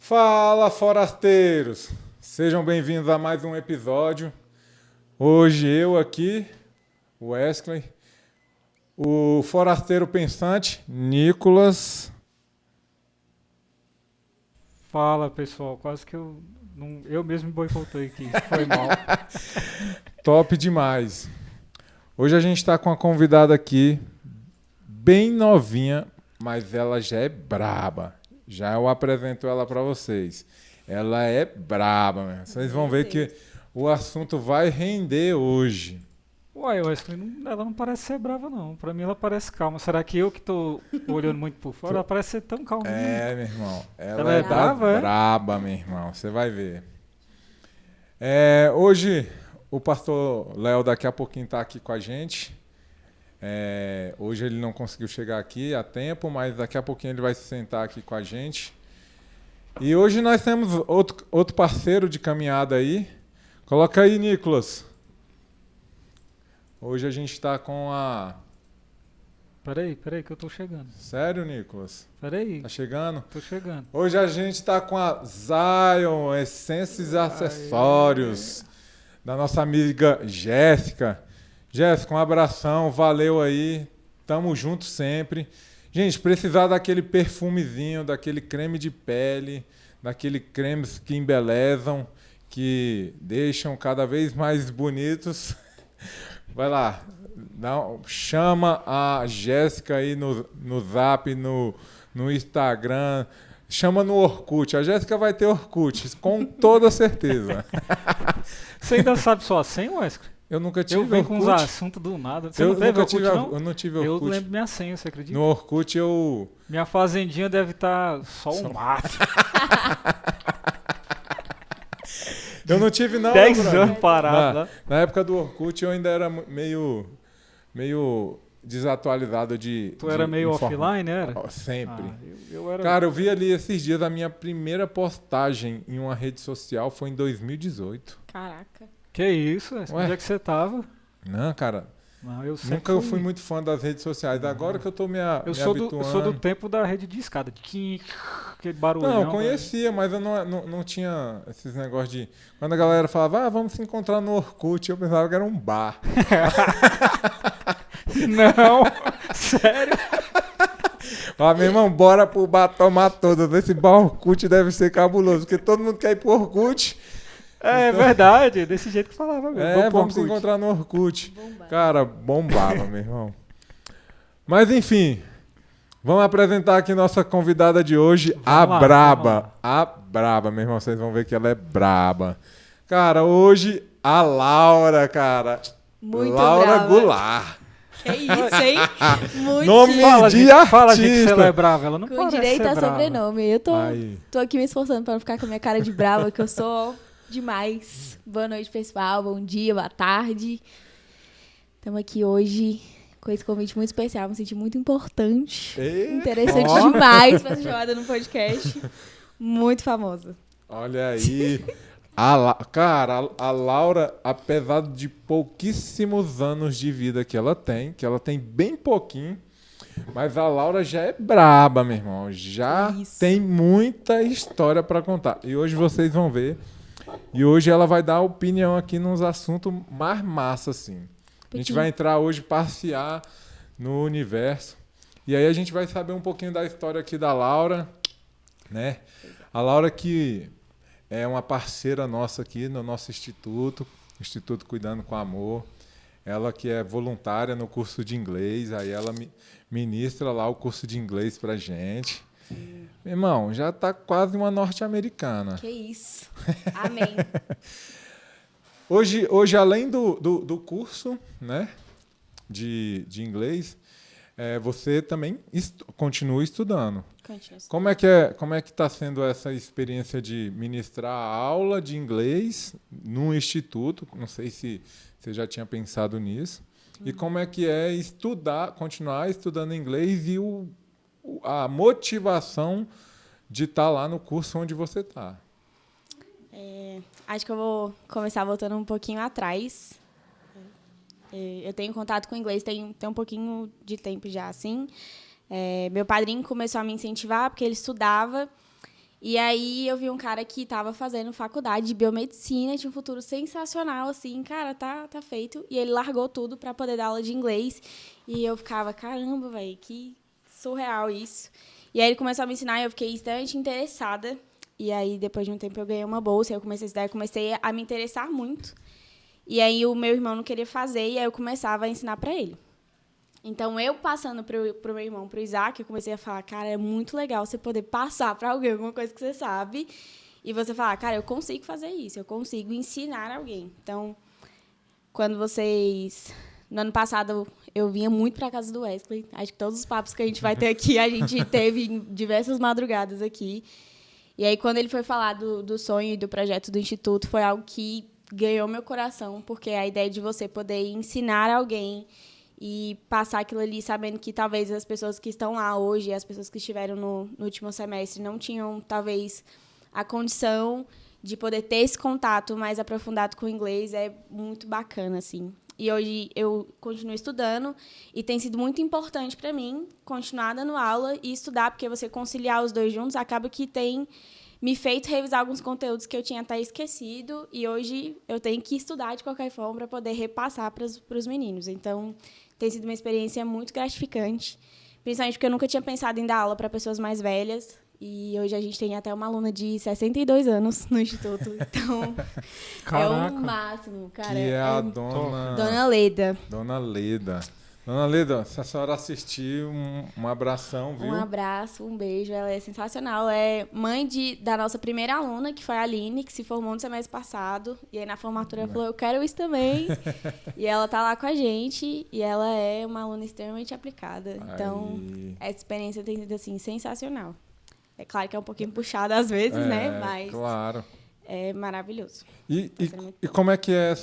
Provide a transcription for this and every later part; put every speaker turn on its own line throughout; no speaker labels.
Fala, forasteiros! Sejam bem-vindos a mais um episódio. Hoje eu aqui, Wesley, o forasteiro pensante, Nicolas.
Fala, pessoal. Quase que eu mesmo me boicotei aqui. Foi mal.
Top demais. Hoje a gente está com uma convidada aqui, bem novinha, mas ela já é braba. Já eu apresento ela para vocês. Ela é braba, mesmo. Vocês vão ver que o assunto vai render hoje.
Uai, ela não parece ser brava, não. Pra mim ela parece calma. Será que eu que tô olhando muito por fora? Ela parece ser tão calminha.
É, meu irmão.
Ela é brava, é?
Braba, meu irmão. Você vai ver. Hoje, o pastor Léo daqui a pouquinho está aqui com a gente. Hoje ele não conseguiu chegar aqui a tempo, mas daqui a pouquinho ele vai se sentar aqui com a gente. E hoje nós temos outro parceiro de caminhada aí. Coloca aí, Nicolas. Hoje a gente está com a...
Peraí, que eu tô chegando.
Sério, Nicolas?
Peraí.
Tá chegando?
Tô chegando.
Hoje a gente está com a Zion Essências e Acessórios, da nossa amiga Jéssica. Jéssica, um abração, valeu aí, tamo junto sempre. Gente, precisar daquele perfumezinho, daquele creme de pele, daquele cremes que embelezam, que deixam cada vez mais bonitos, vai lá, chama a Jéssica aí no Zap, no Instagram, chama no Orkut. A Jéssica vai ter Orkut, com toda certeza.
Você ainda sabe sua senha, Wesley?
Eu nunca tive
Orkut. Eu venho
Orkut.
com uns assuntos do nada. Você não teve Orkut, não?
Eu não tive Orkut.
Eu lembro minha senha, você acredita?
No Orkut eu...
Minha fazendinha deve estar só um mato.
Eu não tive, não.
10 anos parado lá.
Na época do Orkut eu ainda era meio desatualizado de...
Tu era meio offline, era?
Sempre.
Eu era...
Cara, eu vi ali esses dias a minha primeira postagem em uma rede social foi em 2018.
Caraca.
Que isso? Onde é que você tava?
Não, cara...
Não, eu
nunca fui muito fã das redes sociais. Agora que eu tô me habituando...
Eu sou do tempo da rede de escada. Aquele barulhão.
Não, eu conhecia, mas eu não tinha esses negócios de... Quando a galera falava, vamos se encontrar no Orkut, eu pensava que era um bar.
Não, sério?
Meu irmão, bora pro bar tomar todas. Esse bar Orkut deve ser cabuloso, porque todo mundo quer ir pro Orkut.
É então... verdade, desse jeito que falava mesmo.
Vamos se encontrar no Orkut. Cara, bombava, meu irmão. Mas enfim, vamos apresentar aqui nossa convidada de hoje, a Braba. A Braba, meu irmão, vocês vão ver que ela é braba. Cara, hoje a Laura, cara.
Muito
Laura
brava.
Goulart.
Que isso, hein? Muito
Nome de
artista. Fala, gente,
artista.
se ela é brava. Ela não
com
parece
direito
ser
a
brava.
sobrenome. Eu tô aqui me esforçando pra não ficar com a minha cara de brava, que eu sou demais. Boa noite, pessoal. Bom dia, boa tarde. Estamos aqui hoje com esse convite muito especial. Me senti muito importante. Interessante demais pra ser chamada no podcast. Muito famosa.
Olha aí. Cara, a Laura, apesar de pouquíssimos anos de vida que ela tem bem pouquinho, mas a Laura já é braba, meu irmão. Já tem muita história para contar. E hoje vocês vão ver. E hoje ela vai dar opinião aqui nos assuntos mais massa, assim. A gente vai entrar hoje, passear no universo. E aí a gente vai saber um pouquinho da história aqui da Laura, né? A Laura que é uma parceira nossa aqui no nosso Instituto Cuidando com Amor. Ela que é voluntária no curso de inglês, aí ela ministra lá o curso de inglês pra gente. Sim. Meu irmão, já tá quase uma norte-americana.
Que isso. Amém.
Hoje além do curso, né, de inglês, você também continua estudando. Como é que está sendo essa experiência de ministrar a aula de inglês num instituto? Não sei se você já tinha pensado nisso. E como é que é continuar estudando inglês e a motivação de estar lá no curso onde você está?
Acho que eu vou começar voltando um pouquinho atrás. Eu tenho contato com inglês tem um pouquinho de tempo já, assim. Meu padrinho começou a me incentivar porque ele estudava E aí eu vi um cara que tava fazendo faculdade de biomedicina, tinha um futuro sensacional, assim, cara, tá feito. E ele largou tudo pra poder dar aula de inglês. E eu ficava, caramba, velho, que surreal isso. E aí ele começou a me ensinar e eu fiquei extremamente interessada. E aí, depois de um tempo, eu ganhei uma bolsa, eu comecei a estudar, eu comecei a me interessar muito. E aí o meu irmão não queria fazer, e aí eu começava a ensinar pra ele. Então, eu passando pro meu irmão, pro Isaac, eu comecei a falar, cara, é muito legal você poder passar para alguém alguma coisa que você sabe e você falar, cara, eu consigo fazer isso, eu consigo ensinar alguém. Então, quando vocês... No ano passado, eu vinha muito para casa do Wesley. Acho que todos os papos que a gente vai ter aqui, a gente teve em diversas madrugadas aqui. E aí, quando ele foi falar do sonho e do projeto do Instituto, foi algo que ganhou meu coração, porque a ideia de você poder ensinar alguém e passar aquilo ali sabendo que talvez as pessoas que estão lá hoje, as pessoas que estiveram no último semestre, não tinham, talvez, a condição de poder ter esse contato mais aprofundado com o inglês, é muito bacana, assim. E hoje eu continuo estudando e tem sido muito importante para mim continuar dando aula e estudar, porque você conciliar os dois juntos acaba que tem me feito revisar alguns conteúdos que eu tinha até esquecido e hoje eu tenho que estudar de qualquer forma para poder repassar para os meninos. Então, tem sido uma experiência muito gratificante, principalmente porque eu nunca tinha pensado em dar aula para pessoas mais velhas. E hoje a gente tem até uma aluna de 62 anos no Instituto. Então,
Caraca.
é o máximo, cara.
Que é a dona...
Dona Leda.
Dona Leda. Dona Leda, se a senhora assistir, um abração, viu?
Um abraço, um beijo. Ela é sensacional. Ela é mãe da nossa primeira aluna, que foi a Aline, que se formou no semestre passado. E aí, na formatura, ela falou, eu quero isso também. E ela tá lá com a gente. E ela é uma aluna extremamente aplicada. Então, essa experiência tem sido, assim, sensacional. É claro que é um pouquinho puxada às vezes, né? Mas
claro.
É maravilhoso.
E como é que é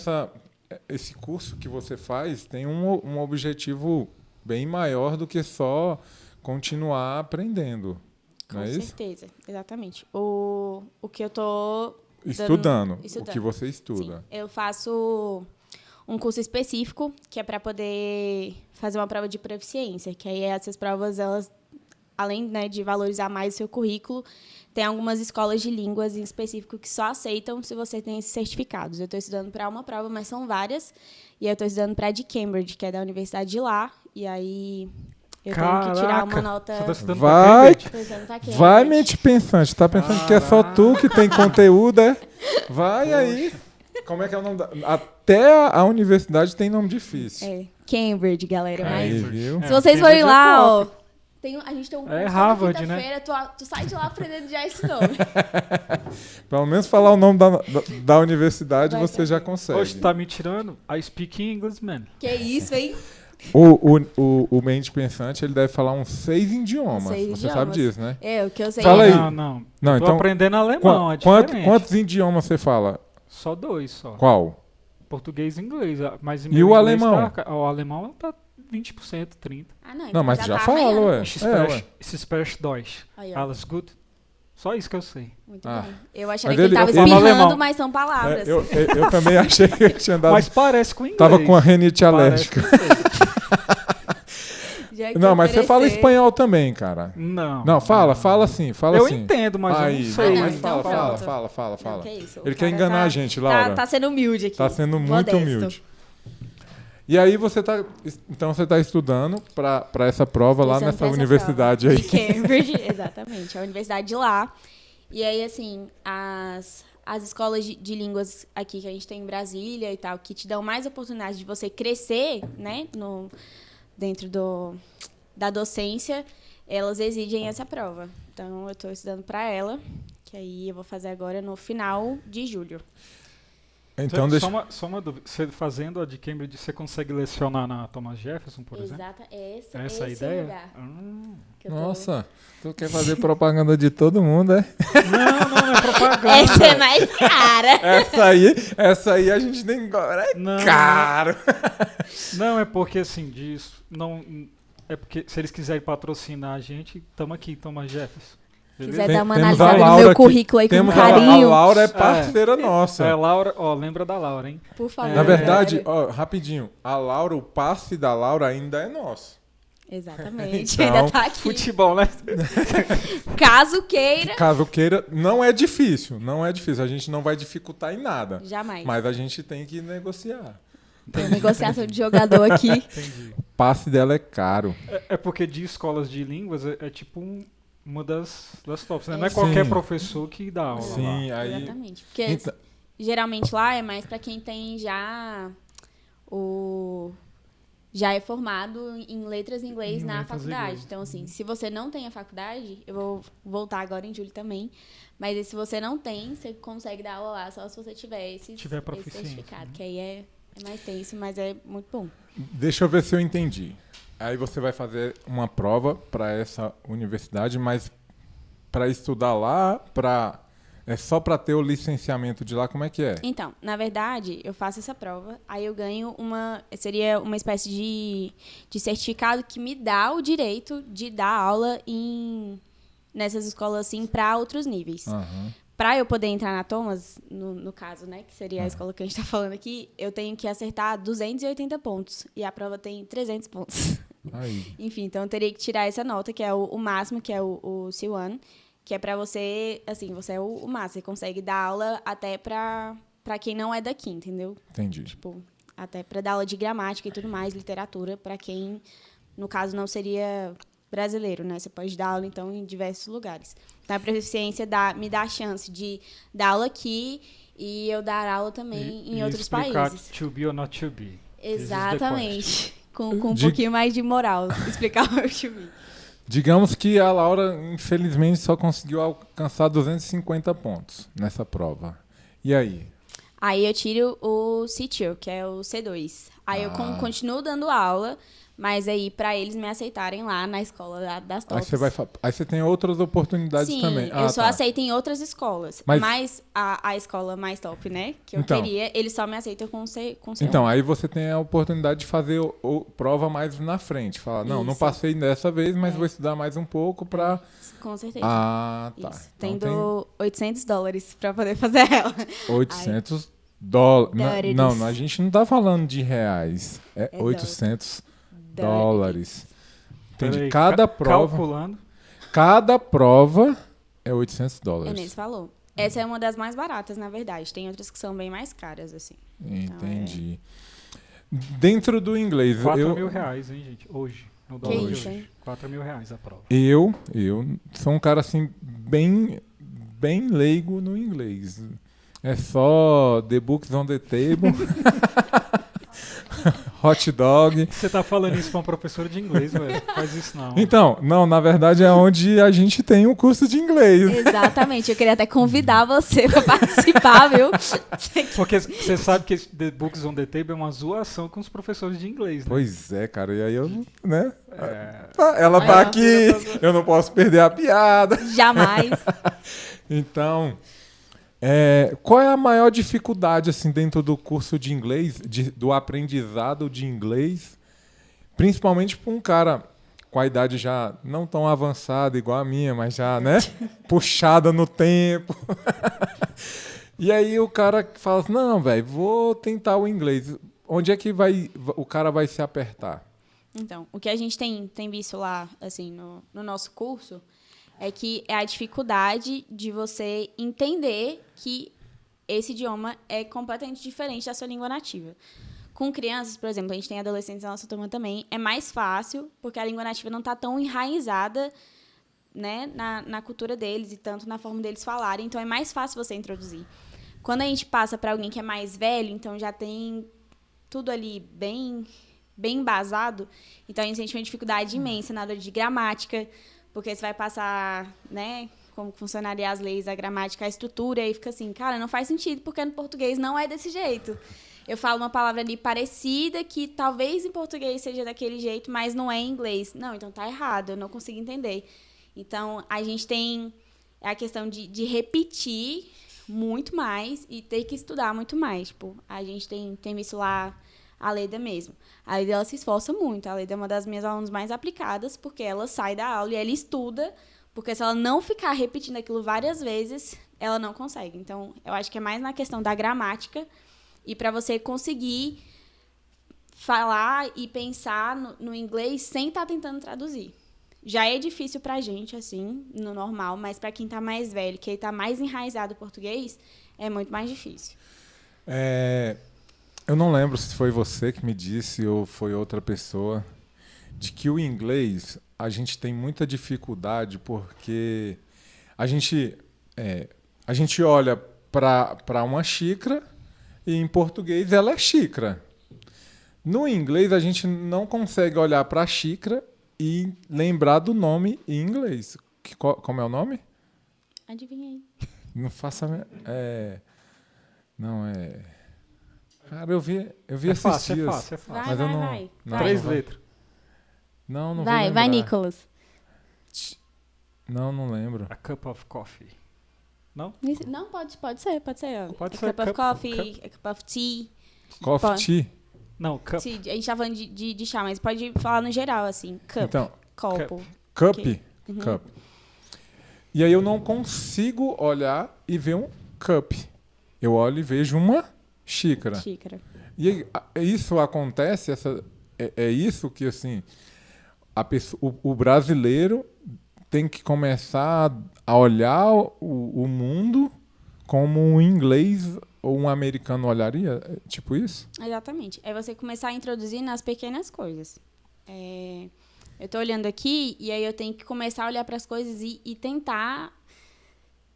esse curso que você faz? Tem um objetivo bem maior do que só continuar aprendendo.
Com
não é isso?
certeza, exatamente. O que eu tô
estudando. O que você estuda.
Sim, eu faço um curso específico que é para poder fazer uma prova de proficiência, que aí essas provas, elas, além, né, de valorizar mais o seu currículo, tem algumas escolas de línguas em específico que só aceitam se você tem esses certificados. Eu estou estudando para uma prova, mas são várias. E eu estou estudando para a de Cambridge, que é da universidade de lá. E aí eu tenho que tirar uma nota...
Você tá estudando
vai mente pensante. Tá pensando que é só tu que tem conteúdo, é? Vai aí. Como é que é o nome Até a universidade tem nome difícil.
É, Cambridge, galera.
Aí,
mas
viu?
Se vocês forem lá, ó... a gente tem um curso
Harvard,
quinta-feira, né? Tu sai de lá aprendendo já esse nome.
Pelo menos falar o nome da universidade você já consegue.
Hoje tá me tirando? I speak English, man.
Que isso, hein?
O mente pensante, ele deve falar uns 6 idiomas. Você sabe disso, né?
O que eu sei.
Fala aí.
Não.
Tô
então, aprendendo alemão, é diferente.
Quantos idiomas você fala?
Só 2, só.
Qual?
Português e inglês. Mas
e o alemão?
O alemão tá 20%, 30%.
Não,
mas já fala, ué.
Ich spreche Deutsch. Alles gut? Só isso que eu sei.
Muito bom. Eu achava que ele tava espirrando, mas são palavras.
Eu também achei que ele tinha dado...
Mas parece com inglês.
Tava com a renite alérgica. Não, mas você fala espanhol também, cara.
Não,
fala assim, fala assim.
Eu entendo, mas eu não sei.
Mas
então
fala.
Não, que isso?
Ele quer enganar a gente, Laura.
Tá sendo humilde aqui.
Tá sendo muito humilde. E aí você tá estudando para essa prova lá nessa universidade aí.
De Cambridge, exatamente, a universidade de lá. E aí, assim, as escolas de línguas aqui que a gente tem em Brasília e tal, que te dão mais oportunidade de você crescer, né, dentro da docência, elas exigem essa prova. Então, eu estou estudando para ela, que aí eu vou fazer agora no final de julho.
Então, só uma dúvida. Você fazendo a de Cambridge, você consegue lecionar na Thomas Jefferson, por exemplo?
Exato,
essa é a ideia?
Lugar
Nossa, tu quer fazer propaganda de todo mundo, é?
Não é propaganda.
Essa é mais cara.
essa aí a gente nem gosta. É caro.
Não, é porque assim, é porque se eles quiserem patrocinar a gente, estamos aqui, Thomas Jefferson.
Se quiser dar uma analisada no meu currículo aí com carinho.
A Laura é parceira nossa.
Laura, lembra da Laura, hein?
Por favor.
Na verdade, rapidinho, a Laura, o passe da Laura ainda é nosso.
Exatamente.
Então,
Ainda tá aqui.
Futebol, né?
Caso queira.
Caso queira, não é difícil. A gente não vai dificultar em nada.
Jamais.
Mas a gente tem que negociar.
Tem negociação de jogador aqui.
Entendi.
O passe dela é caro.
É porque de escolas de línguas é tipo uma das tops, né? Não é
Sim.
qualquer professor que dá aula lá.
Sim, aí.
Exatamente. Porque
Então-
geralmente lá é mais pra quem tem já é formado em letras em inglês
Em
na
letras em
faculdade.
inglês.
Então, assim, se você não tem a faculdade, eu vou voltar agora em julho também, mas aí, se você não tem, você consegue dar aula lá só se você tiver esse
proficiência,
certificado,
né?
que aí é mais tenso, mas é muito bom.
Deixa eu ver se eu entendi. Aí você vai fazer uma prova para essa universidade, mas para estudar lá, é só para ter o licenciamento de lá, como é que é?
Então, na verdade, eu faço essa prova, aí eu ganho seria uma espécie de certificado que me dá o direito de dar aula nessas escolas, assim, para outros níveis.
Aham.
Para eu poder entrar na Thomas, no caso, né, que seria a escola que a gente está falando aqui, eu tenho que acertar 280 pontos, e a prova tem 300 pontos.
Aí.
Enfim, então eu teria que tirar essa nota, que é o máximo, que é o C1, que é pra você, assim, você é o máximo, você consegue dar aula até pra quem não é daqui, entendeu?
Entendi.
Tipo, até pra dar aula de gramática e tudo mais, literatura, pra quem, no caso, não seria brasileiro, né? Você pode dar aula, então, em diversos lugares. Então, a proficiência me dá a chance de dar aula aqui e eu dar aula também em outros
explicar
países.
to be or not to be.
Exatamente. Com um pouquinho mais de moral, explicar o meu time.
Digamos que a Laura, infelizmente, só conseguiu alcançar 250 pontos nessa prova. E aí?
Aí eu tiro o C2, que é o C2. Aí eu continuo dando aula, mas aí pra eles me aceitarem lá na escola das tops.
Aí você tem outras oportunidades
Sim,
também.
eu só aceito em outras escolas. Mas a escola mais top, né, que eu queria, eles só me aceitam com C1.
Então, aí você tem a oportunidade de fazer prova mais na frente. Fala, não
Isso.
passei dessa vez, mas vou estudar mais um pouco pra...
Com certeza.
Ah, tá.
Isso.
Então
Tendo $800 pra poder fazer ela.
tem $800. Não,
Dólares.
a gente não tá falando de reais. É $800. Entendi.
Peraí,
Cada prova...
Calculando.
Cada prova é $800.
É nem se falou. Essa é uma das mais baratas, na verdade. Tem outras que são bem mais caras, assim.
Entendi. Dentro do inglês...
R$4.000, hein, gente? Hoje. No dólar de
isso,
hoje.
hein?
R$4.000 a prova.
Eu sou um cara, assim, bem leigo no inglês. É só The Books on the Table, Hot Dog.
Você tá falando isso pra um professor de inglês, velho? Faz isso não.
Então, não, na verdade é onde a gente tem um curso de inglês.
Exatamente. Eu queria até convidar você pra participar, viu?
Porque você sabe que esse The Books on the Table é uma zoação com os professores de inglês, né?
Pois é, cara, e aí eu, né?
É.
Ela tá
Aí,
aqui, eu não posso perder a piada.
Jamais.
Então, qual é a maior dificuldade assim dentro do curso de inglês, do aprendizado de inglês, principalmente para um cara com a idade já não tão avançada igual a minha, mas já, né, puxada no tempo. E aí o cara fala assim, não, velho, vou tentar o inglês. Onde é que o cara vai se apertar?
Então, o que a gente tem visto lá, assim, no nosso curso, é que é a dificuldade de você entender que esse idioma é completamente diferente da sua língua nativa. Com crianças, por exemplo, a gente tem adolescentes na nossa turma também, é mais fácil, porque a língua nativa não está tão enraizada, né, na cultura deles e tanto na forma deles falarem, então é mais fácil você introduzir. Quando a gente passa para alguém que é mais velho, então já tem tudo ali bem embasado, então a gente sente uma dificuldade imensa na hora de gramática, porque você vai passar, né, como funcionaria as leis, a gramática, a estrutura, e fica assim, cara, não faz sentido, porque no português não é desse jeito. Eu falo uma palavra ali parecida, que talvez em português seja daquele jeito, mas não é em inglês. Não, então tá errado, eu não consigo entender. Então, a gente tem a questão de repetir muito mais e ter que estudar muito mais. Tipo, a gente tem visto lá a Leda mesmo. A Leda, ela se esforça muito. A Leda é uma das minhas alunas mais aplicadas, porque ela sai da aula e ela estuda, porque se ela não ficar repetindo aquilo várias vezes, ela não consegue. Então, eu acho que é mais na questão da gramática e para você conseguir falar e pensar no inglês sem estar tentando traduzir. Já é difícil pra gente, assim, no normal, mas pra quem tá mais velho, que tá mais enraizado no português, é muito mais difícil.
Eu não lembro se foi você que me disse ou foi outra pessoa, de que o inglês a gente tem muita dificuldade porque a gente olha para uma xícara e em português ela é xícara. No inglês a gente não consegue olhar para a xícara e lembrar do nome em inglês. Como é o nome?
Adivinha aí.
Não faça. Não é. Cara, eu vi esses
fácil,
dias.
é fácil.
Mas eu não.
Vai.
Não,
3
não vai.
letras.
Não vou
Vai,
lembrar.
Nicolas.
Não lembro.
A cup of coffee. Não?
Não, pode ser. Ó.
Pode
A
ser
cup of coffee, a cup of tea.
Coffee
Pode.
tea?
Não, cup.
Tea, a gente tá falando de chá, mas pode falar no geral, assim. Cup,
Então,
copo.
cup.
Ok.
Cup. E aí eu não consigo olhar e ver um cup. Eu olho e vejo uma xícara.
Xícara.
E aí, isso acontece, é isso que, assim, o brasileiro tem que começar a olhar o mundo como um inglês ou um americano olharia, tipo isso?
Exatamente. É você começar a introduzir nas pequenas coisas. Eu tô olhando aqui e aí eu tenho que começar a olhar para as coisas e tentar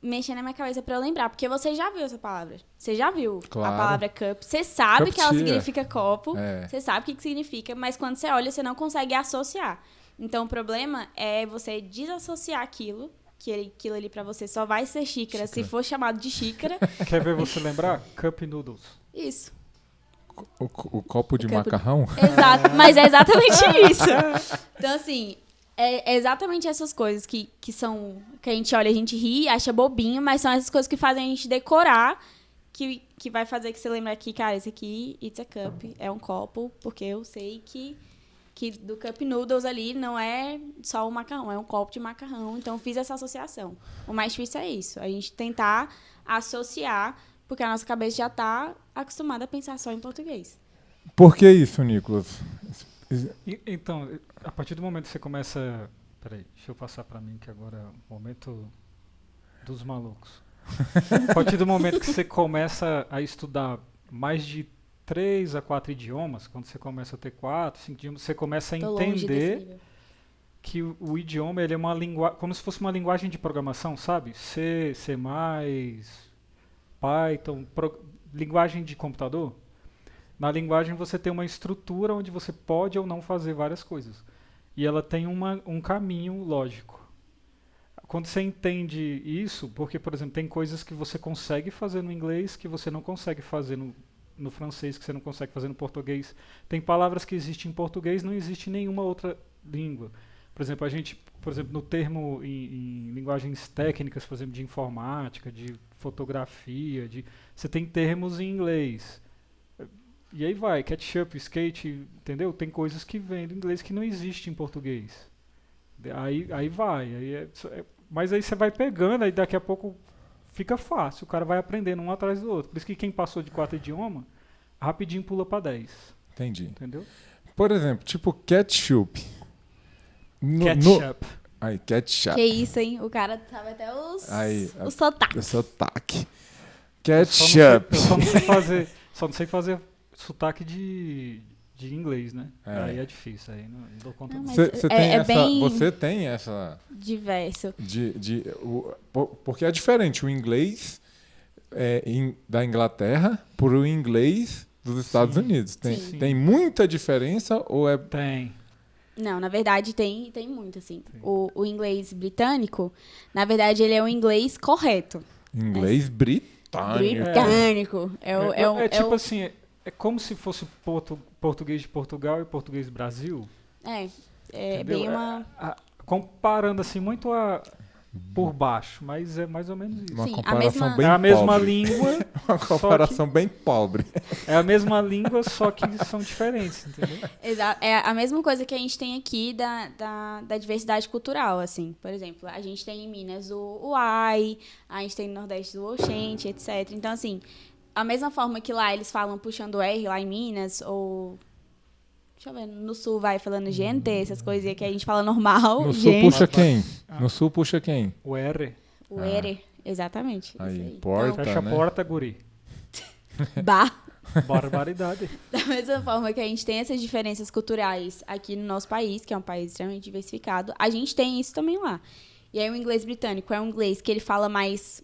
mexer na minha cabeça para eu lembrar. Porque você já viu essa palavra. Você já viu
Claro.
a palavra cup. Você sabe
Cup
que ela
tea,
significa copo.
É.
Você sabe o que significa. Mas quando você olha, você não consegue associar. Então, o problema é você desassociar aquilo. Que aquilo ali pra você só vai ser xícara se for chamado de xícara.
Quer ver você lembrar? Cup noodles.
Isso.
O copo de
O copo-
macarrão?
Exato, mas é exatamente isso. Então, assim, é exatamente essas coisas que a gente olha, a gente ri, acha bobinho, mas são essas coisas que fazem a gente decorar, que vai fazer que você lembre aqui, cara, esse aqui, it's a cup, é um copo, porque eu sei que do cup noodles ali não é só o macarrão, é um copo de macarrão. Então, eu fiz essa associação. O mais difícil é isso, a gente tentar associar, porque a nossa cabeça já está acostumada a pensar só em português.
Por que isso, Nicolas?
Então, a partir do momento que você começa... Peraí, deixa eu passar pra mim que agora é o momento dos malucos. A partir do momento que você começa a estudar mais de 3 a 4 idiomas, quando você começa a ter 4, 5 idiomas, você começa a
Tô longe desse
entender
nível.
que o idioma ele é uma linguagem, como se fosse uma linguagem de programação, sabe? C, C++, Python, linguagem de computador. Na linguagem você tem uma estrutura onde você pode ou não fazer várias coisas. E ela tem um caminho lógico. Quando você entende isso, porque, por exemplo, tem coisas que você consegue fazer no inglês que você não consegue fazer no francês, que você não consegue fazer no português. Tem palavras que existem em português, não existe em nenhuma outra língua. Por exemplo, no termo em linguagens técnicas, por exemplo, de informática, de fotografia, você tem termos em inglês. E aí vai, ketchup, skate, entendeu? Tem coisas que vêm do inglês que não existem em português. Aí vai. Mas aí você vai pegando, aí daqui a pouco fica fácil. O cara vai aprendendo um atrás do outro. Por isso que quem passou de 4 idiomas, rapidinho pula para 10.
Entendi.
Entendeu?
Por exemplo, tipo ketchup.
Ketchup.
Aí, ketchup.
Que isso, hein? O cara sabe até os sotaques.
O sotaque.
Eu
Ketchup.
só não sei fazer sotaque de inglês, né?
É.
Aí é difícil, aí não dou conta
Não,
não.
mas
Você tem essa...
diverso.
Porque é diferente o inglês da Inglaterra para o inglês dos Estados
Sim.
Unidos.
Sim.
Tem muita diferença ou é...
Tem.
Não, na verdade tem muito, assim. O inglês britânico, na verdade, ele é o inglês correto.
Inglês britânico.
Britânico.
Tipo assim, é como se fosse português de Portugal e português do Brasil.
É
Entendeu?
bem uma...
Comparando assim muito por baixo, mas é mais ou menos isso.
Uma
Sim,
comparação bem
É a mesma
pobre.
língua,
Uma comparação bem pobre.
é a mesma língua, só que são diferentes, entendeu?
Exato. É a mesma coisa que a gente tem aqui da diversidade cultural, assim. Por exemplo, a gente tem em Minas o Ai, a gente tem no Nordeste o Oxente, etc. Então, assim, a mesma forma que lá eles falam puxando o R lá em Minas, ou Deixa eu ver, no sul vai falando gente, essas coisinhas que a gente fala normal.
No sul
gente.
puxa quem? No sul puxa quem?
O R.
O ere, exatamente.
Aí,
isso aí.
porta.
Fecha
né?
a porta, guri.
Então, bar.
Barbaridade.
Da mesma forma que a gente tem essas diferenças culturais aqui no nosso país, que é um país extremamente diversificado, a gente tem isso também lá. E aí o inglês britânico é um inglês que ele fala mais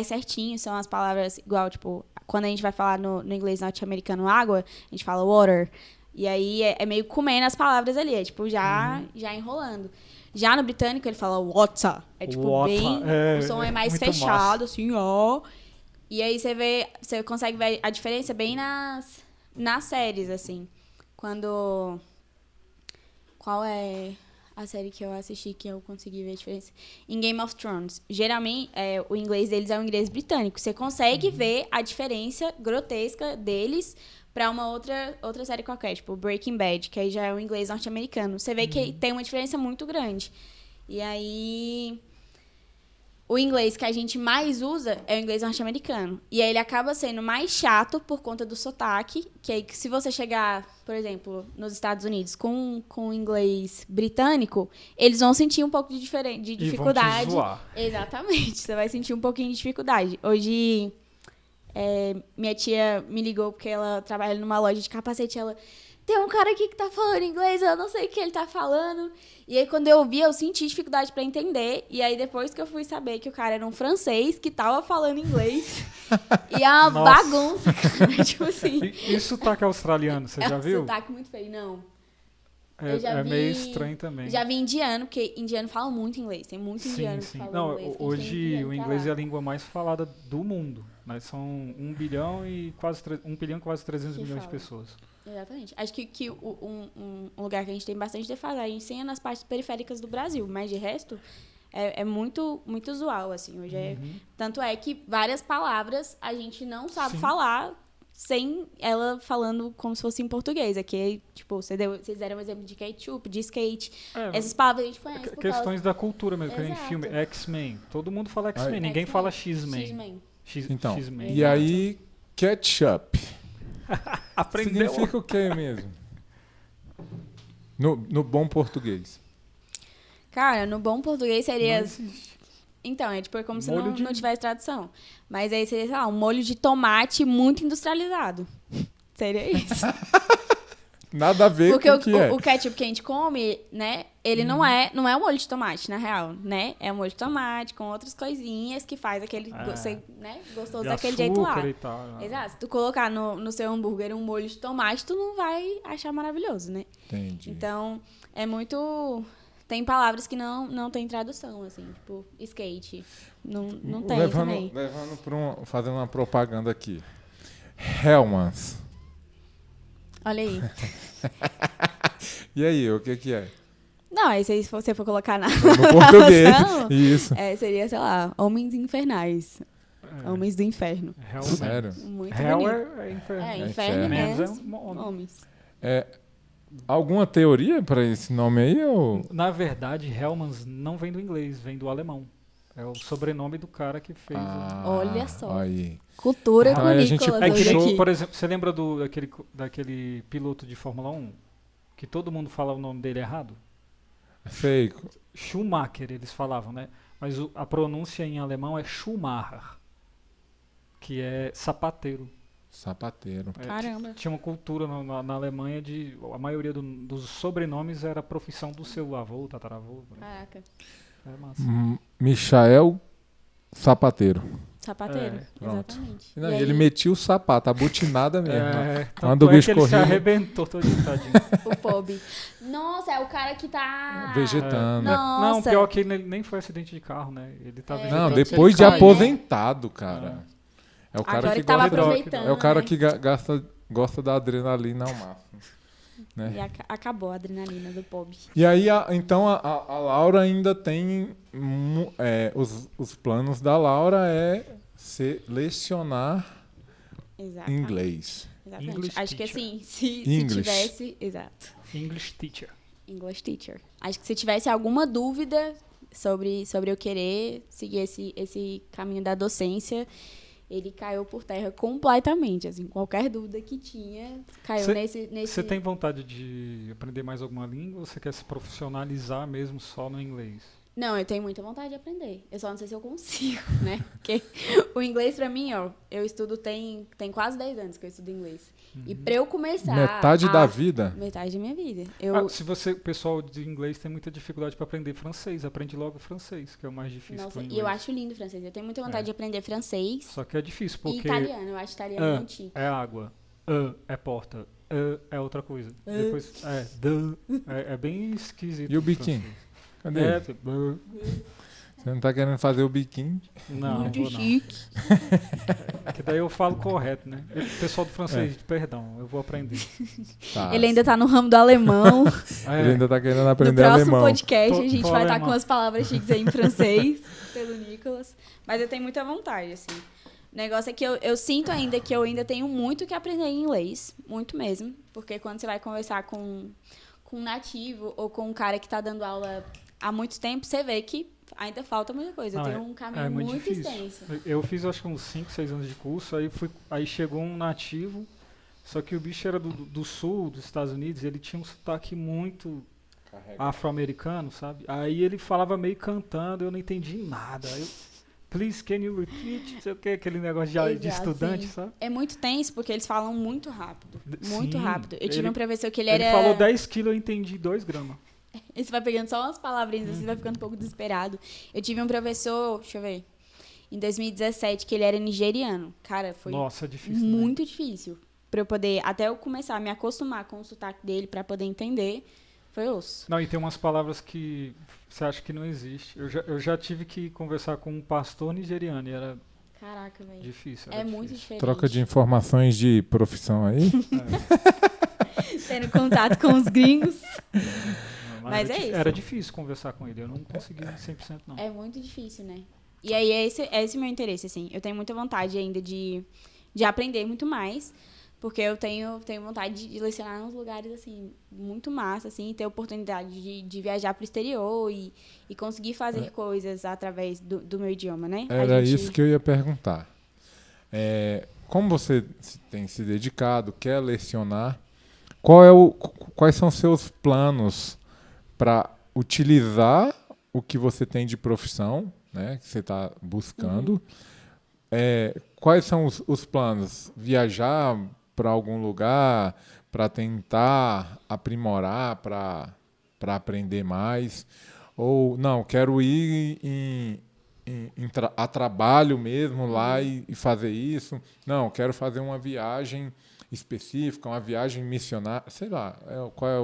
certinho, são as palavras igual, tipo, quando a gente vai falar no inglês norte-americano água, a gente fala water. E aí é meio comendo as palavras ali, é tipo já enrolando. Já no britânico ele fala water. É tipo
Water,
bem.
é,
O som é mais
muito
fechado, assim, ó. E aí você consegue ver a diferença bem nas séries, assim. Quando. Qual é a série que eu assisti que eu consegui ver a diferença? Em Game of Thrones. Geralmente, o inglês deles é o inglês britânico. Você consegue ver a diferença grotesca deles pra uma outra série qualquer, tipo Breaking Bad, que aí já é o inglês norte-americano. Você vê que tem uma diferença muito grande. E aí, o inglês que a gente mais usa é o inglês norte-americano. E aí ele acaba sendo mais chato por conta do sotaque, que aí se você chegar, por exemplo, nos Estados Unidos com o inglês britânico, eles vão sentir um pouco de dificuldade.
E vão te zoar.
Exatamente, você vai sentir um pouquinho de dificuldade. Hoje, minha tia me ligou porque ela trabalha numa loja de capacete, ela... Tem um cara aqui que tá falando inglês, eu não sei o que ele tá falando. E aí, quando eu ouvi, eu senti dificuldade pra entender. E aí, depois que eu fui saber que o cara era um francês que tava falando inglês. E é uma
Nossa.
bagunça, cara. Tipo assim.
E sotaque australiano, você já
um
viu?
sotaque muito feio, não. Eu já
É
vi-
meio estranho também.
Já vi indiano, porque indiano fala muito inglês. Tem muito indiano que fala
Não,
inglês. que a gente tem que
hoje o inglês é a
falar.
língua mais falada do mundo. Nós são 1 bilhão e quase 300
Que
milhões de
fala.
pessoas.
Exatamente. Acho que um lugar que a gente tem bastante defasagem sim é nas partes periféricas do Brasil, mas de resto é muito, muito usual, assim. Hoje tanto é que várias palavras a gente não sabe
Sim.
falar sem ela falando como se fosse em português. Aqui, tipo, vocês deram um exemplo de ketchup, de skate. Essas palavras a gente conhece por
Questões da cultura mesmo, que nem
Exato.
filme X-Men. Todo mundo fala X-Men,
Aí-
ninguém
X-Men.
fala X-Men.
X-Men.
Então,
X-Men.
e aí, ketchup.
Aprendeu.
Significa o que mesmo? No bom português.
Cara, no bom português seria...
Não existe.
Então, é tipo como se
Molho
não,
de-
não tivesse tradução. Mas aí seria, sei lá, um molho de tomate muito industrializado. Seria isso.
Nada a ver
Porque
com o que é.
o ketchup que a gente come, né, ele não é um molho de tomate, na real, né? É um molho de tomate com outras coisinhas que faz aquele gostoso
De
daquele jeito lá.
açúcar e tal.
Exato. Se tu colocar no seu hambúrguer um molho de tomate, tu não vai achar maravilhoso, né?
Entendi.
Então, é muito... Tem palavras que não tem tradução, assim, tipo, skate. Não tem também.
Levando para fazendo uma propaganda aqui. Hellmans.
Olha aí.
E aí, o que é?
Não, aí se você for colocar na
No português.
tradução,
Isso.
seria, sei lá, Homens Infernais. Homens do Inferno.
Hell,
Sério.
Muito
Hell
bonito.
é inferno.
É,
É
Inferno
inferno.
mesmo.
Menos é um homem.
Homens.
Alguma teoria para esse nome aí? Ou...
Na verdade, Hellmans não vem do inglês, vem do alemão. É o sobrenome do cara que fez.
Olha só.
Aí.
Cultura
Então,
com
aí a
o
gente
Nicolas
É que
hoje
nem,
aqui.
por exemplo, você lembra daquele piloto de Fórmula 1? Que todo mundo fala o nome dele errado?
Sei.
Schumacher, eles falavam, né? Mas a pronúncia em alemão é Schumacher, que é sapateiro.
Sapateiro.
Caramba.
Tinha uma cultura na Alemanha de... A maioria dos sobrenomes era a profissão do seu avô, tataravô.
Caraca.
É massa.
Michael Sapateiro.
Sapateiro.
pronto.
Exatamente.
Não,
E aí,
ele metia o sapato, a butinada mesmo. né?
Tanto
Quando o
é
bicho
que ele se
corria.
arrebentou todo tadinho.
o Pob. Nossa, é o cara que tá...
Vegetando.
Nossa.
Não, pior que ele nem foi acidente de carro, né? Ele tá
É.
vegetando.
Não,
Vegetando.
depois de
Ele cai, né?
aposentado, cara. É o cara
Agora
que
ele tava
gosta,
aproveitando,
é o cara
né?
que gosta da adrenalina ao máximo. Né?
E acabou a adrenalina do Pob.
E aí, então, a Laura ainda tem... os planos da Laura é selecionar
Exatamente.
inglês.
Exatamente.
English
Acho que
teacher.
assim, se
English.
tivesse... Exato.
English teacher.
English teacher. Acho que se tivesse alguma dúvida sobre eu querer seguir esse caminho da docência, ele caiu por terra completamente, assim, qualquer dúvida que tinha, caiu nesse...
Você tem vontade de aprender mais alguma língua ou você quer se profissionalizar mesmo só no inglês?
Não, eu tenho muita vontade de aprender. Eu só não sei se eu consigo, né? Porque o inglês, pra mim, ó, eu estudo tem quase 10 anos que eu estudo inglês. E pra eu começar...
Metade da vida?
Metade da minha vida.
Se o pessoal de inglês tem muita dificuldade para aprender francês, aprende logo francês, que é o mais difícil.
Nossa, e eu acho lindo o francês. Eu tenho muita vontade de aprender francês.
Só que é difícil, porque...
E italiano, eu acho italiano muito chique.
É água, é porta, é outra coisa. Depois, é bem esquisito.
E o biquinho? Cadê? Você não tá querendo fazer o biquinho?
Não,
muito
não.
chique.
Que daí eu falo correto, né? Pessoal do francês, perdão, eu vou aprender.
Tá.
Ele ainda tá no ramo do alemão.
Ele ainda tá querendo aprender
alemão. No
alemão.
próximo podcast a gente vai estar
alemão.
com as palavras chiques aí em francês, pelo Nicolas. Mas eu tenho muita vontade, assim. O negócio é que eu sinto ainda que eu ainda tenho muito que aprender em inglês. Muito mesmo. Porque quando você vai conversar com um nativo ou com um cara que tá dando aula há muito tempo, você vê que ainda falta muita coisa. Eu tenho um caminho muito extenso.
Eu fiz, acho que uns 5, 6 anos de curso, aí chegou um nativo, só que o bicho era do sul, dos Estados Unidos, ele tinha um sotaque muito afro-americano, sabe? Aí ele falava meio cantando, eu não entendi nada. Please, can you repeat? Não sei o que, aquele negócio de estudante,
sim.
sabe?
É muito tenso, porque eles falam muito rápido. Muito
Sim,
rápido. Eu tive um professor que ele
Ele
era...
falou 10 quilos, eu entendi 2 gramas.
Você vai pegando só umas palavrinhas, assim, vai ficando um pouco desesperado. Eu tive um professor, deixa eu ver, em 2017, que ele era nigeriano. Cara, foi
Nossa, difícil,
muito difícil. Pra eu poder, até eu começar a me acostumar com o sotaque dele, pra poder entender, foi osso.
Não, e tem umas palavras que você acha que não existe. Eu já tive que conversar com um pastor nigeriano e era
Caraca, velho.
difícil.
É muito diferente.
Troca de informações de profissão aí.
Tendo contato com os gringos. Mas
era,
é isso.
Era difícil conversar com ele, eu não consegui 100% não.
É muito difícil, né? E aí é esse meu interesse, assim. Eu tenho muita vontade ainda de aprender muito mais, porque eu tenho vontade de lecionar em uns lugares, assim, muito massa, assim, ter oportunidade de viajar pro exterior e conseguir fazer coisas através do meu idioma, né?
Era isso que eu ia perguntar. Como você tem se dedicado, quer lecionar, quais são seus planos para utilizar o que você tem de profissão, né, que você está buscando? Quais são os planos? Viajar para algum lugar para tentar aprimorar, para aprender mais? Ou não, quero ir a trabalho mesmo lá e fazer isso? Não, quero fazer uma viagem específica, uma viagem missionária, sei lá, qual é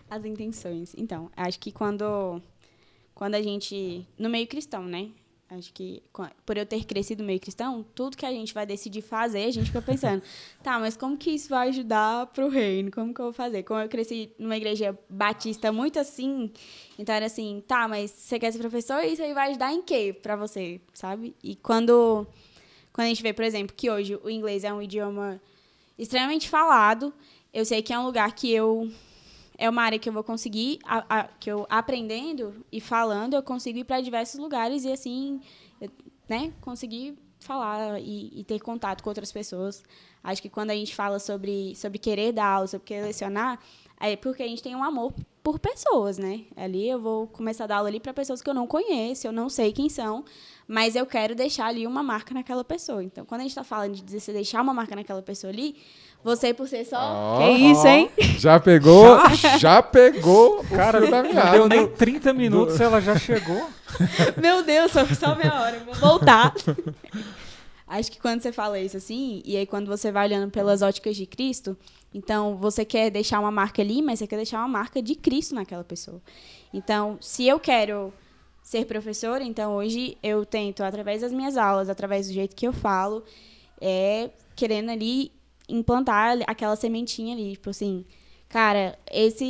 as intenções. Então, acho que quando a gente... No meio cristão, né? Acho que por eu ter crescido no meio cristão, tudo que a gente vai decidir fazer, a gente fica pensando, tá, mas como que isso vai ajudar pro reino? Como que eu vou fazer? Como eu cresci numa igreja batista muito assim, então era assim, tá, mas você quer ser professor, isso aí vai ajudar em quê pra você, sabe? E quando a gente vê, por exemplo, que hoje o inglês é um idioma extremamente falado, eu sei que é um lugar que é uma área que eu vou conseguir, que eu aprendendo e falando, eu consigo ir para diversos lugares e, assim, né, conseguir falar e ter contato com outras pessoas. Acho que quando a gente fala sobre querer dar aula, sobre querer lecionar, é porque a gente tem um amor por pessoas, né? Ali eu vou começar a dar aula ali para pessoas que eu não conheço, eu não sei quem são, mas eu quero deixar ali uma marca naquela pessoa. Então, quando a gente está falando de você deixar uma marca naquela pessoa ali, você por si só... Que isso, hein?
Já pegou? Já pegou o
cara,
fio da
não
meada.
deu nem 30 minutos, ela já chegou.
Meu Deus, só meia hora, eu vou voltar. Acho que quando você fala isso assim, e aí quando você vai olhando pelas óticas de Cristo, então você quer deixar uma marca ali, mas você quer deixar uma marca de Cristo naquela pessoa. Então, se eu quero ser professora, então hoje eu tento, através das minhas aulas, através do jeito que eu falo, querendo ali implantar aquela sementinha ali, tipo assim, cara,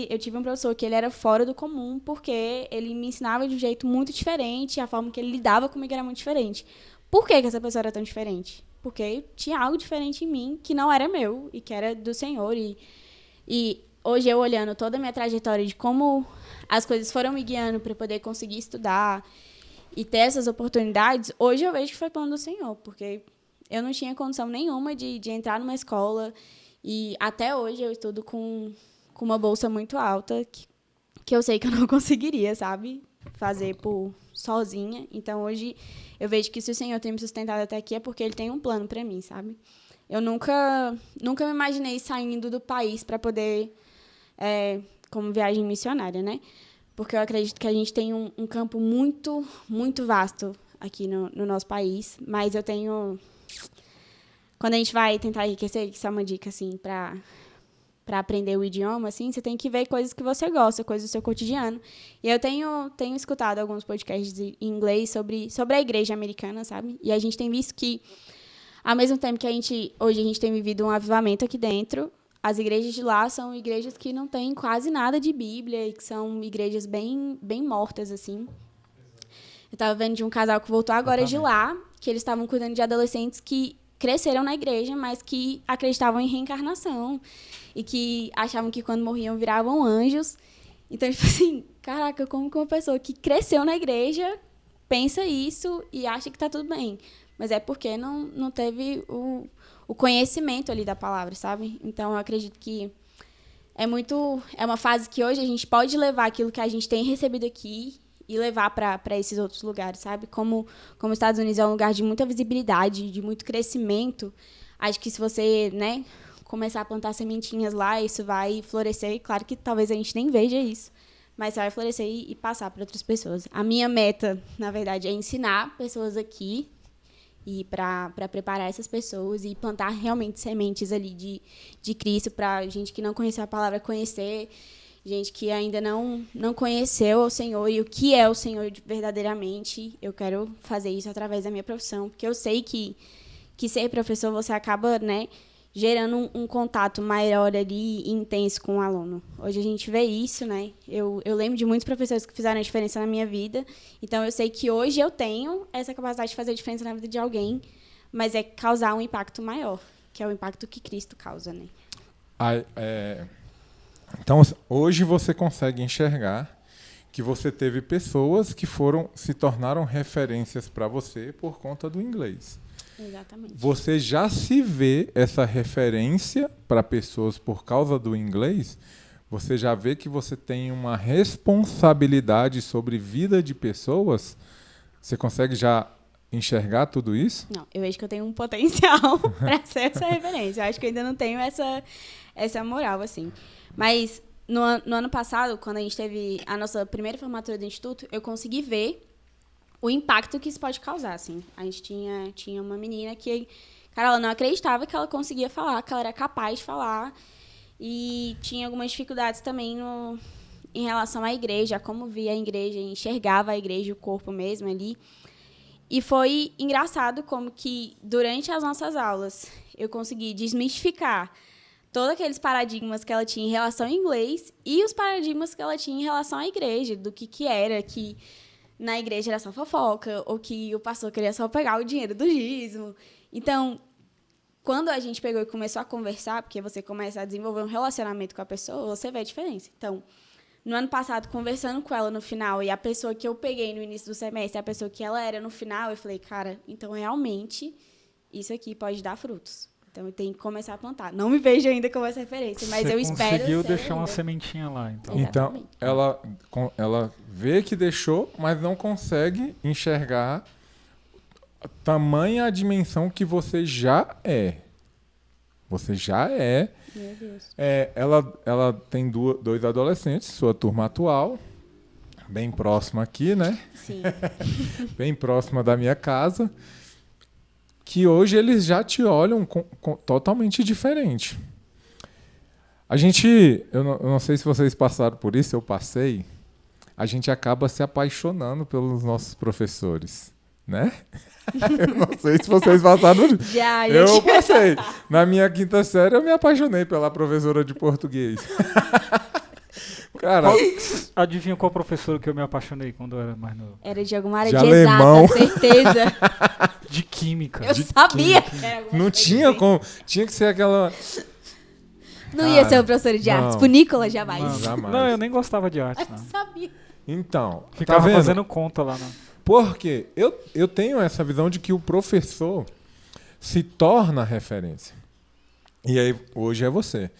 eu tive um professor que ele era fora do comum, porque ele me ensinava de um jeito muito diferente, a forma que ele lidava comigo era muito diferente. Por que essa pessoa era tão diferente? Porque tinha algo diferente em mim que não era meu e que era do Senhor. E hoje eu olhando toda a minha trajetória de como as coisas foram me guiando para poder conseguir estudar e ter essas oportunidades, hoje eu vejo que foi plano do Senhor, porque eu não tinha condição nenhuma de entrar numa escola, e até hoje eu estudo com uma bolsa muito alta, que eu sei que eu não conseguiria, sabe, fazer sozinha. Então, hoje, eu vejo que se o Senhor tem me sustentado até aqui, é porque Ele tem um plano para mim, sabe? Eu nunca me imaginei saindo do país para poder, como viagem missionária, né? Porque eu acredito que a gente tem um campo muito, muito vasto aqui no nosso país, mas eu tenho... Quando a gente vai tentar enriquecer, isso é uma dica, assim, para aprender o idioma, assim, você tem que ver coisas que você gosta, coisas do seu cotidiano. E eu tenho escutado alguns podcasts em inglês sobre a igreja americana, sabe? E a gente tem visto que, ao mesmo tempo que hoje a gente tem vivido um avivamento aqui dentro, as igrejas de lá são igrejas que não têm quase nada de Bíblia e que são igrejas bem, bem mortas, assim. Eu estava vendo de um casal que voltou agora de lá, que eles estavam cuidando de adolescentes que cresceram na igreja, mas que acreditavam em reencarnação e que achavam que quando morriam viravam anjos. Então, tipo assim, caraca, como que uma pessoa que cresceu na igreja pensa isso e acha que tá tudo bem? Mas é porque não teve o conhecimento ali da palavra, sabe? Então, eu acredito que é uma fase que hoje a gente pode levar aquilo que a gente tem recebido aqui e levar para esses outros lugares, sabe? Como os Estados Unidos é um lugar de muita visibilidade, de muito crescimento, acho que se você, né, começar a plantar sementinhas lá, isso vai florescer. Claro que talvez a gente nem veja isso, mas vai florescer e passar para outras pessoas. A minha meta, na verdade, é ensinar pessoas aqui e para preparar essas pessoas e plantar realmente sementes ali de Cristo para gente que não conheceu a palavra conhecer, gente que ainda não conheceu o Senhor e o que é o Senhor verdadeiramente. Eu quero fazer isso através da minha profissão, porque eu sei que ser professor você acaba, né, gerando um contato maior ali, intenso com o aluno. Hoje a gente vê isso, né? Eu lembro de muitos professores que fizeram a diferença na minha vida, então eu sei que hoje eu tenho essa capacidade de fazer a diferença na vida de alguém, mas é causar um impacto maior, que é o impacto que Cristo causa, né?
Então, hoje você consegue enxergar que você teve pessoas que se tornaram referências para você por conta do inglês.
Exatamente.
Você já se vê essa referência para pessoas por causa do inglês? Você já vê que você tem uma responsabilidade sobre vida de pessoas? Você consegue já enxergar tudo isso?
Não, eu vejo que eu tenho um potencial para ser essa referência. Eu acho que eu ainda não tenho essa moral, assim. Mas no ano passado, quando a gente teve a nossa primeira formatura do Instituto, eu consegui ver o impacto que isso pode causar, assim. A gente tinha uma menina que, cara, ela não acreditava que ela conseguia falar, que ela era capaz de falar. E tinha algumas dificuldades também em relação à igreja, como via a igreja, enxergava a igreja, o corpo mesmo ali. E foi engraçado como que, durante as nossas aulas, eu consegui desmistificar todos aqueles paradigmas que ela tinha em relação ao inglês e os paradigmas que ela tinha em relação à igreja, do que era que na igreja era só fofoca, ou que o pastor queria só pegar o dinheiro do dízimo. Então, quando a gente pegou e começou a conversar, porque você começa a desenvolver um relacionamento com a pessoa, você vê a diferença. Então, no ano passado, conversando com ela no final, e a pessoa que eu peguei no início do semestre, a pessoa que ela era no final, eu falei, cara, então realmente isso aqui pode dar frutos. Então, eu tenho que começar a plantar. Não me vejo ainda como essa referência, mas eu espero. Você
conseguiu deixar uma sementinha lá, então.
Então, ela vê que deixou, mas não consegue enxergar a tamanha dimensão que você já é. Você já é.
Meu Deus.
Ela tem dois adolescentes, sua turma atual, bem próxima aqui, né?
Sim.
Bem próxima da minha casa. Que hoje eles já te olham totalmente diferente. Eu não sei se vocês passaram por isso, eu passei. A gente acaba se apaixonando pelos nossos professores, né? Eu não sei se vocês passaram por isso.
Já,
eu passei. Na minha quinta série, eu me apaixonei pela professora de português. Cara,
adivinha qual professor que eu me apaixonei quando eu era mais novo?
Era de alguma área
de
de
alemão.
exata, certeza.
De química.
Eu sabia que era alguma
Não
coisa
tinha
assim.
como. Tinha que ser aquela.
Não ia ser o professor de artes. Pro Nicolas, jamais.
Não, jamais.
Não, eu nem gostava de arte,
Eu
não.
sabia.
Então,
Ficava
tá vendo?
fazendo conta lá. Não.
Porque eu tenho essa visão de que o professor se torna referência. E aí, hoje é você.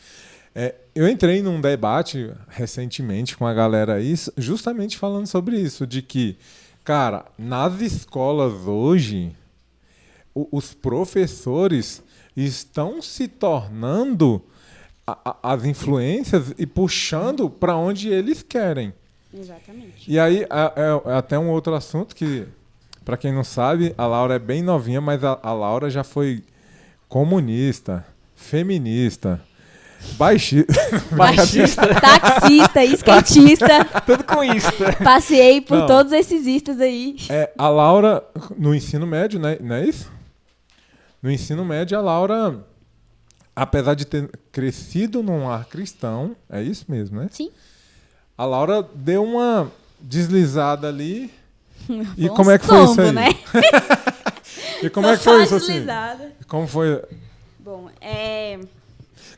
Eu entrei num debate recentemente com a galera aí, justamente falando sobre isso, de que, cara, nas escolas hoje, os professores estão se tornando as influências e puxando para onde eles querem.
Exatamente.
E aí, é até um outro assunto que, para quem não sabe, a Laura é bem novinha, mas a Laura já foi comunista, feminista,
Baixista.
Taxista, skatista.
Tudo com isso.
Passei por
Não.
todos esses istas aí.
A Laura, no ensino médio, né, não é isso? No ensino médio, a Laura, apesar de ter crescido num ar cristão, é isso mesmo, né?
Sim.
A Laura deu uma deslizada ali. E
Foi
como é que foi isso aí?
né?
E como é que foi isso assim?
Deslizada.
Como foi?
Bom,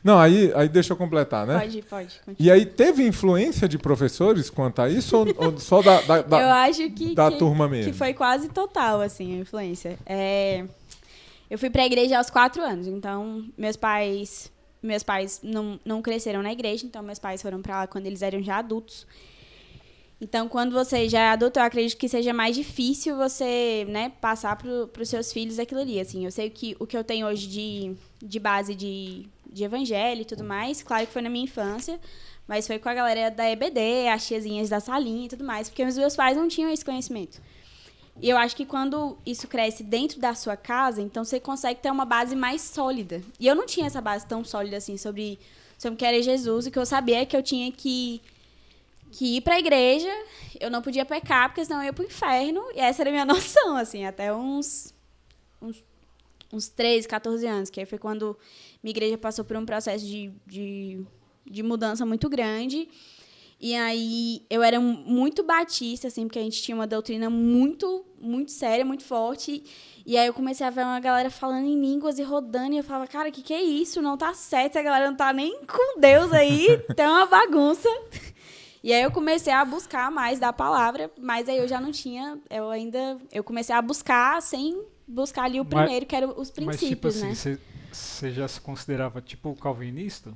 Não, aí deixa eu completar, né?
pode continuar.
E aí teve influência de professores quanto a isso ou só
Eu acho que
turma mesmo?
que foi quase total, assim, a influência. Eu fui pra igreja aos 4 anos, então meus pais não cresceram na igreja, então meus pais foram pra lá quando eles eram já adultos. Então, quando você já é adulto, eu acredito que seja mais difícil você, né, passar pros seus filhos aquilo ali, assim. Eu sei que o que eu tenho hoje de base de evangelho e tudo mais, claro que foi na minha infância, mas foi com a galera da EBD, as tiazinhas da salinha e tudo mais, porque os meus pais não tinham esse conhecimento. E eu acho que quando isso cresce dentro da sua casa, então você consegue ter uma base mais sólida. E eu não tinha essa base tão sólida assim sobre o que era Jesus, e que eu sabia que eu tinha que ir pra igreja, eu não podia pecar, porque senão eu ia pro inferno, e essa era a minha noção, assim, até uns 13, 14 anos, que aí foi quando minha igreja passou por um processo de mudança muito grande. E aí eu era muito batista, assim, porque a gente tinha uma doutrina muito, muito séria, muito forte. E aí eu comecei a ver uma galera falando em línguas e rodando, e eu falava, cara, que é isso? Não tá certo, a galera não tá nem com Deus aí, tem uma bagunça. E aí eu comecei a buscar mais da palavra, mas aí eu já não tinha, eu comecei a buscar sem buscar ali o primeiro, que era os princípios,
mas, tipo assim,
né?
você já se considerava, tipo, calvinista?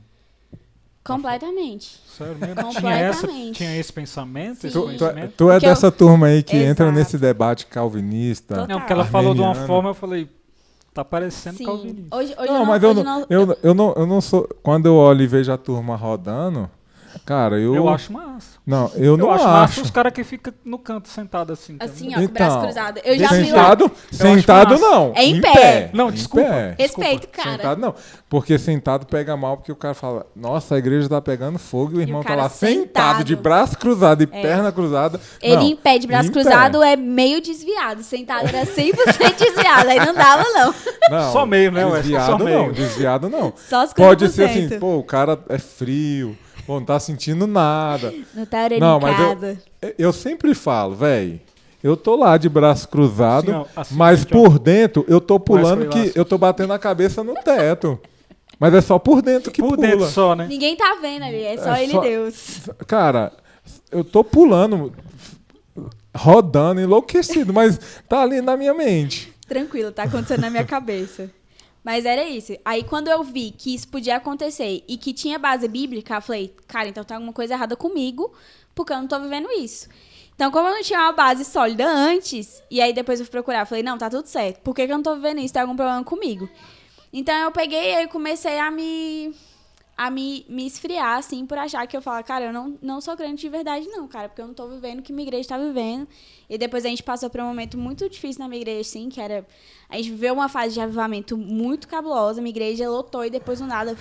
Completamente.
Sério mesmo?
Completamente.
Tinha esse pensamento, esse
Sim.
conhecimento?
Tu é
Porque
dessa turma aí que entra
Exato.
nesse debate calvinista.
Total.
Não, porque ela falou de uma
Armeniano.
forma, eu falei, tá parecendo
Sim.
calvinista.
Hoje
Não, mas eu não sou. Quando eu olho e vejo a turma rodando, cara,
Eu acho massa.
Não, eu não
acho
acho.
massa os caras que ficam no canto sentados assim.
Assim,
também.
ó, com o braço
Então,
cruzado. Eu já vi lá.
Sentado
massa.
não.
É em pé.
Não,
Em
desculpa.
pé.
Respeito, cara.
Sentado não. Porque sentado pega mal, porque o cara fala, nossa, a igreja tá pegando fogo e o irmão tá
cara
lá sentado,
sentado.
de braço cruzado e perna cruzada.
Ele
Não,
em pé de braço
em pé.
cruzado é meio desviado. Sentado era 100% desviado. Aí não dava, não.
Não,
Só meio, né, Wesley?
Desviado
Só
não,
meio.
desviado não.
Só os 40%.
Pode ser assim, pô, o cara é frio, pô, não tá sentindo nada.
Não tá orelha
Não,
em
mas
casa.
eu sempre falo, velho, eu tô lá de braço cruzado,
Assim, ó, assim,
mas
gente,
por dentro eu tô pulando
Wesley,
que eu tô batendo a cabeça no teto. Mas é só por dentro que
Por
pula.
dentro só, né?
Ninguém tá vendo ali. É só
É
ele
só-
e Deus.
Cara, eu tô pulando, rodando, enlouquecido, mas tá ali na minha mente.
Tranquilo, tá acontecendo na minha cabeça. Mas era isso. Aí quando eu vi que isso podia acontecer e que tinha base bíblica, eu falei, cara, então tem alguma coisa errada comigo, porque eu não tô vivendo isso. Então, como eu não tinha uma base sólida antes, e aí depois eu fui procurar, eu falei, não, tá tudo certo. Por que eu não tô vivendo isso? Tem algum problema comigo? Então eu peguei e comecei a me esfriar, assim, por achar que eu falava, cara, eu não sou crente de verdade, não, cara, porque eu não tô vivendo o que minha igreja tá vivendo. E depois a gente passou por um momento muito difícil na minha igreja, assim, que era... A gente viveu uma fase de avivamento muito cabulosa, minha igreja lotou e depois do nada...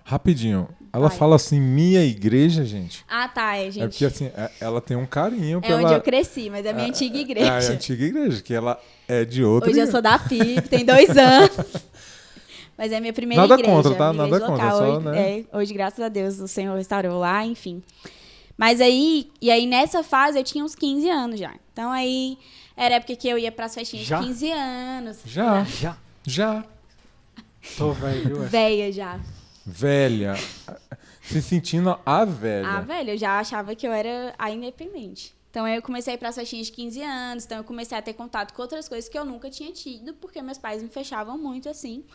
Rapidinho, ela
Vai.
fala assim, minha igreja, gente.
Ah, tá, gente.
É porque assim, ela tem um carinho
É
pela...
onde eu cresci, mas é a minha antiga igreja.
É a antiga igreja, que ela é de outra
Hoje eu
igreja.
sou da PIB, tem 2 anos. Mas é a minha primeira
Nada
igreja.
contra, tá?
minha
Nada
igreja
contra,
local.
só,
hoje,
né?
hoje, graças a Deus, o Senhor restaurou lá, enfim. Mas aí, nessa fase eu tinha uns 15 anos já. Então aí era a época que eu ia pras festinhas
Já?
de 15 anos.
Já.
Tô velho, viu, Wesley?
Véia já.
Velha. Se sentindo a velha.
Ah, velho, eu já achava que eu era a independente. Então, aí eu comecei a ir para as festinhas de 15 anos, então eu comecei a ter contato com outras coisas que eu nunca tinha tido, porque meus pais me fechavam muito, assim.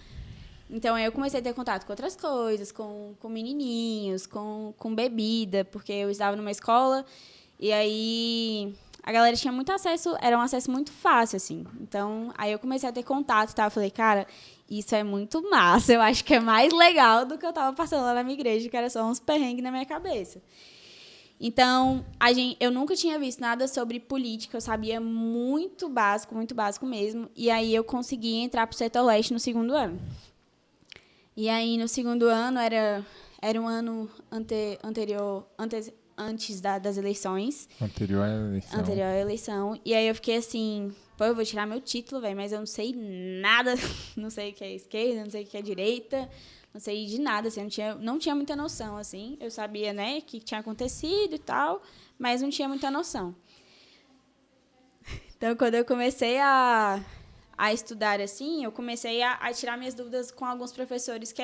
Então, aí eu comecei a ter contato com outras coisas, com menininhos, com bebida, porque eu estava numa escola e aí a galera tinha muito acesso, era um acesso muito fácil, assim. Então, aí eu comecei a ter contato e tal, eu falei, cara, isso é muito massa, eu acho que é mais legal do que eu tava passando lá na minha igreja, que era só uns perrengues na minha cabeça. Então, eu nunca tinha visto nada sobre política, eu sabia muito básico mesmo. E aí eu consegui entrar pro setor leste no segundo ano. E aí no segundo ano era um ano antes das eleições.
Anterior à eleição.
Anterior à eleição. E aí eu fiquei assim, pô, eu vou tirar meu título, velho, mas eu não sei nada. Não sei o que é esquerda, não sei o que é direita. Não sei de nada, assim, não tinha muita noção, assim. Eu sabia, né, que tinha acontecido e tal, mas não tinha muita noção. Então, quando eu comecei a estudar, assim, eu comecei a tirar minhas dúvidas com alguns professores que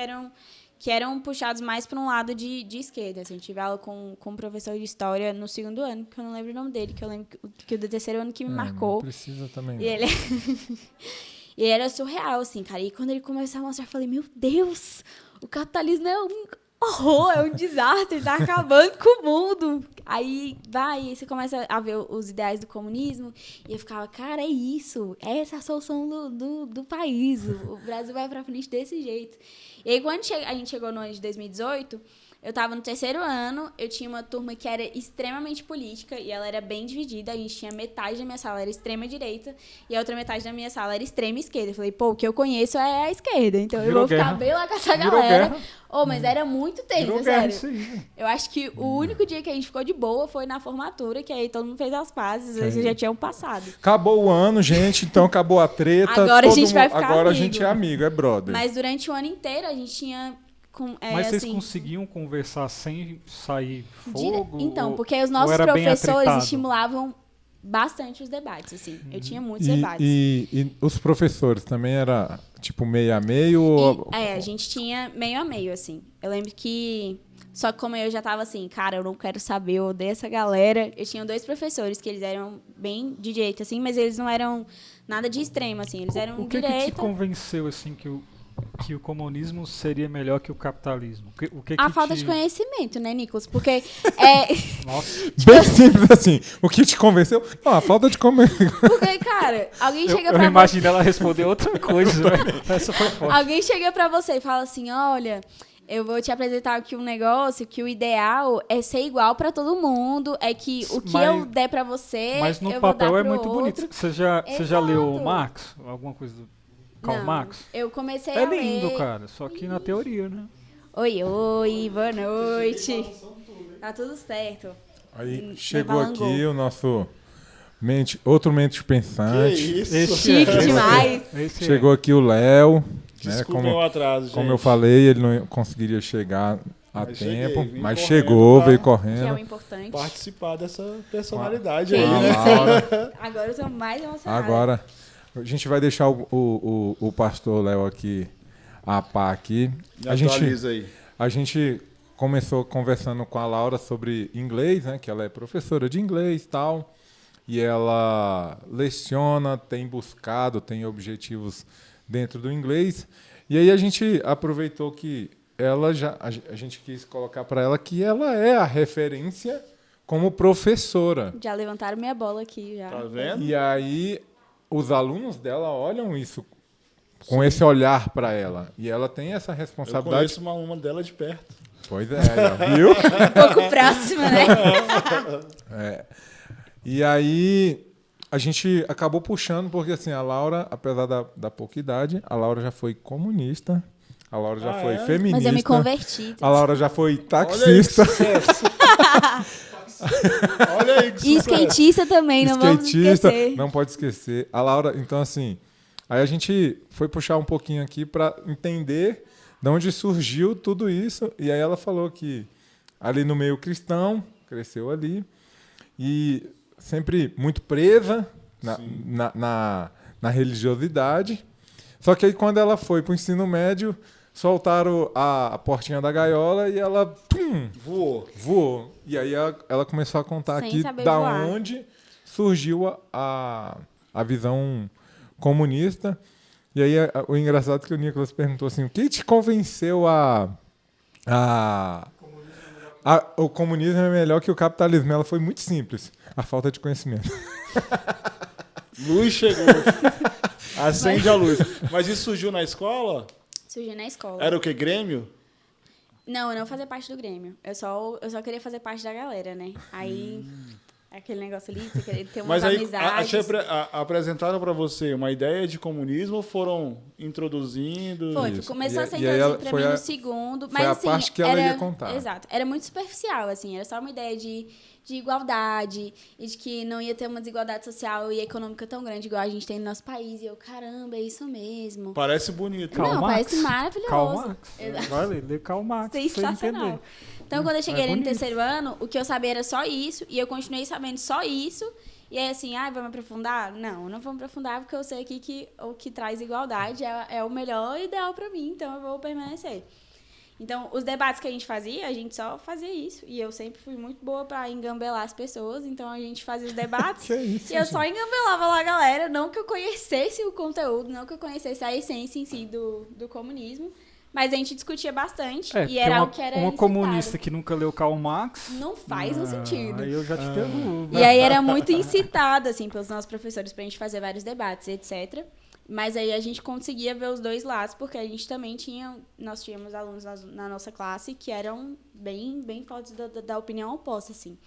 eram puxados mais para um lado de esquerda. Assim, eu tive aula com um professor de história no segundo ano, que eu não lembro o nome dele, que eu lembro que o do terceiro ano que me marcou.
Não precisa também.
E ele... E ele era surreal, assim, cara. E quando ele começou a mostrar, eu falei, meu Deus, o capitalismo é um horror, é um desastre, tá acabando com o mundo. Aí você começa a ver os ideais do comunismo, e eu ficava, cara, é isso, essa é a solução do país, o Brasil vai pra frente desse jeito. E aí, quando a gente chegou no ano de 2018... Eu estava no terceiro ano, eu tinha uma turma que era extremamente política e ela era bem dividida. A gente tinha metade da minha sala era extrema direita e a outra metade da minha sala era extrema esquerda. Eu falei, pô, o que eu conheço é a esquerda, então eu vou ficar bem lá com essa galera. Mas era muito tenso, sério. Eu acho que o único dia que a gente ficou de boa foi na formatura, que aí todo mundo fez as pazes, eles já tinham passado.
Acabou o ano, gente, então acabou a treta.
Agora a gente vai ficar
Agora
amigo.
A gente é amigo, é brother.
Mas durante o ano inteiro a gente tinha...
Mas vocês
assim,
conseguiam conversar sem sair fogo?
Então, porque os nossos professores estimulavam bastante os debates, assim. Eu tinha muitos debates.
E os professores também era tipo meio a meio?
A gente tinha meio a meio, assim. Eu lembro que... Só que como eu já tava assim, cara, eu não quero saber, eu odeio essa galera. Eu tinha 2 professores que eles eram bem de direita, assim, mas eles não eram nada de extremo, assim. Eles eram
o que
direita.
O que te convenceu, assim, que o comunismo seria melhor que o capitalismo?
A falta de conhecimento, né, Nicolas? Porque
Nossa.
Bem simples assim. O que te convenceu? Não, a falta de conhecimento.
Porque, cara, alguém chega pra
você... Eu imagino ela responder outra coisa, né? Essa foi forte.
Alguém chega pra você e fala assim, olha... Eu vou te apresentar aqui um negócio que o ideal é ser igual pra todo mundo, é que o que eu der pra você,
mas no
eu
papel
vou dar
é muito
outro.
Bonito. Você já leu o Marx? Alguma coisa do Karl Marx?
Eu comecei a ler...
É lindo, cara, só que na teoria, né?
Oi, boa noite. Tá tudo certo.
Aí chegou aqui o nosso outro mente pensante.
Que isso?
Chique demais.
Chegou aqui o Léo.
Desculpa o atraso, gente.
Como eu falei, ele não conseguiria chegar a tempo, mas
correndo,
chegou, veio
Que
correndo.
é o importante.
Participar dessa personalidade
Que
aí, né?
isso. Agora eu tô mais emocionada.
Agora, a gente vai deixar o pastor Léo aqui, a pá aqui. A gente começou conversando com a Laura sobre inglês, né? Que ela é professora de inglês e tal. E ela leciona, tem buscado, tem objetivos dentro do inglês. E aí a gente aproveitou que a gente quis colocar para ela que ela é a referência como professora.
Já levantaram minha bola aqui, já.
Tá vendo?
E aí os alunos dela olham isso com esse olhar para ela. E ela tem essa
Eu
responsabilidade.
conheço uma dela de perto.
Pois é, viu?
Um pouco próxima, né?
E aí a gente acabou puxando, porque assim, a Laura, apesar da pouca idade, a Laura já foi comunista, a Laura já foi feminista.
Mas eu me converti.
A Laura já foi taxista.
Olha aí que sucesso.
E skatista também, não vamos esquecer.
Não pode esquecer. A Laura, então assim, aí a gente foi puxar um pouquinho aqui para entender de onde surgiu tudo isso. E aí ela falou que ali no meio cristão, cresceu ali, e sempre muito presa na religiosidade. Só que aí quando ela foi para o ensino médio, soltaram a portinha da gaiola e ela voou. E aí ela começou a contar
Sem
aqui
saber
da
voar.
onde surgiu a visão comunista. E aí o engraçado é que o Nicolas perguntou assim, o que te convenceu o comunismo é melhor que o capitalismo? Ela foi muito simples. A falta de conhecimento.
Luz chegou. Acende a luz. Mas isso surgiu na escola?
Surgiu na escola.
Era o quê? Grêmio?
Não, eu não fazia parte do Grêmio. Eu só queria fazer parte da galera, né? Aí, aquele negócio ali, você queria ter umas
Mas aí
amizades.
apresentaram para você uma ideia de comunismo ou foram introduzindo?
Foi,
Isso.
começou
E-
a ser
e aí ela-
introduzido pra
foi
mim
a-
no segundo.
foi
Mas
a
assim,
parte que ela
era,
ia contar.
Exato. Era muito superficial, assim. Era só uma ideia de igualdade e de que não ia ter uma desigualdade social e econômica tão grande igual a gente tem no nosso país. E eu, caramba, é isso mesmo.
Parece bonito.
Karl
Não,
Marx.
parece maravilhoso.
Karl Marx.
Exato.
Vai ler Karl Marx. pra você
Sensacional.
entender.
Então, quando eu cheguei ali no
bonito.
terceiro ano, o que eu sabia era só isso, e eu continuei sabendo só isso. E aí, assim, vamos aprofundar? Não vamos aprofundar, porque eu sei aqui que o que traz igualdade é o melhor ideal pra mim, então eu vou permanecer. Então, os debates que a gente só fazia isso. E eu sempre fui muito boa pra engambelar as pessoas, então a gente fazia os debates.
Que isso,
E eu só engambelava lá a galera, não que eu conhecesse o conteúdo, não que eu conhecesse a essência em si do comunismo. Mas a gente discutia bastante e era algo que era
uma
incitado.
comunista que nunca leu Karl Marx.
Não faz um sentido.
Aí eu já te pergunto.
E aí era muito incitado, assim, pelos nossos professores pra gente fazer vários debates, etc. Mas aí a gente conseguia ver os dois lados, porque a gente também nós tínhamos alunos na nossa classe que eram bem fortes da opinião oposta, assim.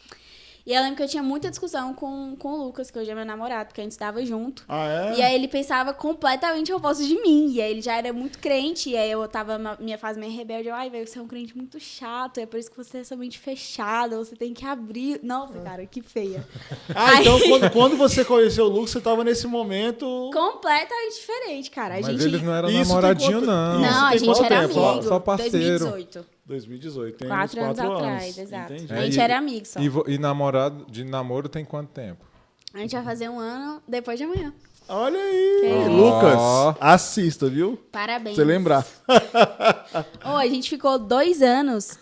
E eu lembro que eu tinha muita discussão com o Lucas, que hoje é meu namorado, porque a gente estava junto.
Ah, é?
E aí ele pensava completamente oposto de mim. E aí ele já era muito crente. E aí eu tava na minha fase meio rebelde. Velho, você é um crente muito chato. É por isso que você é somente fechada. Você tem que abrir. Nossa, cara, que feia.
Então quando você conheceu o Lucas, você tava nesse momento...
Completamente diferente, cara.
Mas
gente...
eles não eram
Isso tem
namoradinho,
quanto-
não.
Não, a
tem
gente
quanto
era
tempo?
amigo.
Só parceiro.
2018.
2018, tem
4
uns
anos
4
atrás,
anos.
exato.
Entendi.
A gente era amigo só.
E de namoro tem quanto tempo?
A gente vai fazer 1 ano depois de amanhã.
Olha aí,
Que isso.
Lucas,
Ó.
assista, viu?
Parabéns.
Você lembrar.
A gente ficou 2 anos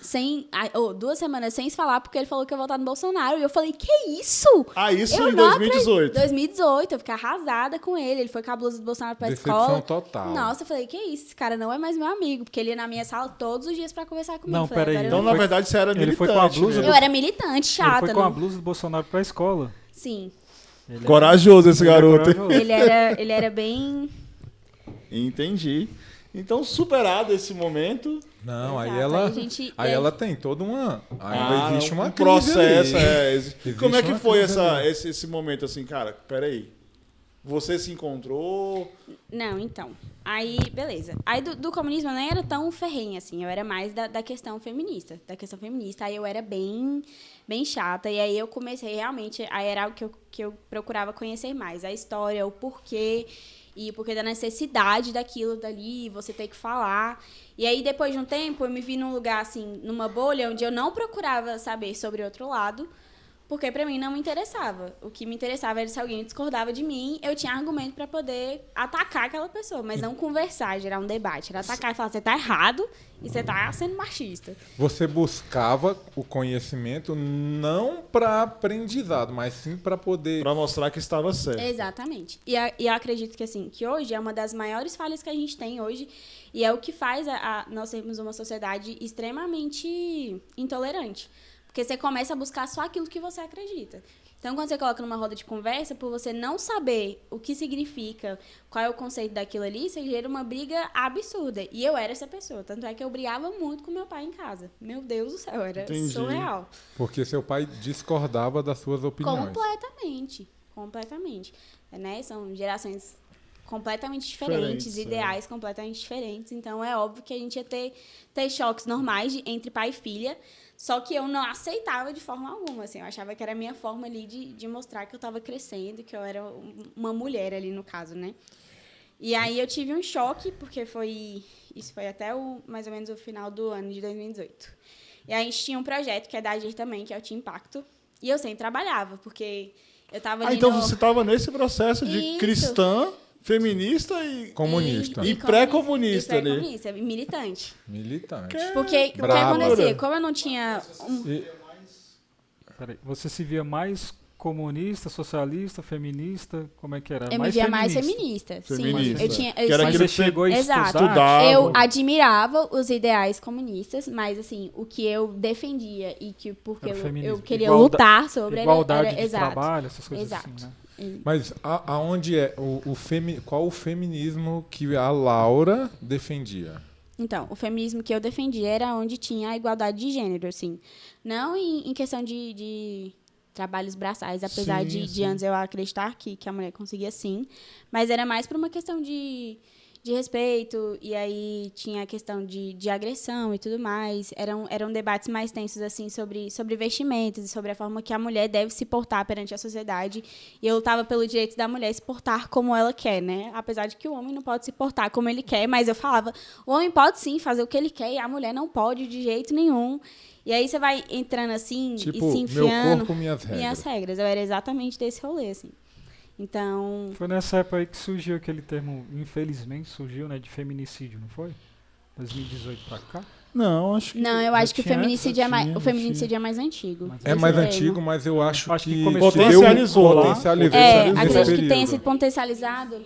2 semanas sem se falar, porque ele falou que ia votar no Bolsonaro. E eu falei, que isso?
Ah, isso
Eu
em
não
2018.
2018, eu fiquei arrasada com ele. Ele foi com a blusa do Bolsonaro pra
Decepção
escola.
total.
Nossa, eu falei, que isso? Esse cara não é mais meu amigo. Porque ele ia na minha sala todos os dias pra conversar comigo.
Não,
Eu falei,
peraí.
agora eu
Então,
não
na
Foi-
verdade, você era
ele
militante.
foi com a blusa
mesmo.
Eu era militante,
Ele
chata.
foi com a
não-
blusa do Bolsonaro pra escola.
Sim.
Ele é-
Corajoso esse
ele é
garoto.
corajoso.
Ele era bem...
Entendi. Então, superado esse momento...
Não, aí
Exato,
ela,
aí a gente-
aí
aí-
ela tem toda uma... Ainda existe uma
um
crise
processo.
ali.
E como é que
uma
foi
crise ali.
esse momento assim, cara? Peraí. Você se encontrou?
Não, então. Aí, beleza. Aí do comunismo eu nem era tão ferrenha, assim. Eu era mais da questão feminista. Aí eu era bem chata. E aí eu comecei realmente... Aí era algo que eu procurava conhecer mais. A história, o porquê. E o porquê da necessidade daquilo dali. Você ter que falar. E aí, depois de um tempo, eu me vi num lugar, assim, numa bolha, onde eu não procurava saber sobre o outro lado. Porque pra mim não me interessava. O que me interessava era se alguém discordava de mim, eu tinha argumento pra poder atacar aquela pessoa, mas não conversar, gerar um debate. Era atacar e falar, você tá errado e você tá sendo machista.
Você buscava o conhecimento não para aprendizado, mas sim para poder...
Pra mostrar que estava certo.
Exatamente. E eu acredito que, assim, que hoje é uma das maiores falhas que a gente tem hoje e é o que faz nós sermos uma sociedade extremamente intolerante. Porque você começa a buscar só aquilo que você acredita. Então, quando você coloca numa roda de conversa, por você não saber o que significa, qual é o conceito daquilo ali, você gera uma briga absurda. E eu era essa pessoa. Tanto é que eu brigava muito com meu pai em casa. Meu Deus do céu, era
Entendi.
surreal.
Porque seu pai discordava das suas opiniões.
Completamente. Né? São gerações completamente diferentes,
Diferentes,
ideais completamente diferentes. Então, é óbvio que a gente ia ter choques normais entre pai e filha. Só que eu não aceitava de forma alguma, assim. Eu achava que era a minha forma ali de mostrar que eu estava crescendo, que eu era uma mulher ali, no caso, né? E aí eu tive um choque, porque isso foi até mais ou menos o final do ano de 2018. E aí a gente tinha um projeto, que é da Agir também, que é o Team Impacto. E eu sempre trabalhava, porque eu estava ali
Então
no...
você estava nesse processo de
Isso.
cristã, feminista e
Comunista.
E pré-comunista, né?
pré-comunista, militante.
Militante.
Porque o que
Brava.
acontecia? Como eu não tinha...
E-
Peraí, você se via mais comunista, socialista, feminista? Como é que era?
Eu me via mais feminista.
Feminista.
Sim, eu tinha.
Que era
Mas
aquilo
você
que você
chegou a
Exato.
estudar?
Eu
tipo,
admirava os ideais comunistas, mas assim, o que eu defendia e que porque
Era o
eu
feminismo.
queria
Igualda-
lutar sobre
igualdade
era
de
exato.
trabalho, essas coisas
Exato.
assim, né?
Mas aonde é qual o feminismo que a Laura defendia?
Então, o feminismo que eu defendia era onde tinha a igualdade de gênero, assim. Não em questão de trabalhos braçais, apesar
Sim,
de
sim.
antes eu acreditar que a mulher conseguia sim, mas era mais por uma questão de respeito, e aí tinha a questão de agressão e tudo mais. Eram debates mais tensos, assim, sobre vestimentas e sobre a forma que a mulher deve se portar perante a sociedade. E eu lutava pelo direito da mulher se portar como ela quer, né? Apesar de que o homem não pode se portar como ele quer, mas eu falava, o homem pode sim fazer o que ele quer e a mulher não pode de jeito nenhum. E aí você vai entrando assim
Tipo,
e se
meu
enfiando.
corpo, minhas regras.
Minhas regras. Eu era exatamente desse rolê, assim. Então,
Foi nessa época aí que surgiu aquele termo, infelizmente surgiu, né, de feminicídio, não foi? 2018 pra cá?
Não, acho que...
não, eu
já
acho que o
tinha
feminicídio é mais,
já
o feminicídio é mais antigo.
Mas
É
Esse
mais
termo.
antigo, mas eu acho,
Acho que
que
começou
deu-
Potencializou lá.
potencializou
É,
nesse
acredito que
período.
tenha sido potencializado.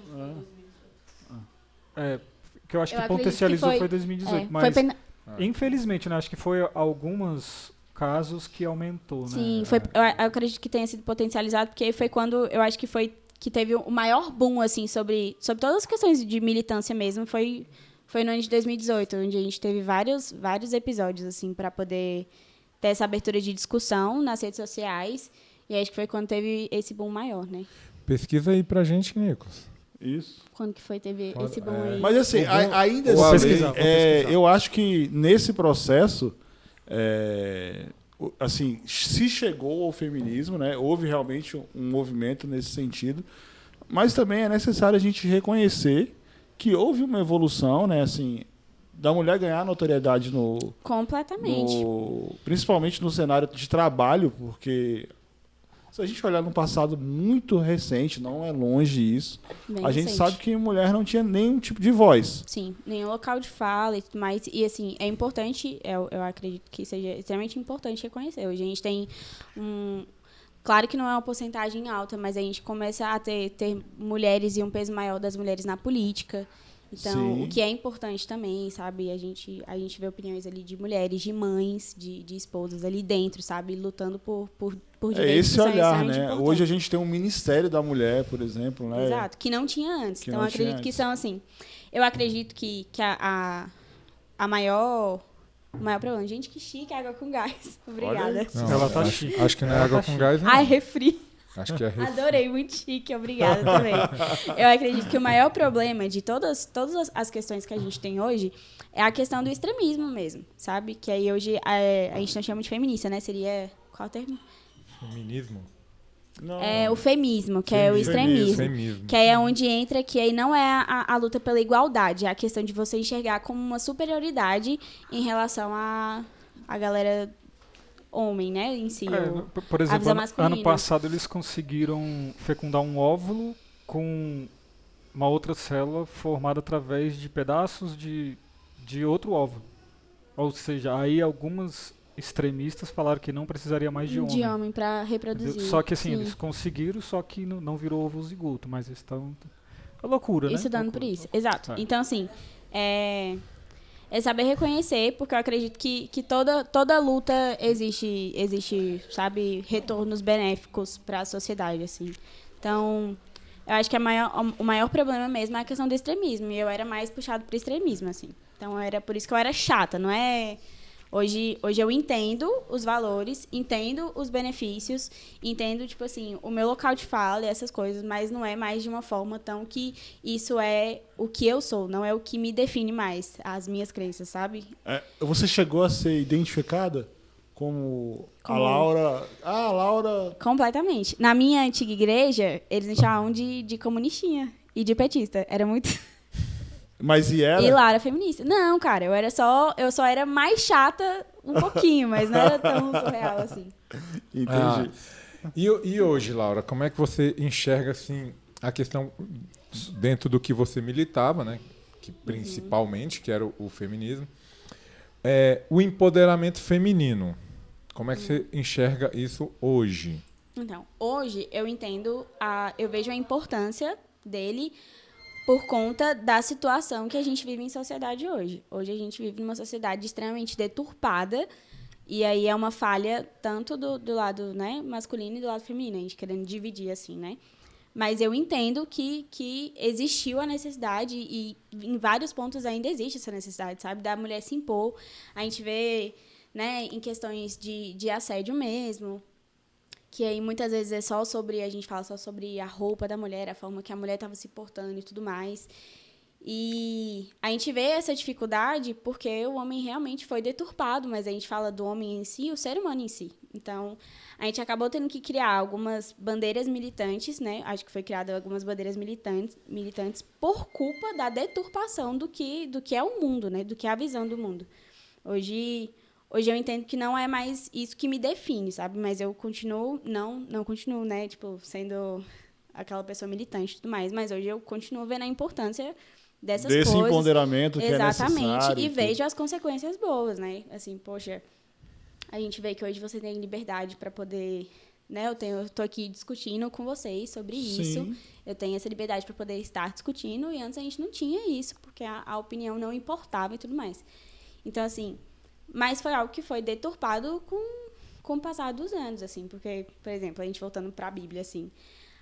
É, que eu acho
Eu
que
acredito
potencializou
que
foi 2018,
É,
mas
foi
infelizmente, né, acho que foi alguns casos que aumentou, né?
Sim, eu acredito que tenha sido potencializado, porque foi quando eu acho que foi que teve o maior boom, assim, sobre todas as questões de militância mesmo, foi no ano de 2018, onde a gente teve vários episódios, assim, para poder ter essa abertura de discussão nas redes sociais, e acho que foi quando teve esse boom maior, né?
Pesquisa aí pra gente, Nicos.
Isso.
Quando que teve
Quando-
esse boom
é.
aí?
Mas assim, ainda
Vou
assim,
pesquisar, vou pesquisar.
eu acho que nesse processo, assim, se chegou ao feminismo, né, houve realmente um movimento nesse sentido, mas também é necessário a gente reconhecer que houve uma evolução, né, assim, da mulher ganhar notoriedade
Completamente.
principalmente no cenário de trabalho, porque se a gente olhar no passado muito recente, não é longe isso,
Bem
a gente
recente.
sabe que mulher não tinha nenhum tipo de voz.
Sim, nenhum local de fala e tudo mais. E, assim, é importante, eu acredito que seja extremamente importante reconhecer. Hoje a gente tem Claro que não é uma porcentagem alta, mas a gente começa a ter mulheres e um peso maior das mulheres na política. Então,
Sim.
o que é importante também, sabe? A gente vê opiniões ali de mulheres, de mães, de esposas ali dentro, sabe? Lutando por
É
direitos que
esse
são
olhar,
extremamente
né?
importantes.
Hoje a gente tem um Ministério da Mulher, por exemplo, né?
Exato, que não tinha antes.
Que
Então,
não
eu acredito
tinha
que
antes.
são assim. Eu acredito que a maior. O maior problema. Gente, que chique, água com gás. Obrigada.
Não,
Ela tá
acho,
chique.
acho que não é
Ela
água
tá
com
chique.
gás, não.
Ai, refri.
Acho que é refri.
Adorei, muito chique, obrigada também. Eu acredito que o maior problema de todas as questões que a gente tem hoje é a questão do extremismo mesmo, sabe? Que aí hoje a gente não chama de feminista, né? Seria. Qual o termo?
Feminismo?
Não.
É o femismo, que é o extremismo.
Feminismo.
Que aí é onde entra, que aí não é a luta pela igualdade, é a questão de você enxergar como uma superioridade em relação à galera homem, né, em si.
Por
a
exemplo,
visão
ano
masculina.
passado eles conseguiram fecundar um óvulo com uma outra célula formada através de pedaços de outro óvulo. Ou seja, aí algumas extremistas falaram que não precisaria mais de homem.
De homem pra reproduzir.
Entendeu? Só que assim,
Sim.
eles conseguiram, só que não virou ovo zigoto, mas eles estão... É loucura, né?
Isso dando por
Loucura.
isso. Exato.
É.
Então, assim, é saber reconhecer, porque eu acredito que toda luta existe, sabe, retornos benéficos para a sociedade, assim. Então, eu acho que o maior problema mesmo é a questão do extremismo, e eu era mais puxado para extremismo, assim. Então, era por isso que eu era chata, não é... Hoje eu entendo os valores, entendo os benefícios, entendo, tipo assim, o meu local de fala e essas coisas, mas não é mais de uma forma tão que isso é o que eu sou, não é o que me define mais, as minhas crenças, sabe?
Você chegou a ser identificada como a
Como?
Laura... Ah, a Laura...
Completamente. Na minha antiga igreja, eles me chamavam de comunistinha e de petista. Era muito...
Mas e ela?
E Lara feminista. Não, cara, eu só era mais chata um pouquinho, mas não era tão surreal assim.
Entendi.
E hoje, Laura, como é que você enxerga assim a questão dentro do que você militava, né? Que principalmente, que era o feminismo, o empoderamento feminino. Como é que você enxerga isso hoje?
Então, hoje eu vejo a importância dele por conta da situação que a gente vive em sociedade hoje. Hoje a gente vive numa sociedade extremamente deturpada, e aí é uma falha tanto do lado, né, masculino e do lado feminino, a gente querendo dividir assim, né? Mas eu entendo que existiu a necessidade, e em vários pontos ainda existe essa necessidade, sabe? Da mulher se impor. A gente vê, né, em questões de assédio mesmo, que aí muitas vezes a gente fala só sobre a roupa da mulher, a forma que a mulher estava se portando e tudo mais. E a gente vê essa dificuldade porque o homem realmente foi deturpado, mas a gente fala do homem em si, o ser humano em si. Então, a gente acabou tendo que criar algumas bandeiras militantes, né? Acho que foi criada algumas bandeiras militantes por culpa da deturpação do que é o mundo, né? Do que é a visão do mundo. Hoje eu entendo que não é mais isso que me define, sabe? Mas eu continuo, não continuo, né? Tipo, sendo aquela pessoa militante e tudo mais. Mas hoje eu continuo vendo a importância desse coisas.
Desse empoderamento que
exatamente,
é necessário.
E vejo as consequências boas, né? Assim, poxa, a gente vê que hoje você tem liberdade para poder, né? Eu tô aqui discutindo com vocês sobre isso. Eu tenho essa liberdade para poder estar discutindo, e antes a gente não tinha isso, porque a opinião não importava e tudo mais. Então, assim, mas foi algo que foi deturpado com o passar dos anos, assim, porque, por exemplo, a gente voltando para a Bíblia, assim,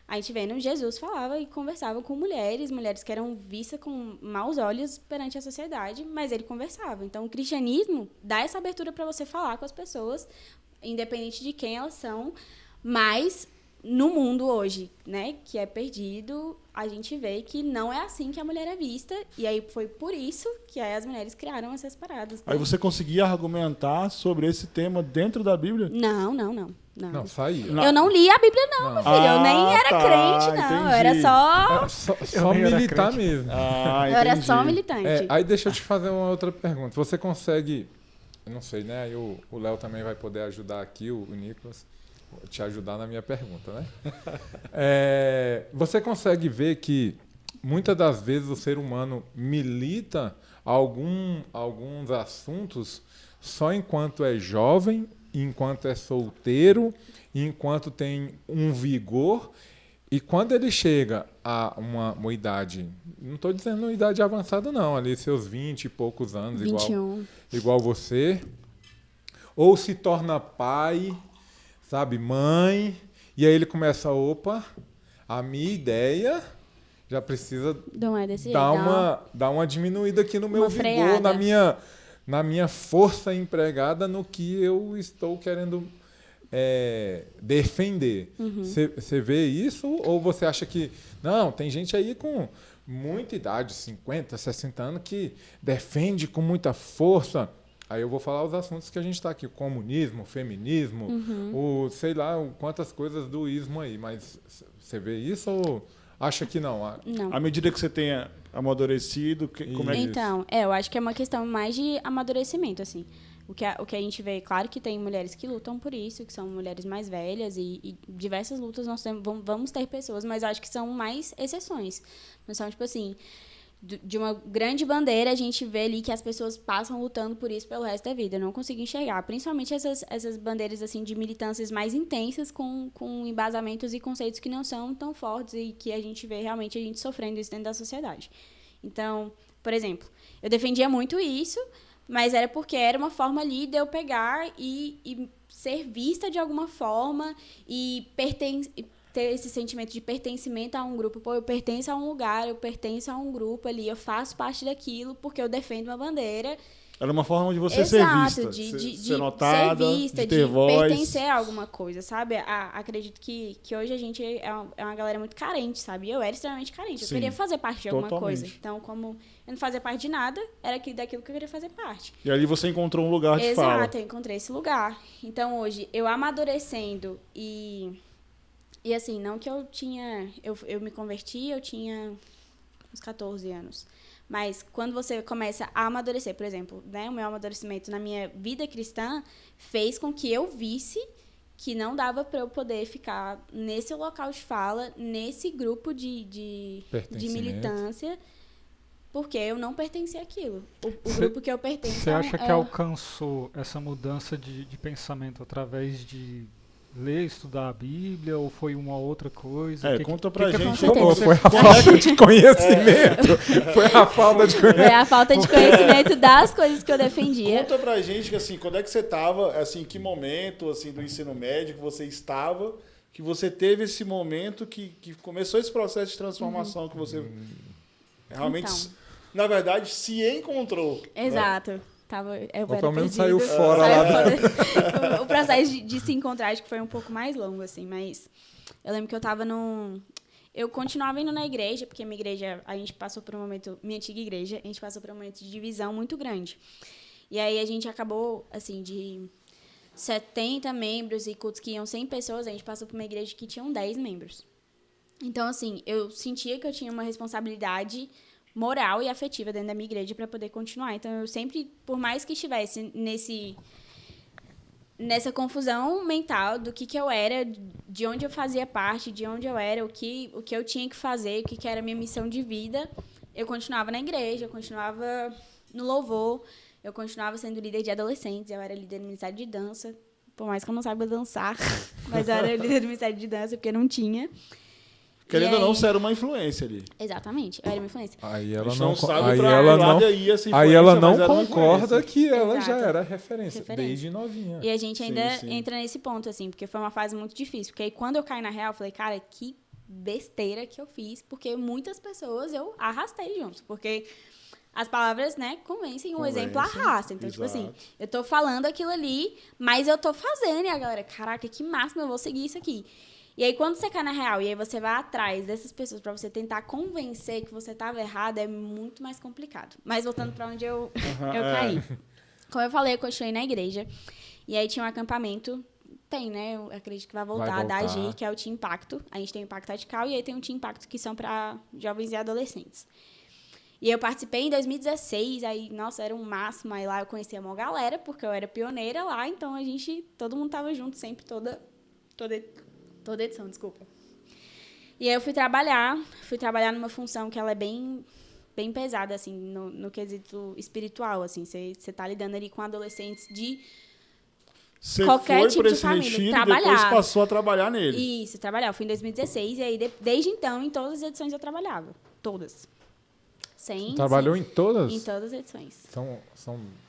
a gente vendo Jesus falava e conversava com mulheres que eram vistas com maus olhos perante a sociedade, mas ele conversava. Então, o cristianismo dá essa abertura para você falar com as pessoas, independente de quem elas são, mas no mundo hoje, né, que é perdido, a gente vê que não é assim que a mulher é vista, e aí foi por isso que aí as mulheres criaram essas paradas. Né?
Aí você conseguia argumentar sobre esse tema dentro da Bíblia?
Não.
Não, saía.
Eu não li a Bíblia, não, meu filho. Eu nem era crente, não.
Entendi.
Eu era só...
Só militar mesmo.
Eu era só militante.
Aí deixa eu te fazer uma outra pergunta. Você consegue... Eu não sei, né? Aí o Léo também vai poder ajudar aqui, o Nicolas, te ajudar na minha pergunta, né? Você consegue ver que muitas das vezes o ser humano milita alguns assuntos só enquanto é jovem, enquanto é solteiro, enquanto tem um vigor, e quando ele chega a uma idade, não estou dizendo uma idade avançada não, ali seus 20 e poucos anos,
21.
igual você, ou se torna pai, sabe, mãe, e aí ele começa, a minha ideia já precisa
Não é desse
dar uma diminuída aqui no meu vigor, na minha força empregada no que eu estou querendo defender. Você vê isso ou você acha que... Não, tem gente aí com muita idade, 50, 60 anos, que defende com muita força. Aí eu vou falar os assuntos que a gente está aqui, comunismo, feminismo, sei lá, quantas coisas do ismo aí. Mas você vê isso ou acha que não?
Não.
À medida que você tenha amadurecido, como é que...
Então, eu acho que é uma questão mais de amadurecimento, assim. O que a gente vê, claro que tem mulheres que lutam por isso, que são mulheres mais velhas, e diversas lutas nós vamos ter pessoas, mas eu acho que são mais exceções. Mas são, tipo assim... De uma grande bandeira, a gente vê ali que as pessoas passam lutando por isso pelo resto da vida. Eu não consigo enxergar. Principalmente essas bandeiras assim, de militâncias mais intensas, com embasamentos e conceitos que não são tão fortes e que a gente vê realmente a gente sofrendo isso dentro da sociedade. Então, por exemplo, eu defendia muito isso, mas era porque era uma forma ali de eu pegar e ser vista de alguma forma e ter esse sentimento de pertencimento a um grupo. Pô, eu pertenço a um lugar, eu pertenço a um grupo ali, eu faço parte daquilo porque eu defendo uma bandeira.
Era uma forma de você
Exato,
ser vista,
de
ser notada,
ser vista,
de ter voz.
Pertencer a alguma coisa, sabe? Acredito que hoje a gente é uma galera muito carente, sabe? Eu era extremamente carente, eu
Sim,
queria fazer parte de alguma
totalmente.
coisa. Então, como eu não fazia parte de nada, era daquilo que eu queria fazer parte.
E ali você encontrou um lugar de fala.
Exato, eu encontrei esse lugar. Então, hoje, eu amadurecendo e assim, não que eu tinha... Eu me converti, eu tinha uns 14 anos. Mas quando você começa a amadurecer, por exemplo, né, o meu amadurecimento na minha vida cristã fez com que eu visse que não dava para eu poder ficar nesse local de fala, nesse grupo de militância, porque eu não pertencia àquilo. O grupo que eu pertenço...
Você acha que alcançou essa mudança de pensamento através de ler, estudar a Bíblia, ou foi uma outra coisa?
Conta pra gente.
Foi a falta de conhecimento. Foi a falta de conhecimento.
Foi a falta de conhecimento das coisas que eu defendia.
Conta pra gente, que, assim, quando é que você estava, assim, que momento, assim, do ensino médio que você estava, que você teve esse momento que começou esse processo de transformação que você realmente,
Então.
na verdade, se encontrou.
Exato.
Né?
Eu
Ou
era
pelo menos
perdida.
saiu fora lá.
Fora. O processo de se encontrar, acho que foi um pouco mais longo, assim, mas eu lembro que eu tava eu continuava indo na igreja, porque minha igreja, a gente passou por um momento, minha antiga igreja, a gente passou por um momento de divisão muito grande. E aí a gente acabou, assim, de 70 membros e cultos que iam 100 pessoas, a gente passou por uma igreja que tinham 10 membros. Então, assim, eu sentia que eu tinha uma responsabilidade moral e afetiva dentro da minha igreja para poder continuar. Então, eu sempre, por mais que estivesse nessa confusão mental do que eu era, de onde eu fazia parte, de onde eu era, o que eu tinha que fazer, o que era a minha missão de vida, eu continuava na igreja, eu continuava no louvor, eu continuava sendo líder de adolescentes, eu era líder do Ministério de Dança, por mais que eu não saiba dançar, mas eu era líder do Ministério de Dança, porque não tinha.
Querendo ou não, você era uma influência ali.
Exatamente, eu era uma influência.
Aí ela
A gente
não,
sabe
aí
pra
ela
que lado
não,
ia essa
aí
influência,
ela
mas
não
era uma
concorda
influência.
que ela já
Exato.
era referência desde novinha.
E a gente ainda
Sim.
entra nesse ponto, assim, porque foi uma fase muito difícil. Porque aí, quando eu caí na real, eu falei, cara, que besteira que eu fiz, porque muitas pessoas eu arrastei junto. Porque as palavras, né, convencem, um exemplo arrasta. Então, tipo assim, eu tô falando aquilo ali, mas eu tô fazendo. E a galera, caraca, que máximo, eu vou seguir isso aqui. E aí, quando você cai na real e aí você vai atrás dessas pessoas pra você tentar convencer que você tava errado, é muito mais complicado. Mas voltando pra onde eu caí. Como eu falei, eu continuei na igreja. E aí tinha um acampamento. Tem, né? Eu acredito que vai voltar. Da AGI, que é o Team Impacto. A gente tem o Impacto Radical e aí tem o Team Impacto, que são pra jovens e adolescentes. E eu participei em 2016, aí, nossa, era um máximo. Aí lá eu conhecia uma galera, porque eu era pioneira lá. Então, todo mundo tava junto sempre, toda edição, desculpa. E aí eu fui trabalhar numa função que ela é bem pesada, assim, no quesito espiritual, assim. Você tá lidando ali com adolescentes de qualquer tipo de família.
E depois passou a trabalhar nele.
Isso, trabalhar. Eu fui em 2016 e aí, desde então, em todas as edições eu trabalhava. Todas.
Trabalhou em todas?
Em todas as edições.
São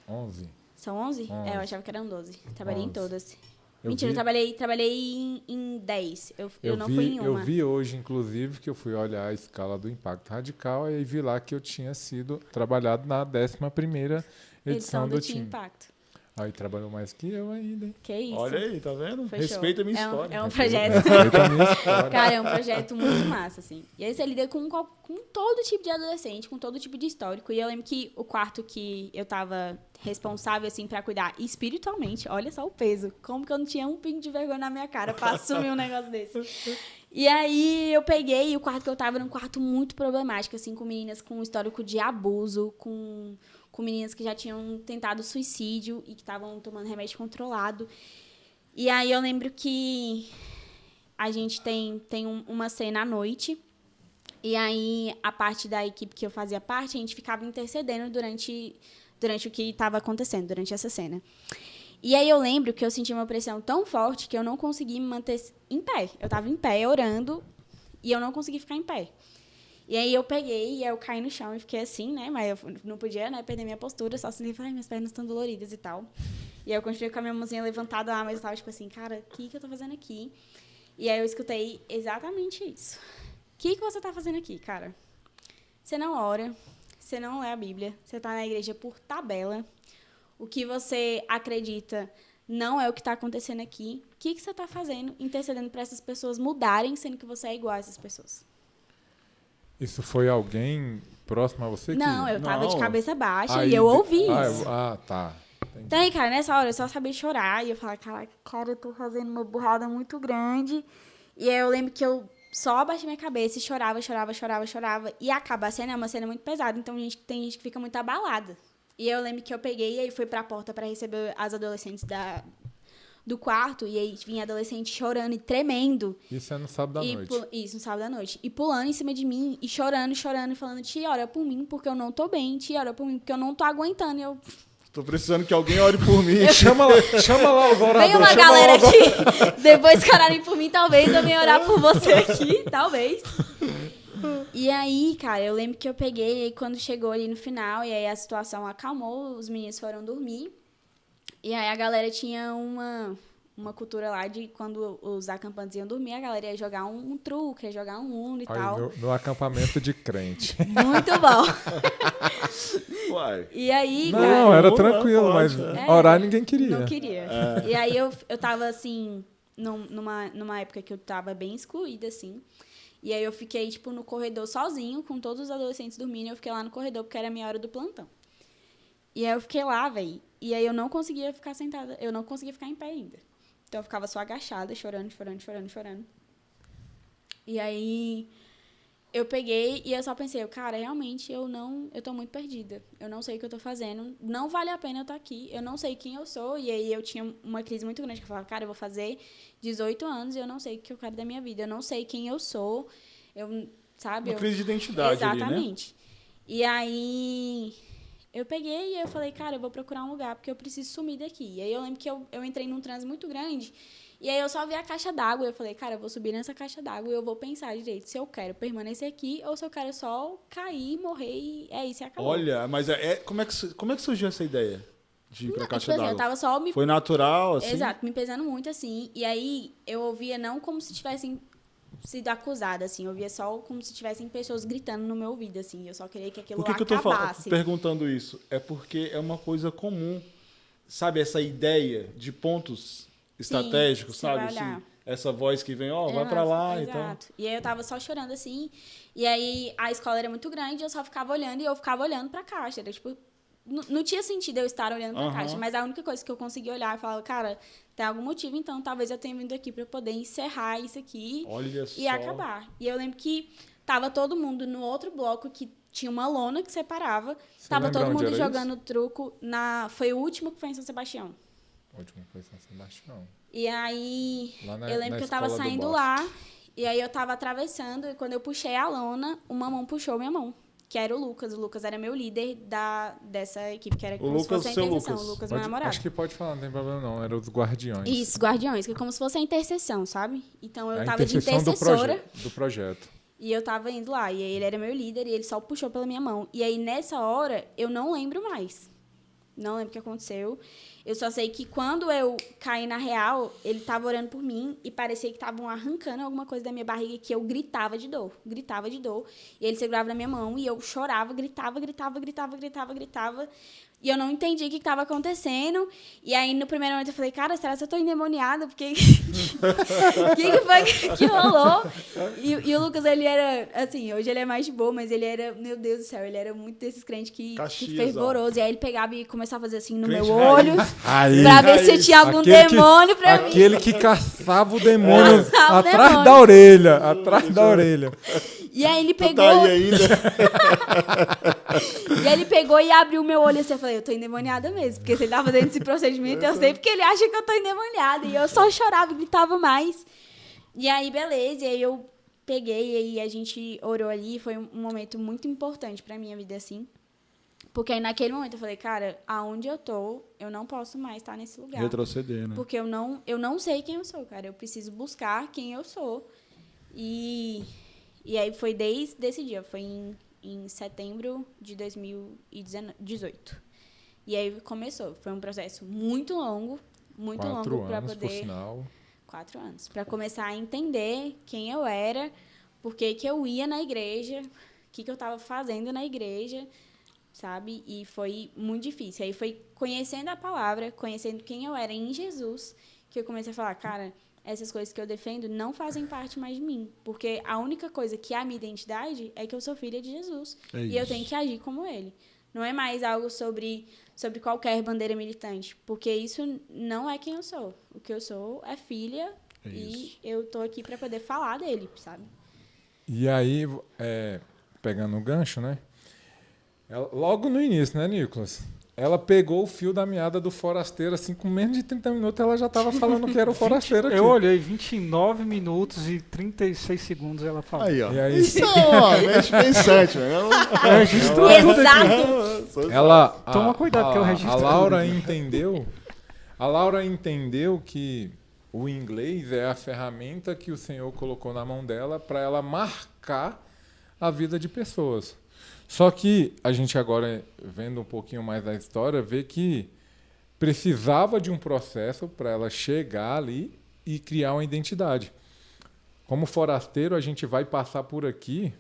11.
São 11? Eu achava que eram 12. Trabalhei
11.
em todas. Mentira, eu trabalhei em 10. Eu não fui em uma.
Eu vi hoje, inclusive, que eu fui olhar a escala do Impacto Radical e vi lá que eu tinha sido trabalhado na 11ª edição do Team
Impacto.
Aí trabalhou mais que eu ainda, hein?
Que isso.
Olha aí, tá vendo?
Fechou.
Respeita a minha história.
É um projeto.
Respeita a minha história.
Cara, é um projeto muito massa, assim. E aí você lida com todo tipo de adolescente, com todo tipo de histórico. E eu lembro que o quarto que eu tava responsável, assim, pra cuidar espiritualmente, olha só o peso. Como que eu não tinha um pingo de vergonha na minha cara pra assumir um negócio desse. E aí eu peguei, e o quarto que eu tava era um quarto muito problemático, assim, com meninas com histórico de abuso, com meninas que já tinham tentado suicídio e que estavam tomando remédio controlado. E aí eu lembro que a gente tem uma cena à noite, e aí a parte da equipe que eu fazia parte, a gente ficava intercedendo durante o que estava acontecendo, durante essa cena. E aí eu lembro que eu senti uma pressão tão forte que eu não consegui me manter em pé. Eu estava em pé, orando, e eu não consegui ficar em pé. E aí eu peguei e eu caí no chão e fiquei assim, né? Mas eu não podia, né, perder minha postura, só assim, ai, minhas pernas estão doloridas e tal. E aí eu continuei com a minha mãozinha levantada lá, mas eu tava tipo assim, cara, o que eu tô fazendo aqui? E aí eu escutei exatamente isso. O que você tá fazendo aqui, cara? Você não ora, você não lê a Bíblia, você tá na igreja por tabela. O que você acredita não é o que tá acontecendo aqui. O que você tá fazendo intercedendo para essas pessoas mudarem, sendo que você é igual a essas pessoas?
Isso foi alguém próximo a você?
Não, eu tava de cabeça baixa
Aí
e eu ouvi isso.
Tá. Entendi.
Então aí, cara, nessa hora eu só sabia chorar. E eu falava, cara, eu tô fazendo uma burrada muito grande. E aí eu lembro que eu só abaixei minha cabeça e chorava. E acaba a cena, é uma cena muito pesada. Então tem gente que fica muito abalada. E eu lembro que eu peguei e aí fui pra porta pra receber as adolescentes do quarto, e aí vinha adolescente chorando e tremendo.
Isso é no sábado à noite.
Isso, no sábado à noite. E pulando em cima de mim, e chorando, e falando, tia, ora por mim, porque eu não tô bem, tia, ora por mim, porque eu não tô aguentando. E eu...
Tô precisando que alguém ore por mim.
Chama lá os oradores.
Vem uma galera aqui, depois que orarem por mim, talvez eu venha orar por você aqui, talvez. E aí, cara, eu lembro que eu peguei, e quando chegou ali no final, e aí a situação acalmou, os meninos foram dormir. E aí a galera tinha uma cultura lá de quando os acampantes iam dormir, a galera ia jogar um truque, ia jogar um Uno e
Aí,
tal.
no acampamento de crente.
Muito bom.
Uai.
E aí,
Não,
cara...
era
Não,
tranquilo,
pode,
mas orar ninguém queria.
Não queria. E aí eu tava, assim, numa época que eu tava bem excluída, assim. E aí eu fiquei, tipo, no corredor sozinho, com todos os adolescentes dormindo, e eu fiquei lá no corredor, porque era a minha hora do plantão. E aí eu fiquei lá, velho, e aí eu não conseguia ficar sentada, eu não conseguia ficar em pé ainda. Então eu ficava só agachada, chorando. E aí eu peguei e eu só pensei, cara, realmente eu tô muito perdida. Eu não sei o que eu tô fazendo, não vale a pena eu estar aqui, eu não sei quem eu sou. E aí eu tinha uma crise muito grande, que eu falava, cara, eu vou fazer 18 anos e eu não sei o que eu quero da minha vida, eu não sei quem eu sou, sabe?
Uma crise de identidade ali, né?
Exatamente. E aí eu peguei e eu falei, cara, eu vou procurar um lugar, porque eu preciso sumir daqui. E aí eu lembro que eu entrei num transe muito grande, e aí eu só vi a caixa d'água, e eu falei, cara, eu vou subir nessa caixa d'água e eu vou pensar direito se eu quero permanecer aqui ou se eu quero só cair, morrer e é isso, e acabou.
Olha, mas como é que surgiu essa ideia de ir pra caixa
Tipo assim,
d'água?
eu tava só me...
Foi natural, assim?
Exato, me pesando muito, assim, e aí eu ouvia não como se tivessem sido acusada, assim, eu ouvia só como se tivessem pessoas gritando no meu ouvido, assim, eu só queria que aquilo
Por que eu tô
acabasse.
perguntando isso? É porque é uma coisa comum, sabe, essa ideia de pontos estratégicos,
você
sabe?
vai olhar.
Assim, essa voz que vem, vai pra lá e tal.
Exato. E aí eu tava só chorando, assim, e aí a escola era muito grande, eu só ficava olhando, e eu ficava olhando pra caixa, era tipo... Não tinha sentido eu estar olhando pra caixa, mas a única coisa que eu conseguia olhar, eu falava, cara, tem algum motivo, então talvez eu tenha vindo aqui pra eu poder encerrar isso aqui e acabar. E eu lembro que tava todo mundo no outro bloco que tinha uma lona que separava, tava todo mundo jogando truco foi o último que foi em São Sebastião.
O último foi em São Sebastião.
E aí, eu lembro que eu tava saindo lá, e aí eu tava atravessando, e quando eu puxei a lona, uma mão puxou minha mão. Que era o Lucas. O Lucas era meu líder dessa equipe, que era como se fosse a intercessão. O Lucas, meu namorado.
Acho que pode falar, não tem problema não. Era os guardiões.
Isso, guardiões, que é como se fosse a intercessão, sabe? Então eu tava de intercessora.
Do projeto.
E eu tava indo lá. E aí ele era meu líder e ele só puxou pela minha mão. E aí nessa hora, eu não lembro mais. Não lembro o que aconteceu. Eu só sei que quando eu caí na real, ele tava orando por mim e parecia que estavam arrancando alguma coisa da minha barriga, que eu gritava de dor. E ele segurava na minha mão e eu chorava, gritava. E eu não entendi o que estava acontecendo. E aí, no primeiro momento, eu falei, cara, será que eu tô endemoniada? Porque... O que foi que rolou? E o Lucas, ele era, assim, hoje ele é mais de boa, mas ele era, meu Deus do céu, ele era muito desses crentes que fervoroso. E aí ele pegava e começava a fazer assim no meu olho, pra ver se eu tinha algum demônio pra mim.
Aquele que caçava o demônio atrás da orelha. Atrás da orelha.
E aí ele pegou...
Tá aí ainda.
E aí ele pegou e abriu o meu olho assim, eu falei, eu tô endemoniada mesmo, porque se ele tá fazendo esse procedimento, eu sei porque ele acha que eu tô endemoniada. E eu só chorava e gritava mais. E aí, beleza, e aí eu peguei, e aí a gente orou ali, foi um momento muito importante pra minha vida, assim. Porque aí naquele momento eu falei, cara, aonde eu tô, eu não posso mais estar nesse lugar.
Retroceder, né?
Porque eu não sei quem eu sou, cara, eu preciso buscar quem eu sou. E aí foi desde esse dia, foi em setembro de 2018. E aí começou, foi um processo muito longo para poder...
por sinal.
4 anos. Para começar a entender quem eu era, por que eu ia na igreja, o que eu estava fazendo na igreja, sabe? E foi muito difícil. Aí foi conhecendo a palavra, conhecendo quem eu era em Jesus, que eu comecei a falar, cara, essas coisas que eu defendo não fazem parte mais de mim. Porque a única coisa que é a minha identidade é que eu sou filha de Jesus. E eu tenho que agir como ele. Não é mais algo sobre qualquer bandeira militante. Porque isso não é quem eu sou. O que eu sou é filha e eu tô aqui para poder falar dele, sabe?
E aí, pegando o gancho, né? Logo no início, né, Nicolas? ela pegou o fio da meada do Forasteiro, assim, com menos de 30 minutos ela já tava falando que era o Forasteiro aqui.
Eu olhei 29 minutos e 36 segundos ela falou.
Aí, ó.
E aí-
Isso, ó, mexe bem 7, velho.
Exato.
Ela,
Toma cuidado, que eu registro
a Laura
tudo.
entendeu que o inglês é a ferramenta que o Senhor colocou na mão dela para ela marcar a vida de pessoas. Só que a gente agora, vendo um pouquinho mais da história, vê que precisava de um processo para ela chegar ali e criar uma identidade. Como forasteiro, a gente vai passar por aqui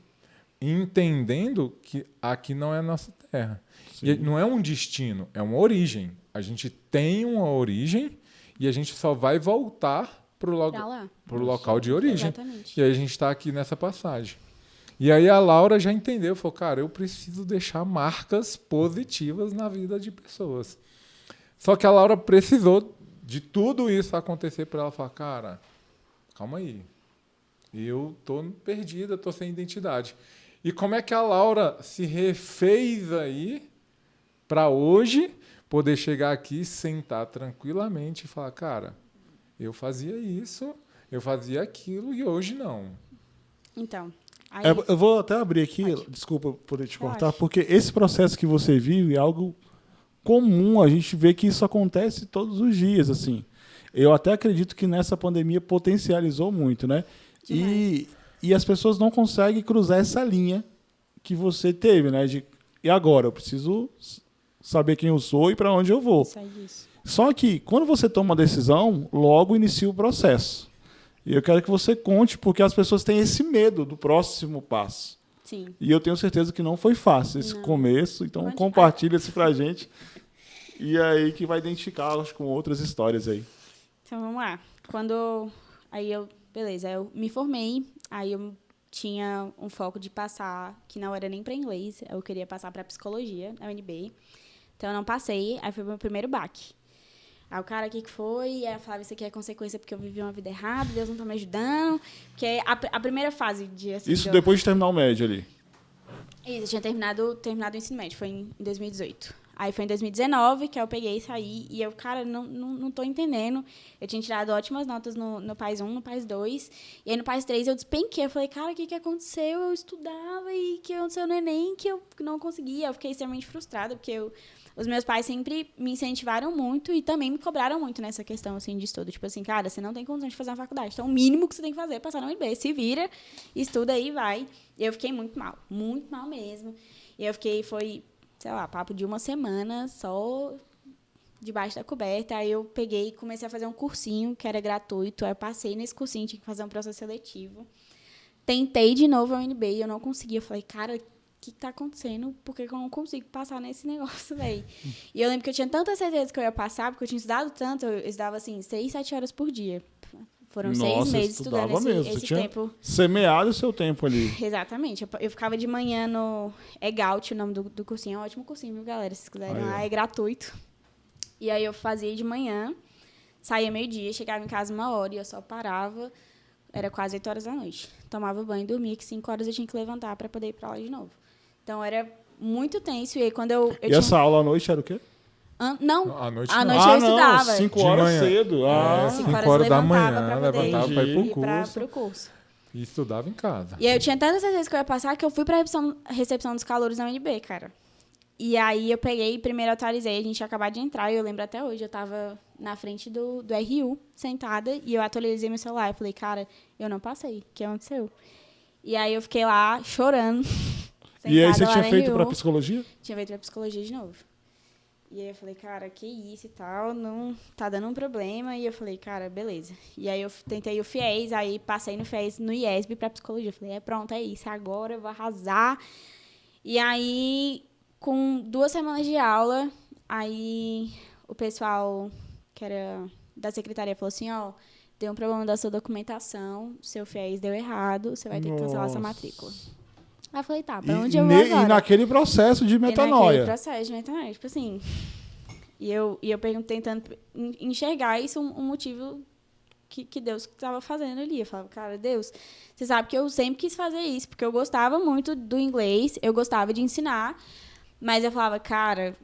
entendendo que aqui não é a nossa terra. E não é um destino, é uma origem. A gente tem uma origem e a gente só vai voltar para o
Pra lá.
local de origem.
Exatamente.
E aí a gente está aqui nessa passagem. E aí a Laura já entendeu, falou, cara, eu preciso deixar marcas positivas na vida de pessoas. Só que a Laura precisou de tudo isso acontecer para ela falar, cara, calma aí, eu tô perdida, tô sem identidade. E como é que a Laura se refez aí para hoje poder chegar aqui, sentar tranquilamente e falar, cara, eu fazia isso, eu fazia aquilo e hoje não.
Então, aí,
Eu vou até abrir aqui,
Pode.
desculpa por te cortar,
Relaxa.
porque esse processo que você vive é algo comum, a gente vê que isso acontece todos os dias, assim. Eu até acredito que nessa pandemia potencializou muito, né? E as pessoas não conseguem cruzar essa linha que você teve, né? E agora? Eu preciso saber quem eu sou e para onde eu vou.
sai disso.
Só que, quando você toma uma decisão, logo inicia o processo. E eu quero que você conte, porque as pessoas têm esse medo do próximo passo.
Sim.
E eu tenho certeza que não foi fácil esse
Não.
começo, então
Conte.
compartilha isso pra gente. E aí que vai identificá-los com outras histórias aí.
Então vamos lá. Beleza, eu me formei, aí eu tinha um foco de passar, que não era nem para inglês, eu queria passar para psicologia na UNB. Então eu não passei, aí foi o meu primeiro baque. Aí o cara, o que foi? Aí eu falava, isso aqui é consequência porque eu vivi uma vida errada, Deus não tá me ajudando. Porque é a primeira fase de... Assim,
Isso
de eu-
depois de terminar o médio ali.
Isso, eu tinha terminado o ensino médio, foi em 2018. Aí foi em 2019 que eu peguei e saí, e eu, cara, não tô entendendo. Eu tinha tirado ótimas notas no PAS 1, no PAS 2, e aí no PAS 3 eu despenquei. Eu falei, cara, o que aconteceu? Eu estudava e que aconteceu no Enem que eu não conseguia. Eu fiquei extremamente frustrada, porque os meus pais sempre me incentivaram muito e também me cobraram muito nessa questão, assim, de estudo. Tipo assim, cara, você não tem condição de fazer uma faculdade, então o mínimo que você tem que fazer é passar na UNB. Se vira, estuda aí, vai. E eu fiquei muito mal mesmo. E eu fiquei, sei lá, papo de uma semana só debaixo da coberta. Aí eu peguei e comecei a fazer um cursinho que era gratuito. Aí eu passei nesse cursinho, tinha que fazer um processo seletivo. Tentei de novo a UNB e eu não conseguia. Eu falei, cara, o que tá acontecendo? Por que eu não consigo passar nesse negócio, velho? E eu lembro que eu tinha tanta certeza que eu ia passar, porque eu tinha estudado tanto, eu estudava assim, 6, 7 horas por dia. Foram 6 meses estudando
mesmo.
esse
Você tinha
tempo.
semeado o seu tempo ali.
Exatamente. Eu ficava de manhã no EGAUT, o nome do cursinho. É um ótimo cursinho, viu, galera? Se vocês quiserem lá, é gratuito. E aí eu fazia de manhã, saía meio-dia, chegava em casa 1 hora e eu só parava. Era quase 8 horas da noite. Tomava banho e dormia, que 5 horas eu tinha que levantar para poder ir para lá de novo. Então era muito tenso. E aí quando eu
E
tinha...
essa aula à noite era o quê?
Não,
À noite
à
não.
noite eu estudava.
5
De
horas
manhã.
cedo.
É,
5
5
horas
horas da
levantava
manhã,
pra poder
levantava para ir
ir
pro curso
pro curso.
e estudava em casa.
E aí eu tinha tanta certeza que eu ia passar que eu fui pra recepção dos calouros na UNB, cara. E aí eu peguei, primeiro atualizei, a gente ia acabar de entrar, e eu lembro até hoje, eu tava na frente do RU, sentada, e eu atualizei meu celular. Eu falei, cara, eu não passei, o que aconteceu? E aí eu fiquei lá chorando.
E aí você
sentada lá
tinha
no
feito
RU.
para psicologia?
Tinha feito pra psicologia de novo. E aí eu falei, cara, que isso e tal, não tá dando um problema. E eu falei, cara, beleza. E aí eu tentei o FIES, aí passei no FIES, no IESB pra psicologia. Eu falei, pronto, é isso, agora eu vou arrasar. E aí, com 2 semanas de aula, aí o pessoal que era da secretaria falou assim, ó, deu um problema da sua documentação, seu FIES deu errado, você vai ter que cancelar sua matrícula. Aí eu falei, tá, pra onde eu vou agora?
E naquele processo de
E naquele
metanoia.
processo de metanoia, tipo assim... E eu tentando enxergar isso um motivo que Deus estava fazendo ali. Eu falava, cara, Deus, você sabe que eu sempre quis fazer isso, porque eu gostava muito do inglês, eu gostava de ensinar, mas eu falava, cara,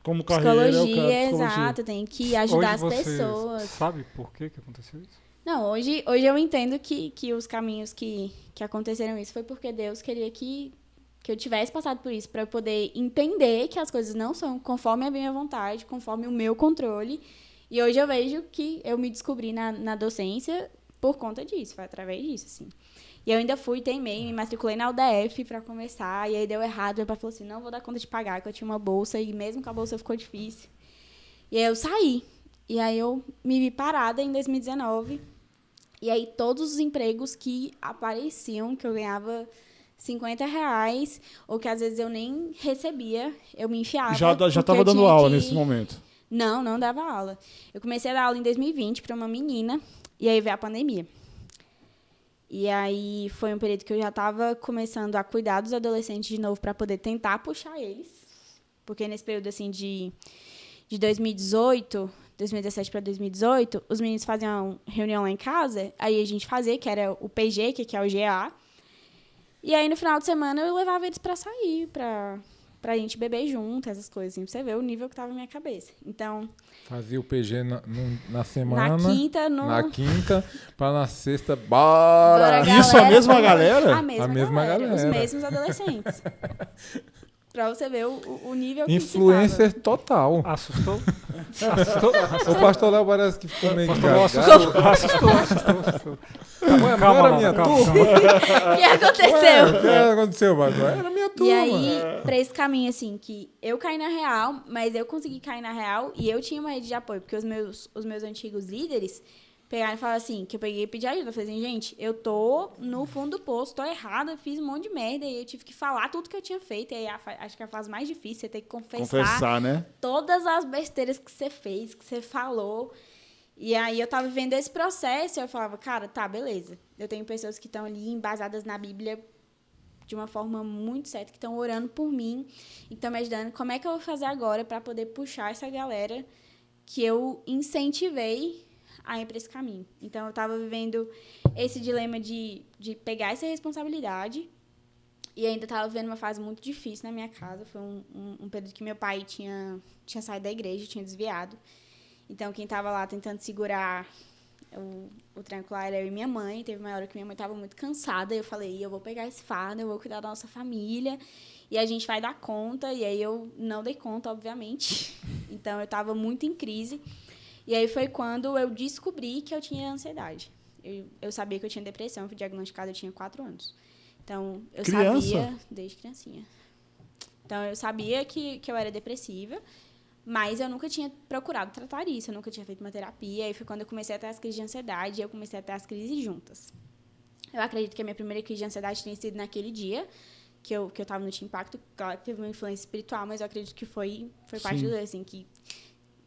Como carreira,
psicologia,
psicologia.
exato, tem que ajudar as
Hoje você
pessoas.
sabe por que aconteceu isso?
Não, hoje eu entendo que os caminhos que aconteceram isso foi porque Deus queria que eu tivesse passado por isso, para eu poder entender que as coisas não são conforme a minha vontade, conforme o meu controle. E hoje eu vejo que eu me descobri na docência por conta disso, foi através disso, assim. E eu ainda teimei, me matriculei na UDF para começar, e aí deu errado, meu pai falou assim, não vou dar conta de pagar, que eu tinha uma bolsa, e mesmo com a bolsa ficou difícil. E aí eu saí. E aí eu me vi parada em 2019. E aí todos os empregos que apareciam, que eu ganhava R$50, ou que às vezes eu nem recebia, eu me enfiava.
Já estava dando aula nesse momento?
Não dava aula. Eu comecei a dar aula em 2020 para uma menina, e aí veio a pandemia. E aí foi um período que eu já estava começando a cuidar dos adolescentes de novo para poder tentar puxar eles. Porque nesse período assim de 2017 para 2018, os meninos faziam reunião lá em casa, aí a gente fazia, que era o PG, que é o GA. E aí no final de semana eu levava eles para sair, pra gente beber junto, essas coisas, assim, pra você ver o nível que tava na minha cabeça. Então...
Fazia o PG na semana.
Na quinta,
pra na sexta, bora!
Isso a mesma galera?
A mesma galera. Os mesmos adolescentes. Pra você ver o nível que
Influencer total.
Assustou?
O pastor Léo parece que ficou meio
Assustou.
Calma, era minha turma.
O que aconteceu?
O que aconteceu, Bagu? Era minha turma.
E aí, pra esse caminho, assim, que eu caí na real, mas eu consegui cair na real e eu tinha uma rede de apoio, porque os meus antigos líderes pegaram e falaram assim, que eu peguei e pedi ajuda. Eu falei assim, gente, eu tô no fundo do poço, tô errada, fiz um monte de merda, e eu tive que falar tudo que eu tinha feito. E aí, acho que é a fase mais difícil, você tem que confessar
né?
todas as besteiras que você fez, que você falou. E aí eu tava vivendo esse processo e eu falava, cara, tá, beleza. Eu tenho pessoas que estão ali embasadas na Bíblia de uma forma muito certa, que estão orando por mim e estão me ajudando. Como é que eu vou fazer agora para poder puxar essa galera que eu incentivei a ir para esse caminho? Então, eu estava vivendo esse dilema de pegar essa responsabilidade e ainda estava vivendo uma fase muito difícil na minha casa. Foi um período que meu pai tinha saído da igreja, tinha desviado. Então, quem estava lá tentando segurar o triangular era eu e minha mãe. Teve uma hora que minha mãe estava muito cansada. Eu falei, eu vou pegar esse fardo, eu vou cuidar da nossa família e a gente vai dar conta. E aí eu não dei conta, obviamente. Então, eu estava muito em crise. E aí foi quando eu descobri que eu tinha ansiedade. Eu sabia que eu tinha depressão, fui diagnosticada, eu tinha 4 anos. Então, eu sabia desde criancinha. Então, eu sabia que eu era depressiva. Mas eu nunca tinha procurado tratar isso, eu nunca tinha feito uma terapia. Aí foi quando eu comecei a ter as crises de ansiedade e eu comecei a ter as crises juntas. Eu acredito que a minha primeira crise de ansiedade tenha sido naquele dia que eu estava no Team Impacto. Claro que teve uma influência espiritual, mas eu acredito que foi parte do assim, que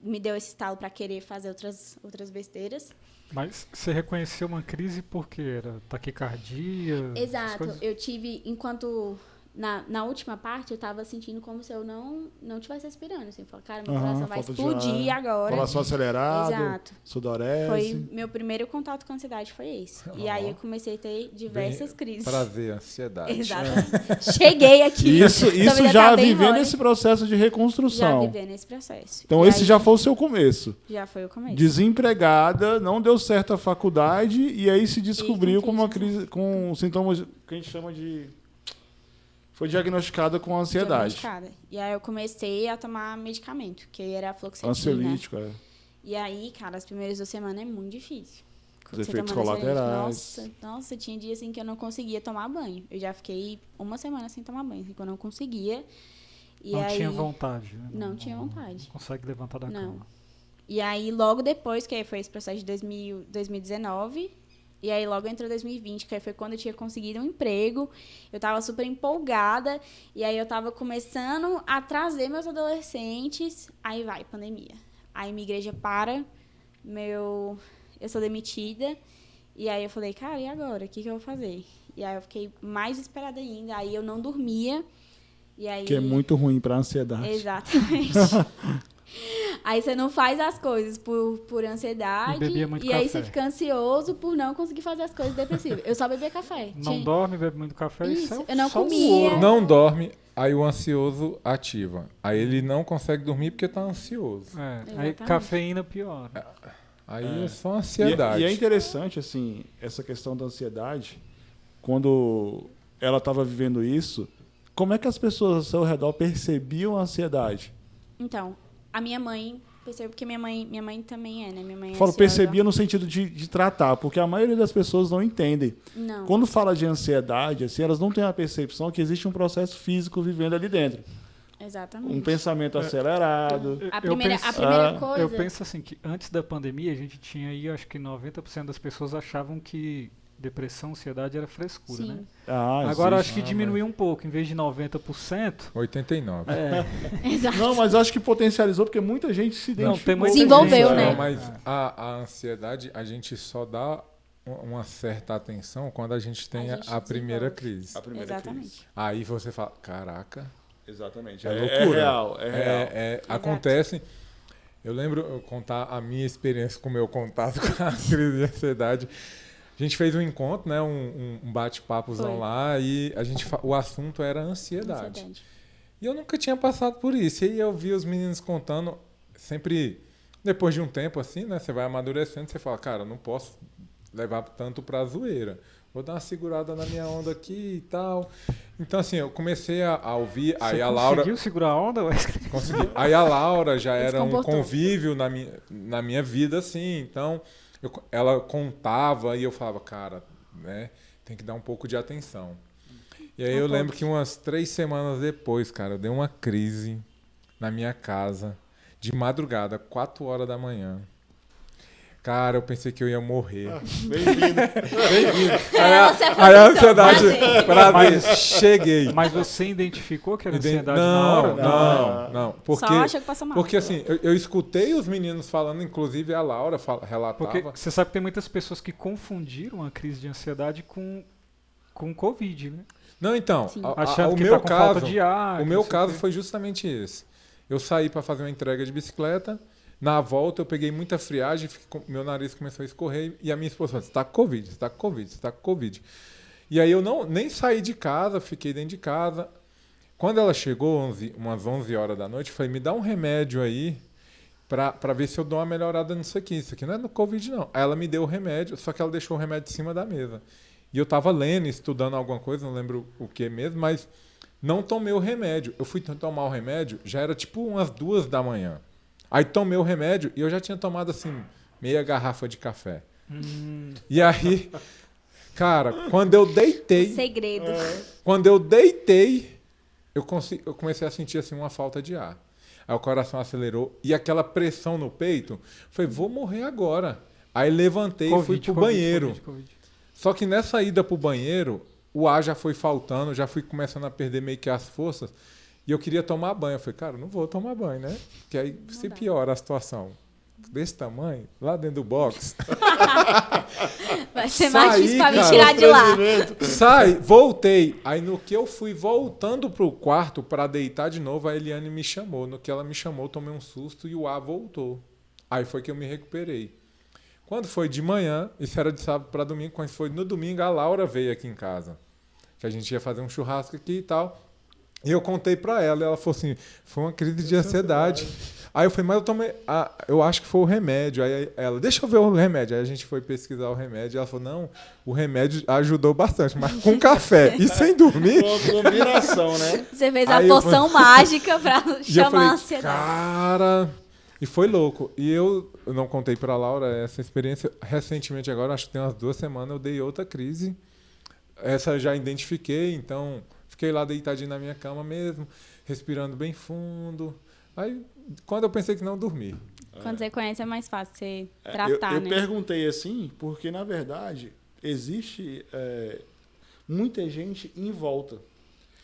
me deu esse estalo para querer fazer outras besteiras.
Mas você reconheceu uma crise porque era taquicardia?
Exato. Eu tive, enquanto... Na última parte, eu tava sentindo como se eu não tivesse respirando. Assim, falei, cara, meu coração vai explodir agora.
Coração acelerado,
exato.
sudorese.
Foi meu primeiro contato com a ansiedade, foi esse. E aí eu comecei a ter diversas crises.
Prazer, ansiedade.
Exatamente. Cheguei aqui.
Isso já vivendo esse processo de reconstrução.
Já vivendo esse processo.
Então, esse já foi o seu começo.
Já foi o começo.
Desempregada, não deu certo a faculdade, e aí se descobriu com uma crise, com sintomas que a gente chama de... Foi diagnosticada com ansiedade.
E aí eu comecei a tomar medicamento, que era a fluoxetina.
Ansiolítico,
E aí, cara, as primeiras 2 semanas é muito difícil.
Os efeitos colaterais.
Nossa, tinha dia assim que eu não conseguia tomar banho. Eu já fiquei 1 semana sem tomar banho, assim, que eu não conseguia. E
não
aí,
tinha vontade, né?
Não tinha vontade.
Não consegue levantar da cama.
E aí, logo depois, que aí foi esse processo de 2019... E aí, logo entrou 2020, que aí foi quando eu tinha conseguido um emprego. Eu estava super empolgada. E aí, eu estava começando a trazer meus adolescentes. Aí vai, pandemia. Aí, minha igreja para. Eu sou demitida. E aí, eu falei, cara, e agora? O que eu vou fazer? E aí, eu fiquei mais desesperada ainda. Aí, eu não dormia. E aí...
Que é muito ruim para a ansiedade.
Exatamente. Aí você não faz as coisas por ansiedade.
E bebia muito
aí
café.
você fica ansioso por não conseguir fazer as coisas depressivas. Eu só bebia café.
Não dorme, bebe muito café. Isso
Isso,
é
eu não
só o
comia.
ouro.
Não dorme, aí o ansioso ativa. Aí ele não consegue dormir porque tá ansioso.
Aí
Exatamente.
cafeína piora.
Aí é só ansiedade.
E é interessante, assim, essa questão da ansiedade, quando ela estava vivendo isso, como é que as pessoas ao seu redor percebiam a ansiedade?
Então, a minha mãe, percebo porque minha mãe também é, né? Minha mãe é
Falo
ansiosa.
percebia no sentido de tratar, porque a maioria das pessoas não entendem.
Não.
Quando fala de ansiedade, assim, elas não têm a percepção que existe um processo físico vivendo ali dentro.
Exatamente.
Um pensamento acelerado.
A
Eu
primeira,
penso-
a primeira
Ah,
coisa...
Eu penso assim, que antes da pandemia, a gente tinha aí, acho que 90% das pessoas achavam que depressão, ansiedade era frescura,
Sim.
né?
Ah,
Agora
existe.
acho que diminuiu um pouco, em vez de 90%.
89.
Exato.
Não, mas eu acho que potencializou porque muita gente se
Não,
identificou.
tem muita
Desenvolveu,
gente,
né?
Não, mas a ansiedade, a gente só dá uma certa atenção quando a gente tem
A gente
a primeira
desenvolve.
crise.
A primeira
Exatamente.
crise.
Aí você fala, caraca,
Exatamente.
é
É
loucura.
real, é real.
Acontece. Eu lembro eu contar a minha experiência com o meu contato com a crise de ansiedade. A gente fez um encontro, né, um bate-papozão
Foi.
lá e o assunto era ansiedade. E eu nunca tinha passado por isso. E aí eu vi os meninos contando, sempre depois de um tempo assim, né, você vai amadurecendo, você fala, cara, eu não posso levar tanto pra zoeira. Vou dar uma segurada na minha onda aqui e tal. Então, assim, eu comecei a ouvir. Aí
Você
a Laura.
conseguiu segurar a onda? Wesley?
Consegui. Aí a Laura já
Ele se
era um
comportou.
convívio na minha vida, assim. Então, ela contava e eu falava, cara, né, tem que dar um pouco de atenção. E aí eu lembro que umas 3 semanas depois, cara, deu uma crise na minha casa, de madrugada, 4 horas da manhã. Cara, eu pensei que eu ia morrer.
Bem-vindo.
Você
Aí a ansiedade,
prazer.
prazer, cheguei.
Mas você identificou que era
Iden-
ansiedade na hora?
Não. Porque,
Só acha que passa mal.
porque assim, eu escutei os meninos falando, inclusive a Laura relatava.
Porque você sabe que tem muitas pessoas que confundiram a crise de ansiedade com Covid, né?
Não, então,
Sim.
Achando
o
que
meu
tá com
caso,
falta de ar.
o
que
meu
não sei
caso
quê.
foi justamente esse. Eu saí para fazer uma entrega de bicicleta, na volta eu peguei muita friagem, meu nariz começou a escorrer e a minha esposa falou, você tá com Covid, você tá com Covid, você tá com Covid. E aí eu nem saí de casa, fiquei dentro de casa. Quando ela chegou, umas 11 horas da noite, eu falei, me dá um remédio aí pra ver se eu dou uma melhorada nisso aqui. Isso aqui não é no Covid, não. Aí ela me deu o remédio, só que ela deixou o remédio em cima da mesa. E eu tava lendo, estudando alguma coisa, não lembro o que mesmo, mas não tomei o remédio. Eu fui tomar o remédio, já era tipo umas 2 da manhã. Aí tomei o remédio e eu já tinha tomado, assim, meia garrafa de café. E aí, cara, quando eu deitei,
Segredo.
eu comecei a sentir, assim, uma falta de ar. Aí o coração acelerou e aquela pressão no peito, falei, vou morrer agora. Aí levantei e fui pro banheiro.
Covid.
Só que nessa ida pro banheiro, o ar já foi faltando, já fui começando a perder meio que as forças. E eu queria tomar banho. Eu falei, cara, não vou tomar banho, né? Porque aí se piora a situação. Desse tamanho, lá dentro do box.
Vai ser mais
Saí,
difícil pra me
cara,
tirar de lá.
Sai, voltei. Aí no que eu fui voltando pro quarto pra deitar de novo, a Eliane me chamou. No que ela me chamou, eu tomei um susto e o ar voltou. Aí foi que eu me recuperei. Quando foi de manhã, isso era de sábado para domingo, quando foi no domingo, a Laura veio aqui em casa. Que a gente ia fazer um churrasco aqui e tal. E eu contei para ela, e ela falou assim, foi uma crise de ansiedade. Aí eu falei, mas eu tomei, eu acho que foi o remédio. Aí ela, deixa eu ver o remédio. Aí a gente foi pesquisar o remédio, e ela falou, não, o remédio ajudou bastante, mas com café e sem dormir.
Uma combinação, né?
Você fez
Aí
a
eu
poção mágica pra
E eu
chamar
falei,
a ansiedade.
cara... E foi louco. E eu não contei pra Laura essa experiência. Recentemente agora, acho que tem umas 2 semanas, eu dei outra crise. Essa eu já identifiquei, então fiquei lá deitadinho na minha cama mesmo, respirando bem fundo. Aí, quando eu pensei que não, dormi.
Quando você conhece é mais fácil você
Eu
tratar, né?
perguntei assim, porque na verdade existe muita gente em volta.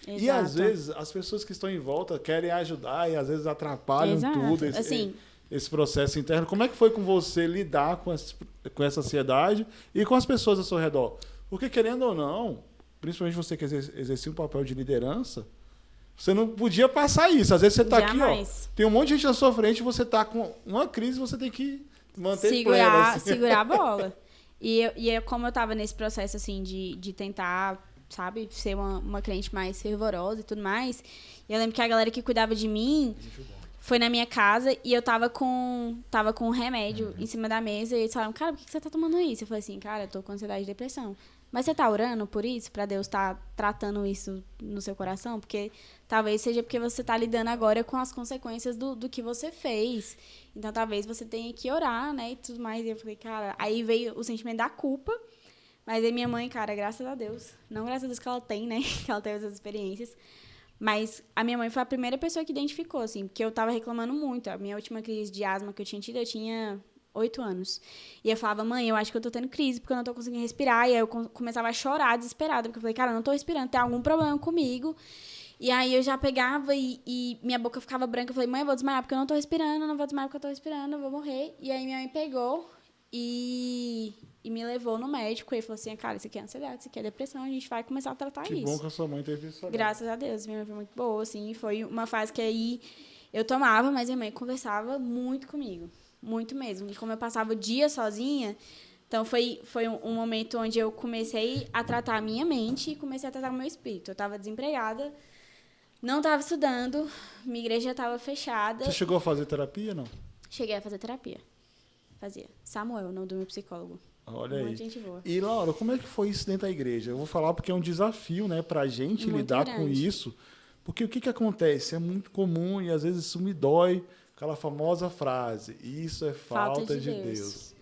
E
Exato.
às vezes as pessoas que estão em volta querem ajudar e às vezes atrapalham
Exato.
tudo.
Assim,
Esse processo interno. Como é que foi com você lidar com essa ansiedade e com as pessoas ao seu redor? Porque, querendo ou não, principalmente você que exercia um papel de liderança, Você não podia passar isso. Às vezes você tá
Jamais.
aqui, ó. Tem um monte de gente na sua frente, você tá com uma crise, você tem que manter plena, assim.
Segurar a bola. E como eu tava nesse processo, assim, de tentar, sabe, ser uma cliente mais fervorosa e tudo mais, eu lembro que a galera que cuidava de mim foi na minha casa e eu tava com um remédio em cima da mesa e eles falaram, cara, por que você tá tomando isso? Eu falei assim, cara, eu tô com ansiedade e depressão. Mas você tá orando por isso? Pra Deus tá tratando isso no seu coração? Porque talvez seja porque você tá lidando agora com as consequências do que você fez. Então, talvez você tenha que orar, né? E tudo mais. E eu falei, cara... Aí veio o sentimento da culpa. Mas aí minha mãe, cara, graças a Deus. Não graças a Deus que ela tem, né? Que ela teve essas experiências. Mas a minha mãe foi a primeira pessoa que identificou, assim. Porque eu tava reclamando muito. A minha última crise de asma que eu tinha tido, eu tinha 8 anos. E eu falava, mãe, eu acho que eu tô tendo crise porque eu não tô conseguindo respirar. E aí eu começava a chorar desesperada, porque eu falei, cara, eu não tô respirando, tem algum problema comigo. E aí eu já pegava e minha boca ficava branca. Eu falei, mãe, eu vou desmaiar porque eu não tô respirando, não vou desmaiar porque eu tô respirando, eu vou morrer. E aí minha mãe pegou e me levou no médico. E ele falou assim, cara, isso aqui é ansiedade, isso aqui é depressão, a gente vai começar a tratar
Que
isso.
bom que a sua mãe teve isso agora.
Graças a Deus, minha mãe foi muito boa, assim. Foi uma fase que aí eu tomava, mas minha mãe conversava muito comigo. Muito mesmo. E como eu passava o dia sozinha, então foi um momento onde eu comecei a tratar a minha mente e comecei a tratar o meu espírito. Eu estava desempregada, não estava estudando, minha igreja estava fechada.
Você chegou a fazer terapia, não?
Cheguei a fazer terapia. Fazia. Samuel, o nome do meu psicólogo.
Olha
Uma
aí.
gente boa.
E, Laura, como é que foi isso dentro da igreja? Eu vou falar porque é um desafio, né, pra gente
Muito
lidar
grande.
com isso. Porque o que acontece? É muito comum e às vezes isso me dói. Aquela famosa frase, isso é falta de Deus.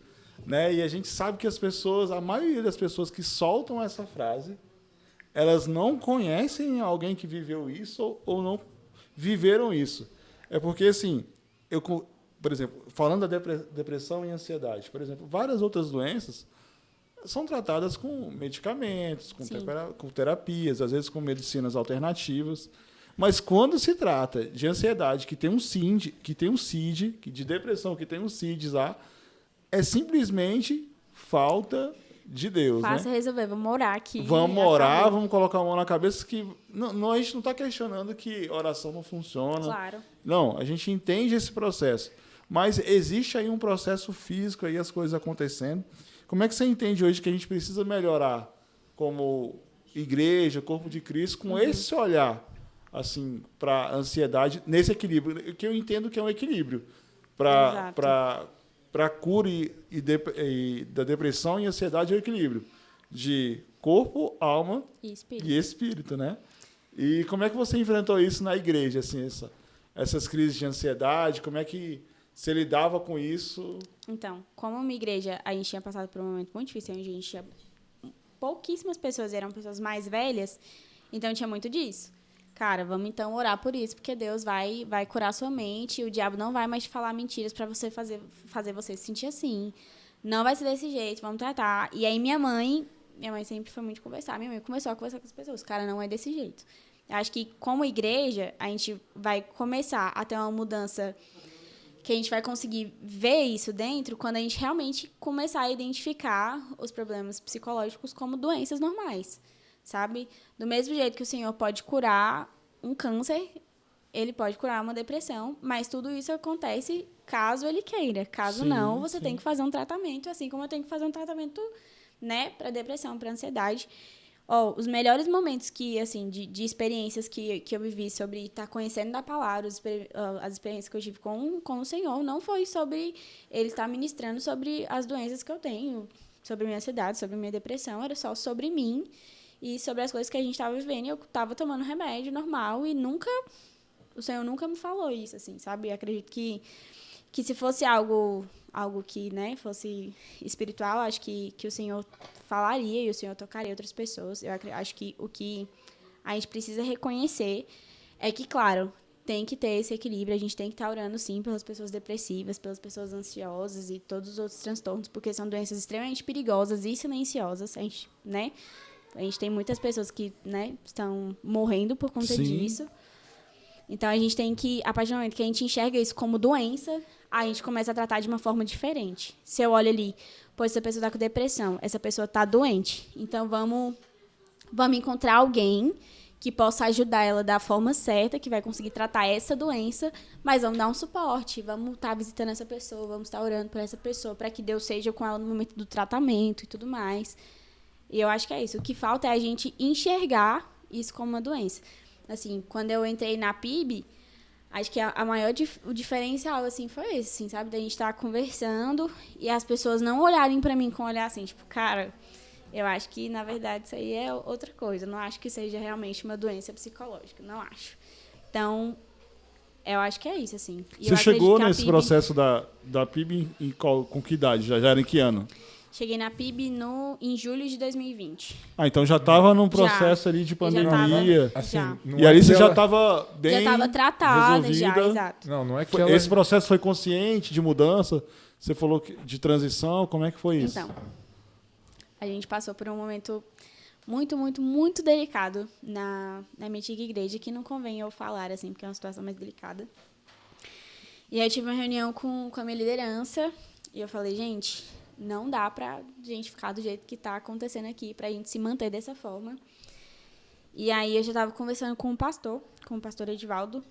Né? E a gente sabe que as pessoas, a maioria das pessoas que soltam essa frase, elas não conhecem alguém que viveu isso ou não viveram isso. É porque, assim, por exemplo, falando da depressão e ansiedade, por exemplo, várias outras doenças são tratadas com medicamentos, com terapias, às vezes com medicinas alternativas. Mas quando se trata de ansiedade, que tem um CID, de depressão, que tem um CID lá, é simplesmente falta de Deus.
Fácil
né?
resolver, vamos orar aqui.
Vamos orar,
acabou.
vamos colocar a mão na cabeça que a gente não está questionando que oração não funciona.
Claro.
Não, a gente entende esse processo. Mas existe aí um processo físico, aí as coisas acontecendo. Como é que você entende hoje que a gente precisa melhorar como igreja, corpo de Cristo, com esse olhar assim, para ansiedade, nesse equilíbrio, que eu entendo que é um equilíbrio para cura da depressão e ansiedade, é o equilíbrio de corpo, alma e espírito, né? E como é que você enfrentou isso na igreja, assim, essas crises de ansiedade, como é que você lidava com isso?
Então, como uma igreja, a gente tinha passado por um momento muito difícil, onde a gente tinha pouquíssimas pessoas, eram pessoas mais velhas, então tinha muito disso. Cara, vamos então orar por isso, porque Deus vai curar sua mente, e o diabo não vai mais te falar mentiras para você fazer você se sentir assim. Não vai ser desse jeito, vamos tratar. E aí minha mãe sempre foi muito conversar. Minha mãe começou a conversar com as pessoas. Cara, não é desse jeito. Eu acho que como igreja, a gente vai começar a ter uma mudança que a gente vai conseguir ver isso dentro quando a gente realmente começar a identificar os problemas psicológicos como doenças normais. Sabe? Do mesmo jeito que o Senhor pode curar um câncer, Ele pode curar uma depressão, mas tudo isso acontece caso Ele queira. Caso não, você tem que fazer um tratamento, assim como eu tenho que fazer um tratamento, né, para depressão, para ansiedade. Os melhores momentos que, assim, de experiências que eu vivi sobre estar conhecendo da palavra, as experiências que eu tive com o Senhor, não foi sobre Ele estar ministrando sobre as doenças que eu tenho, sobre minha ansiedade, sobre minha depressão, era só sobre mim e sobre as coisas que a gente estava vivendo. E eu estava tomando remédio normal e o Senhor nunca me falou isso, assim, sabe? Eu acredito que se fosse algo que, né, fosse espiritual, acho que o Senhor falaria e o Senhor tocaria outras pessoas. Eu acho que o que a gente precisa reconhecer é que, claro, tem que ter esse equilíbrio. A gente tem que estar orando, sim, pelas pessoas depressivas, pelas pessoas ansiosas e todos os outros transtornos, porque são doenças extremamente perigosas e silenciosas, a gente, né? A gente tem muitas pessoas que, né, estão morrendo por conta disso. Então, a gente tem que, a partir do momento que a gente enxerga isso como doença, a gente começa a tratar de uma forma diferente. Se eu olho ali, pois essa pessoa está com depressão, essa pessoa está doente. Então, vamos encontrar alguém que possa ajudar ela da forma certa, que vai conseguir tratar essa doença, mas vamos dar um suporte, vamos estar visitando essa pessoa, vamos estar orando por essa pessoa, para que Deus seja com ela no momento do tratamento e tudo mais. E eu acho que é isso. O que falta é a gente enxergar isso como uma doença. Assim, quando eu entrei na PIB, acho que o diferencial, assim, foi esse, assim, sabe? Da gente estar conversando e as pessoas não olharem pra mim com um olhar assim, tipo, cara, eu acho que, na verdade, isso aí é outra coisa. Eu não acho que seja realmente uma doença psicológica. Não acho. Então, eu acho que é isso, assim. E
Você
eu
chegou
acredito que a
nesse
PIB
processo da PIB com que idade? Já era em que ano?
Cheguei na PIB em julho de 2020.
Então já estava num processo ali de
Eu já
pandemia.
tava-
Assim,
Já.
não
E
é
ali
que
você já
ela-
estava bem
Já estava tratada, já,
resolvida.
exato.
Não é que ela...
Esse processo foi consciente de mudança? Você falou de transição, como é que foi isso?
Então, a gente passou por um momento muito, muito, muito delicado na minha antiga igreja, que não convém eu falar, assim, porque é uma situação mais delicada. E aí eu tive uma reunião com a minha liderança e eu falei, gente, não dá pra gente ficar do jeito que tá acontecendo aqui, pra gente se manter dessa forma. E aí eu já tava conversando com o pastor Edivaldo,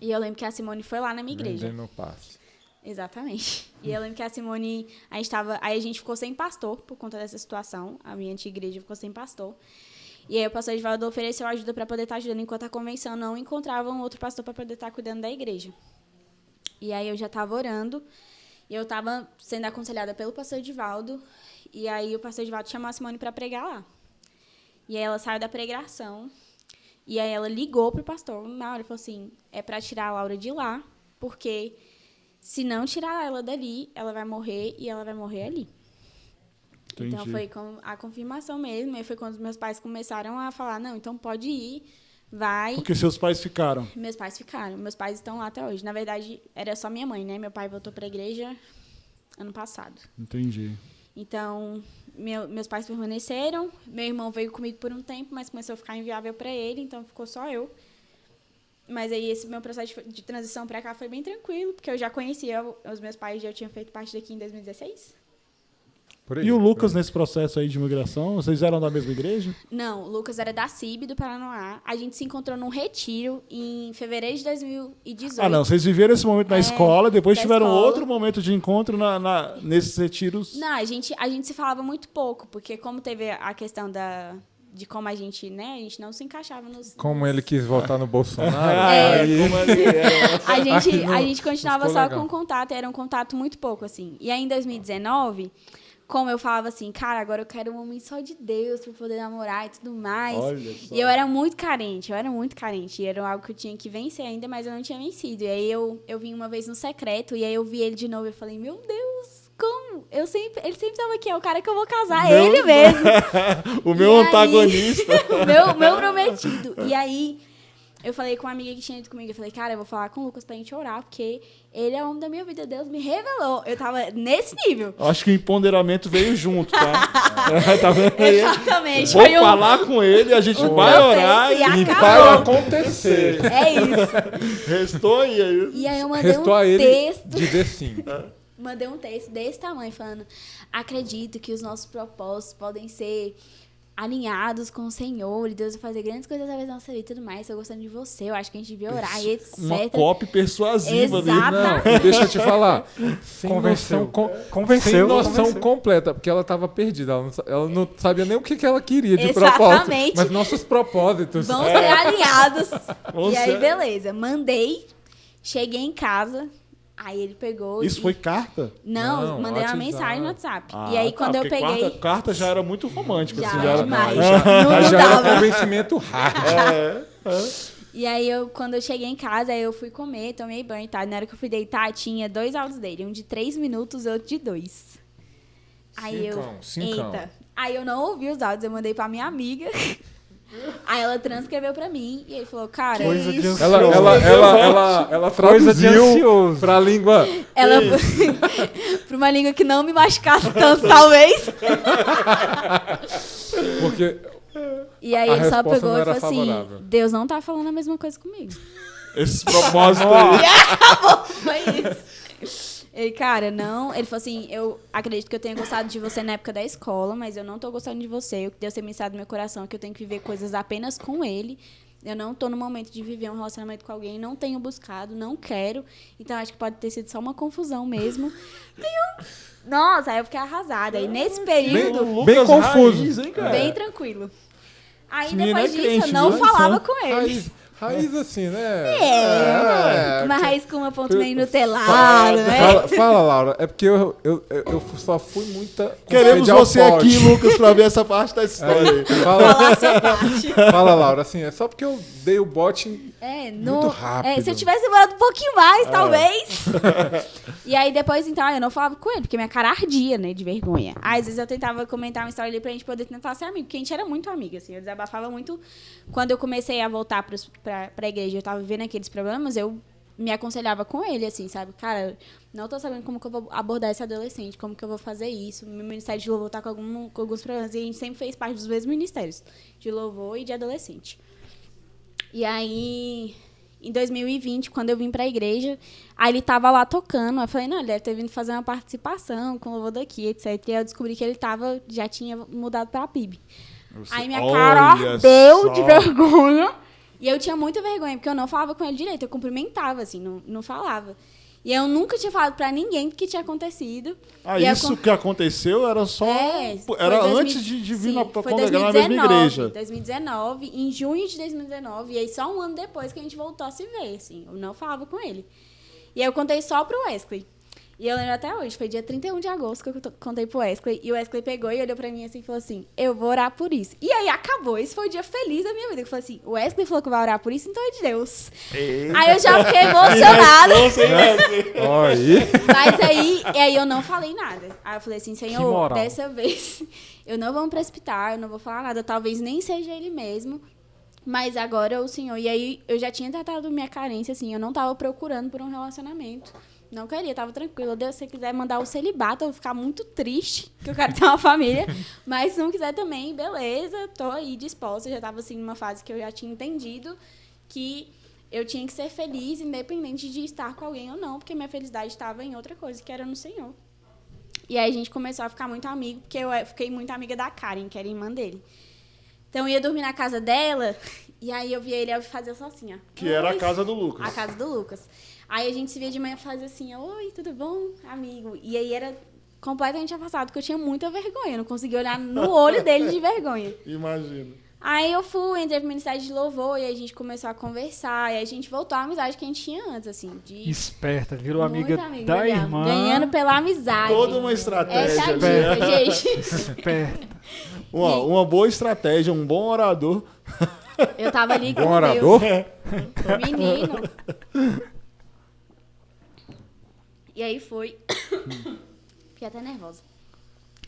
e eu lembro que a Simone foi lá na minha igreja.
Vendendo passe.
Exatamente. E eu lembro que a Simone, aí a gente ficou sem pastor por conta dessa situação. A minha antiga igreja ficou sem pastor. E aí o pastor Edivaldo ofereceu ajuda para poder estar ajudando, enquanto a convenção não encontrava um outro pastor para poder estar cuidando da igreja. E aí eu já estava orando, e eu estava sendo aconselhada pelo pastor Edivaldo, e aí o pastor Edivaldo chamou a Simone para pregar lá. E aí ela saiu da pregação, e aí ela ligou pro pastor na hora e falou assim, é para tirar a Laura de lá, porque se não tirar ela dali, ela vai morrer e ela vai morrer ali.
Entendi.
Então foi a confirmação mesmo. E foi quando os meus pais começaram a falar, não, então pode ir, vai.
Porque seus pais ficaram.
Meus pais ficaram. Meus pais estão lá até hoje. Na verdade, era só minha mãe, né? Meu pai voltou pra igreja ano passado.
Entendi.
Então, meus pais permaneceram. Meu irmão veio comigo por um tempo, mas começou a ficar inviável para ele, então ficou só eu. Mas aí esse meu processo de transição para cá foi bem tranquilo, porque eu já conhecia os meus pais, já tinham feito parte daqui em 2016.
Por aí,
E o Lucas,
por aí.
nesse processo aí de migração, vocês eram da mesma igreja?
Não, o Lucas era da CIB, do Paranoá. A gente se encontrou num retiro em fevereiro de 2018.
Ah, não. Vocês viveram esse momento na escola, depois
da
tiveram
escola.
outro momento de encontro nesses retiros.
Não, a gente se falava muito pouco, porque como teve a questão de como a gente, né, a gente não se encaixava nos...
Como ele quis votar no Bolsonaro.
É.
aí-
Como ele era.
A gente continuava
ficou
só
legal.
com contato, era um contato muito pouco, assim. E aí, em 2019, como eu falava assim, cara, agora eu quero um homem só de Deus pra poder namorar e tudo mais.
Olha só.
E eu era muito carente. E era algo que eu tinha que vencer ainda, mas eu não tinha vencido. E aí, eu vim uma vez no secreto, e aí eu vi ele de novo e eu falei, meu Deus, como? Ele sempre tava aqui, é o cara que eu vou casar,
Meu-
ele mesmo.
O meu
E aí-
antagonista.
meu prometido. E aí, eu falei com uma amiga que tinha ido comigo, eu falei, cara, eu vou falar com o Lucas pra gente orar, porque ele é o homem da minha vida, Deus me revelou. Eu tava nesse nível.
Acho que o empoderamento veio junto, tá? Tá vendo aí?
Exatamente.
Vou
Foi um-
falar com ele, a gente
o
vai
meu
orar
texto
e
e
E
acabou.
vai acontecer.
É isso.
restou e aí.
E aí eu mandei
Restou a
um
ele
texto.
dizer sim.
Mandei um texto desse tamanho, falando: acredito que os nossos propósitos podem ser alinhados com o Senhor, e Deus vai fazer grandes coisas através da nossa vida e tudo mais. Estou gostando de você, eu acho que a gente devia orar e etc.
Uma copy persuasiva ali.
Exato.
Não, deixa eu te falar. Sem
Convenceu.
noção,
Convenceu.
sem noção
convenceu.
completa, porque ela tava perdida. Ela não sabia nem o que ela queria de
Exatamente.
propósito. Mas nossos propósitos.
Vão ser alinhados.
Vão
E aí,
ser-
beleza. Mandei, cheguei em casa, aí ele pegou.
Isso
e-
foi carta?
Não,
Não,
mandei uma
WhatsApp.
mensagem no WhatsApp.
Ah,
e aí,
tá,
quando eu
porque
peguei.
Carta já era muito romântico.
Já,
assim,
Já era,
demais.
não, já,
Não
já era
dava.
convencimento hard.
E aí, quando eu cheguei em casa, aí eu fui comer, tomei banho e tal. Na hora que eu fui deitar, tinha 2 áudios dele. Um de 3 minutos e outro de 2. Aí
Cincão.
Eita. Aí eu não ouvi os áudios, eu mandei pra minha amiga. Aí ela transcreveu pra mim e ele falou, cara...
Coisa de ansioso.
Ela
Coisa de
traduziu
ansioso.
pra língua.
Ela pra uma língua que não me machucasse tanto, talvez.
Porque
E aí
A
ele só
resposta
pegou
não
e
era
falou assim,
favorável.
Deus não tá falando a mesma coisa comigo.
Esses propósitos aí.
Foi isso. Ele, cara, não. Ele falou assim: eu acredito que eu tenha gostado de você na época da escola, mas eu não tô gostando de você. O que Deus tem ministrado no meu coração é que eu tenho que viver coisas apenas com ele. Eu não tô no momento de viver um relacionamento com alguém, não tenho buscado, não quero. Então acho que pode ter sido só uma confusão mesmo. Nossa, aí eu fiquei arrasada. Aí nesse período,
Bem confuso.
Raiz, hein, cara?
bem tranquilo. Aí
Esse menino
depois
é
disso,
crente,
eu não
viu?
falava com ele.
Raiz assim, né?
Uma raiz com uma ponta meio
Fala,
nutelada, né?
fala, Laura. É porque eu só fui muita...
Queremos
sede ao
você
pote.
aqui, Lucas, pra ver essa parte da história aí.
Fala, Laura. Assim, é só porque eu dei o bote muito rápido.
Se eu tivesse demorado um pouquinho mais, talvez. E aí depois, então, eu não falava com ele, porque minha cara ardia, né, de vergonha. Aí, às vezes eu tentava comentar uma história ali pra gente poder tentar ser amigo, porque a gente era muito amiga, assim. Eu desabafava muito. Quando eu comecei a voltar pra igreja, eu tava vivendo aqueles problemas, eu me aconselhava com ele, assim, sabe? Cara, não tô sabendo como que eu vou abordar esse adolescente, como que eu vou fazer isso. Meu ministério de louvor tá com alguns problemas. E a gente sempre fez parte dos mesmos ministérios, de louvor e de adolescente. E aí, em 2020, quando eu vim pra igreja, aí ele tava lá tocando. Eu falei, não, ele deve ter vindo fazer uma participação com o louvor daqui, etc. E aí eu descobri que ele já tinha mudado pra PIB. Aí minha cara ardeu de vergonha. E eu tinha muita vergonha, porque eu não falava com ele direito. Eu cumprimentava, assim, não falava. E eu nunca tinha falado pra ninguém o que tinha acontecido.
Ah, isso que aconteceu era só... era antes de vir pra congregar na mesma igreja.
2019, em junho de 2019. E aí só um ano depois que a gente voltou a se ver, assim. Eu não falava com ele. E aí eu contei só pro Wesley. E eu lembro até hoje, foi dia 31 de agosto que eu contei pro Wesley. E o Wesley pegou e olhou pra mim assim e falou assim, eu vou orar por isso. E aí acabou, esse foi o dia feliz da minha vida. Eu falei assim, o Wesley falou que vai orar por isso, então é de Deus.
Eita.
Aí eu já fiquei emocionada. Mas aí eu não falei nada. Aí eu falei assim, Senhor, dessa vez eu não vou me precipitar, eu não vou falar nada. Talvez nem seja ele mesmo. Mas agora o Senhor... E aí eu já tinha tratado minha carência, assim, eu não tava procurando por um relacionamento. Não queria, tava tranquila. Deus, se você quiser mandar o celibato, eu vou ficar muito triste, que eu quero ter uma família. Mas se não quiser também, beleza, tô aí disposta. Eu já tava, assim, numa fase que eu já tinha entendido que eu tinha que ser feliz, independente de estar com alguém ou não, porque minha felicidade estava em outra coisa, que era no Senhor. E aí a gente começou a ficar muito amigo, porque eu fiquei muito amiga da Karen, que era irmã dele. Então eu ia dormir na casa dela, e aí eu via ele fazer só assim, ó.
Que era a casa do Lucas.
A casa do Lucas. Aí a gente se via de manhã e fazia assim, oi, tudo bom, amigo? E aí era completamente afastado, porque eu tinha muita vergonha. Eu não conseguia olhar no olho dele de vergonha.
Imagina.
Aí eu entrei pro Ministério de Louvor, e aí a gente começou a conversar, e aí a gente voltou à amizade que a gente tinha antes, assim.
Esperta, virou amiga da irmã.
Ganhando pela amizade.
Toda uma estratégia.
Essa é a dica, gente.
Esperta.
Uma boa estratégia, um bom orador.
Eu tava ali com
Bom orador?
Deus. Menino. E aí foi... Fiquei até nervosa.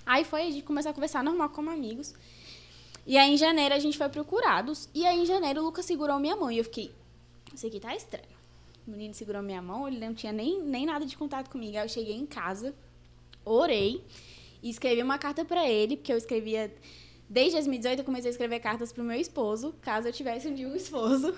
Aí foi, a gente começou a conversar normal como amigos. E aí, em janeiro, a gente foi procurados. E aí, em janeiro, o Lucas segurou minha mão. E eu fiquei, isso aqui tá estranho. O menino segurou minha mão, ele não tinha nem nada de contato comigo. Aí eu cheguei em casa, orei e escrevi uma carta pra ele, porque eu escrevia... Desde 2018, eu comecei a escrever cartas pro meu esposo, caso eu tivesse um dia um esposo.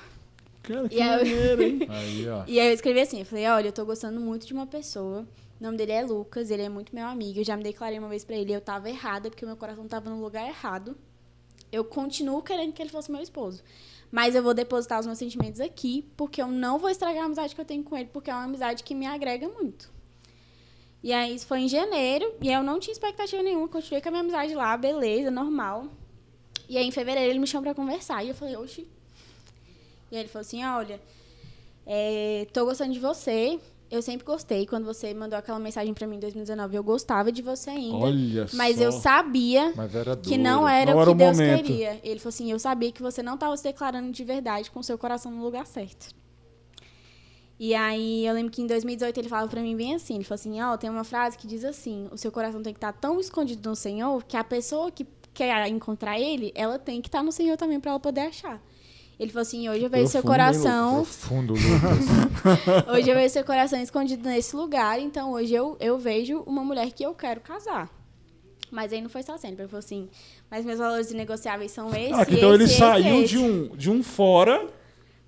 Cara, que maneiro, hein?
Aí, ó.
E aí eu escrevi assim, eu falei, olha, eu tô gostando muito de uma pessoa, o nome dele é Lucas, ele é muito meu amigo, eu já me declarei uma vez pra ele, eu tava errada, porque o meu coração tava no lugar errado. Eu continuo querendo que ele fosse meu esposo, mas eu vou depositar os meus sentimentos aqui, porque eu não vou estragar a amizade que eu tenho com ele, porque é uma amizade que me agrega muito. E aí isso foi em janeiro, e eu não tinha expectativa nenhuma, continuei com a minha amizade lá, beleza, normal. E aí em fevereiro ele me chamou pra conversar, e eu falei, oxi. E aí ele falou assim, olha, tô gostando de você, eu sempre gostei, quando você mandou aquela mensagem pra mim em 2019, eu gostava de você ainda.
Olha
mas
só.
eu sabia que não era o que Deus queria. Ele falou assim, eu sabia que você não estava se declarando de verdade com o seu coração no lugar certo. E aí eu lembro que em 2018 ele falava pra mim bem assim, ele falou assim, tem uma frase que diz assim, o seu coração tem que estar tão escondido no Senhor que a pessoa que quer encontrar ele, ela tem que estar no Senhor também pra ela poder achar. Ele falou assim, hoje eu vejo seu coração...
Profundo, Lucas.
Hoje eu vejo seu coração escondido nesse lugar, então hoje eu vejo uma mulher que eu quero casar. Mas aí não foi só sempre, ele falou assim, mas meus valores inegociáveis são esses,
então ele saiu
esse.
de um fora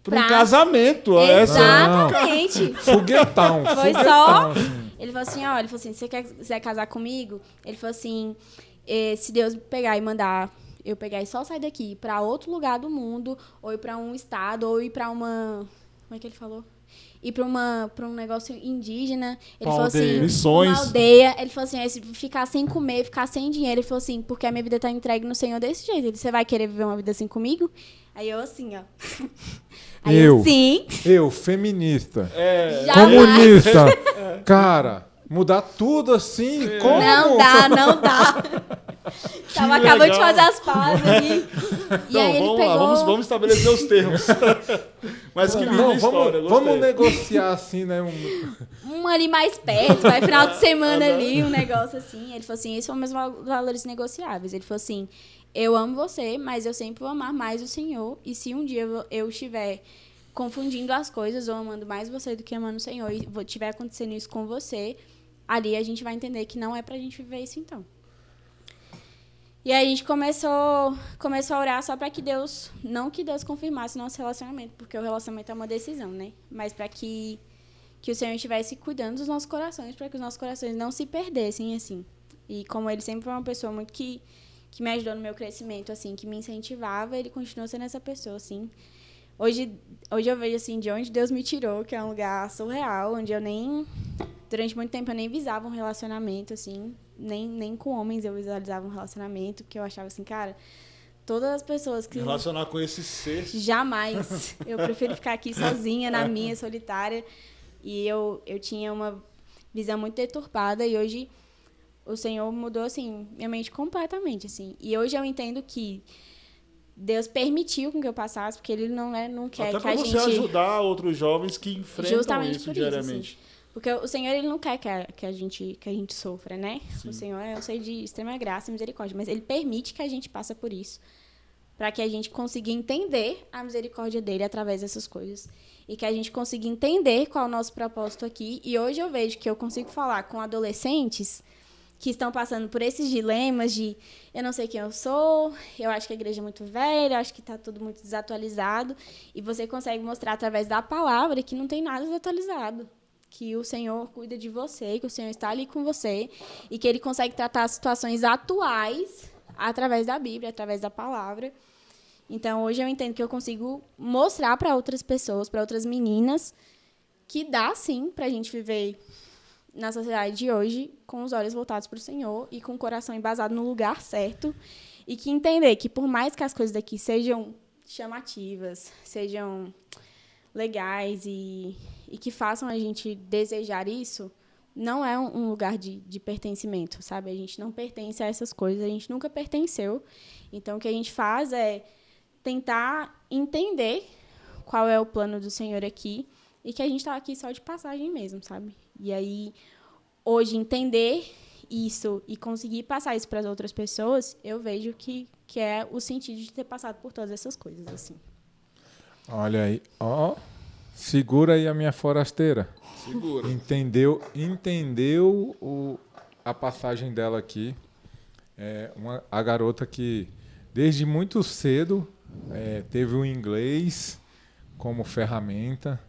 para um casamento.
Exatamente.
Foguetão.
Foi
foguetão,
só
assim.
Ele falou assim, ó, se você quiser casar comigo, ele falou assim, se Deus pegar e mandar eu pegar e só sair daqui, ir pra outro lugar do mundo, ou ir pra um estado, ou ir pra uma... Como é que ele falou? Ir pra um negócio indígena. Ele falou assim,
missões.
uma aldeia. Ele falou assim, se ficar sem comer, ficar sem dinheiro. Ele falou assim, porque a minha vida tá entregue no Senhor desse jeito. Ele, você vai querer viver uma vida assim comigo? Aí eu assim, ó. Aí eu sim.
Eu, feminista.
Jamais.
Comunista. Cara, mudar tudo assim, como?
Não dá. Tava acabando de fazer as pazes ali. E aí ele
vamos
pegou...
lá, vamos estabelecer os termos. Mas que linda história,
vamos negociar assim, né?
Um ali mais perto, vai final de semana ali, um negócio assim. Ele falou assim, esses são meus valores negociáveis. Ele falou assim, eu amo você, mas eu sempre vou amar mais o Senhor. E se um dia eu estiver confundindo as coisas, ou amando mais você do que amando o Senhor, e estiver acontecendo isso com você, ali a gente vai entender que não é pra gente viver isso então. E aí a gente começou a orar só para que Deus, não que Deus confirmasse nosso relacionamento, porque o relacionamento é uma decisão, né? Mas para que o Senhor estivesse cuidando dos nossos corações, para que os nossos corações não se perdessem, assim. E como ele sempre foi uma pessoa muito que me ajudou no meu crescimento, assim, que me incentivava, ele continua sendo essa pessoa, assim. Hoje eu vejo, assim, de onde Deus me tirou, que é um lugar surreal, onde durante muito tempo eu nem visava um relacionamento, assim, nem com homens eu visualizava um relacionamento, porque eu achava assim, cara, todas as pessoas que...
Relacionar com esse ser...
Jamais. Eu prefiro ficar aqui sozinha, na minha, solitária. E eu tinha uma visão muito deturpada, e hoje o Senhor mudou, assim, minha mente completamente, assim. E hoje eu entendo que Deus permitiu com que eu passasse, porque Ele não quer
até
que a gente...
Até para você ajudar outros jovens que enfrentam
justamente
isso
por
diariamente.
Isso, assim. Porque o Senhor, Ele não quer que a gente sofra, né?
Sim.
O Senhor é um ser de extrema graça e misericórdia, mas Ele permite que a gente passe por isso, para que a gente consiga entender a misericórdia dEle através dessas coisas. E que a gente consiga entender qual é o nosso propósito aqui. E hoje eu vejo que eu consigo falar com adolescentes que estão passando por esses dilemas de eu não sei quem eu sou, eu acho que a igreja é muito velha, eu acho que está tudo muito desatualizado. E você consegue mostrar através da palavra que não tem nada desatualizado. Que o Senhor cuida de você, que o Senhor está ali com você e que Ele consegue tratar situações atuais através da Bíblia, através da palavra. Então, hoje eu entendo que eu consigo mostrar para outras pessoas, para outras meninas, que dá, sim, para a gente viver na sociedade de hoje com os olhos voltados para o Senhor e com o coração embasado no lugar certo e que entender que, por mais que as coisas daqui sejam chamativas, sejam legais e que façam a gente desejar isso, não é um lugar de pertencimento, sabe? A gente não pertence a essas coisas, a gente nunca pertenceu. Então, o que a gente faz é tentar entender qual é o plano do Senhor aqui e que a gente está aqui só de passagem mesmo, sabe? E aí, hoje, entender isso e conseguir passar isso para as outras pessoas, eu vejo que é o sentido de ter passado por todas essas coisas, assim.
Olha aí, ó. Segura aí a minha forasteira.
Segura.
Entendeu a passagem dela aqui. A garota que, desde muito cedo, teve o inglês como ferramenta.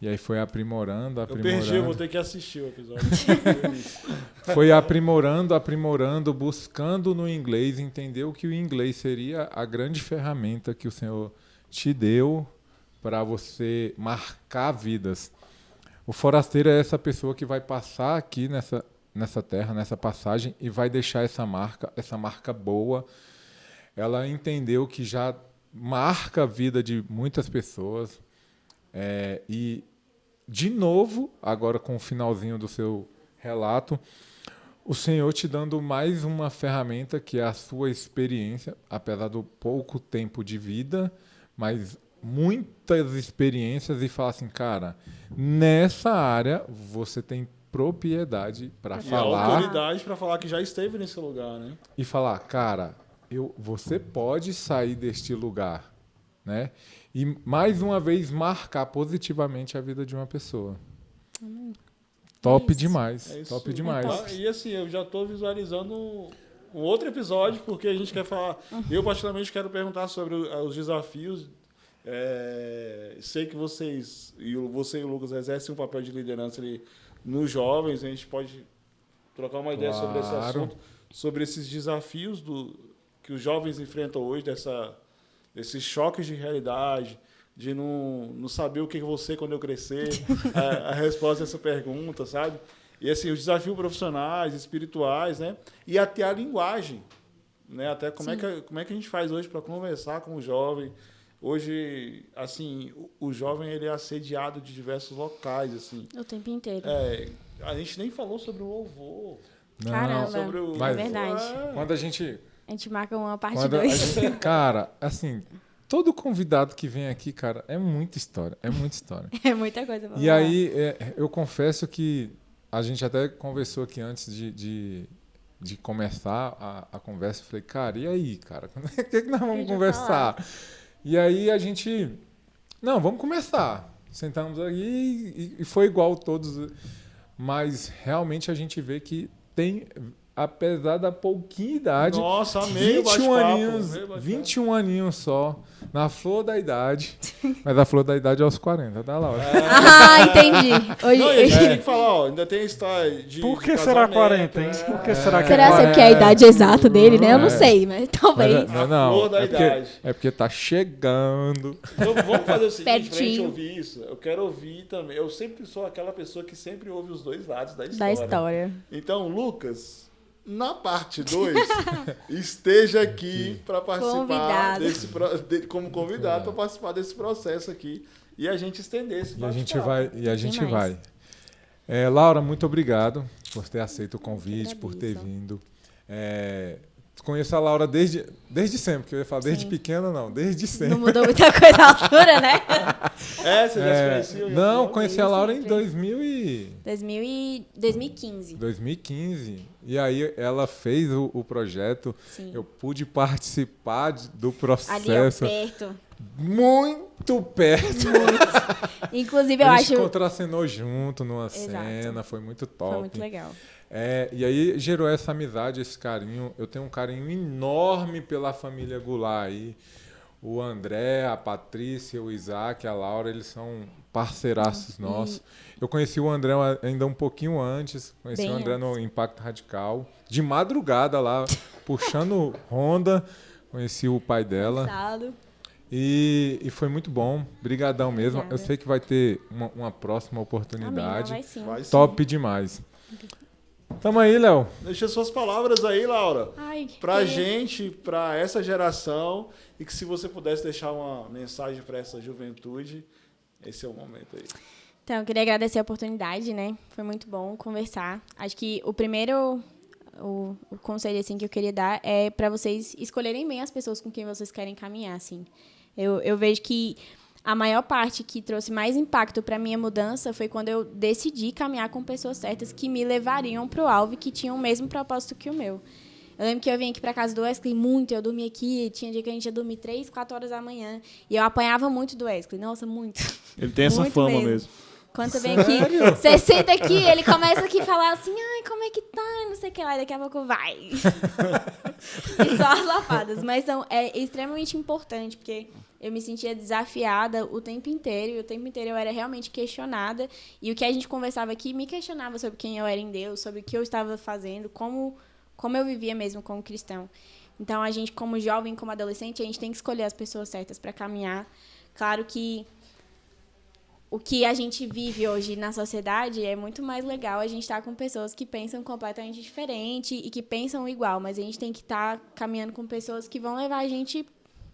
E aí foi aprimorando.
Eu perdi, eu vou ter que assistir o episódio.
Foi aprimorando, buscando no inglês, entendeu que o inglês seria a grande ferramenta que o Senhor te deu para você marcar vidas. O forasteiro é essa pessoa que vai passar aqui nessa terra, nessa passagem, e vai deixar essa marca boa. Ela entendeu que já marca a vida de muitas pessoas. E, de novo, agora com o finalzinho do seu relato, o Senhor te dando mais uma ferramenta que é a sua experiência, apesar do pouco tempo de vida, mas muitas experiências, e fala assim, cara, nessa área você tem propriedade para falar.
Autoridade para falar que já esteve nesse lugar, né?
E falar, cara, você pode sair deste lugar, né? E mais uma vez marcar positivamente a vida de uma pessoa. Top demais. Top demais.
E assim, eu já estou visualizando um outro episódio, porque a gente quer falar. Eu, particularmente, quero perguntar sobre os desafios. Sei que você e o Lucas exercem um papel de liderança ali nos jovens, a gente pode trocar uma ideia sobre esse
Claro.
assunto, sobre esses desafios que os jovens enfrentam hoje, desses choques de realidade, de não saber o que eu vou ser quando eu crescer, a resposta a essa pergunta, sabe? E assim, os desafios profissionais, espirituais, né? E até a linguagem, né? Até como é que a gente faz hoje para conversar com o jovem. Hoje, assim, o jovem ele é assediado de diversos locais, assim.
O tempo inteiro.
A gente nem falou sobre o louvor.
Caramba,
sobre o...
mas-
é verdade.
Quando a gente...
A gente marca uma parte
Quando a
2.
gente- cara, assim, todo convidado que vem aqui, cara, é muita história. É muita história.
É muita coisa pra
E
falar.
aí, eu confesso que a gente até conversou aqui antes de começar a conversa. Eu falei, cara, e aí, cara? O que nós vamos
Deixa eu
conversar? E aí a gente... Não, vamos começar. Sentamos aí e foi igual todos. Mas realmente a gente vê que tem... Apesar da pouquinha idade,
Nossa, amei o
21
bate-papo,
aninhos,
amei o bate-papo.
21 aninhos só, na flor da idade. Mas a flor da idade é aos 40, tá, Laura?
Ah, entendi. Hoje,
Não, e a gente tem que falar, ó, ainda tem a história de
Por que
de
será
casamento,
40, hein?
né?
Por que será que
Será
é
que é
40?
porque é a idade exata dele, né? Eu não
É.
sei, mas talvez.
Mas, não,
flor da idade.
é porque tá chegando.
Então vamos fazer o seguinte, pra gente
Pertinho.
ouvir isso. Eu quero ouvir também. Eu sempre sou aquela pessoa que sempre ouve os dois lados da
Da história.
Então, Lucas, na parte 2, esteja aqui para participar
Convidado.
como convidado para participar desse processo aqui e a gente estender esse
E a gente
bate-papo.
vai. Laura, muito obrigado por ter aceito o convite, por ter
agradeço.
vindo. Conheço a Laura desde sempre, que eu ia falar desde
Sim.
pequena, não, desde
Não
sempre.
mudou muita coisa a altura, né?
Você já se conhecia?
Não, conheci a Laura em
sempre.
2015.
2015.
E aí ela fez o projeto,
Sim.
eu pude participar do
Ali, ó,
processo
perto.
muito perto.
Inclusive, eu
A gente
acho...
contracenou junto numa
Exato.
cena, foi muito top.
Foi muito legal.
E aí gerou essa amizade, esse carinho. Eu tenho um carinho enorme pela família Goulart aí. O André, a Patrícia, o Isaac, a Laura, eles são parceiraços nossos. Eu conheci o André ainda um pouquinho antes. Conheci
Bem
o André no
antes.
Impacto Radical. De madrugada lá, puxando Honda. Conheci o pai dela.
Sábado.
E foi muito bom. Brigadão mesmo.
Obrigada.
Eu sei que vai ter uma próxima
Amém,
oportunidade.
vai sim.
Vai sim.
Top demais. Tamo aí, Léo.
Deixa suas palavras aí, Laura.
Ai,
Pra
que-
gente, pra essa geração, e que se você pudesse deixar uma mensagem pra essa juventude, esse é o momento aí.
Então, eu queria agradecer a oportunidade, né? Foi muito bom conversar. Acho que o primeiro o conselho assim que eu queria dar é para vocês escolherem bem as pessoas com quem vocês querem caminhar, assim. Eu vejo que a maior parte que trouxe mais impacto para minha mudança foi quando eu decidi caminhar com pessoas certas que me levariam pro alvo e que tinham o mesmo propósito que o meu. Eu lembro que eu vim aqui para casa do Wesley muito, eu dormia aqui, tinha dia que a gente ia dormir 3, 4 horas da manhã, e eu apanhava muito do Wesley. Nossa, muito.
Ele tem essa
Muito
fama
mesmo.
mesmo.
Quando você vem aqui, você senta aqui, ele começa aqui a falar assim, ai, como é que tá? Não sei o que lá, e daqui a pouco vai. E só as lapadas. Mas é extremamente importante, porque eu me sentia desafiada o tempo inteiro, e o tempo inteiro eu era realmente questionada. E o que a gente conversava aqui me questionava sobre quem eu era em Deus, sobre o que eu estava fazendo, como eu vivia mesmo como cristão. Então, a gente, como jovem, como adolescente, a gente tem que escolher as pessoas certas para caminhar. Claro que o que a gente vive hoje na sociedade é muito mais legal a gente estar com pessoas que pensam completamente diferente e que pensam igual, mas a gente tem que estar caminhando com pessoas que vão levar a gente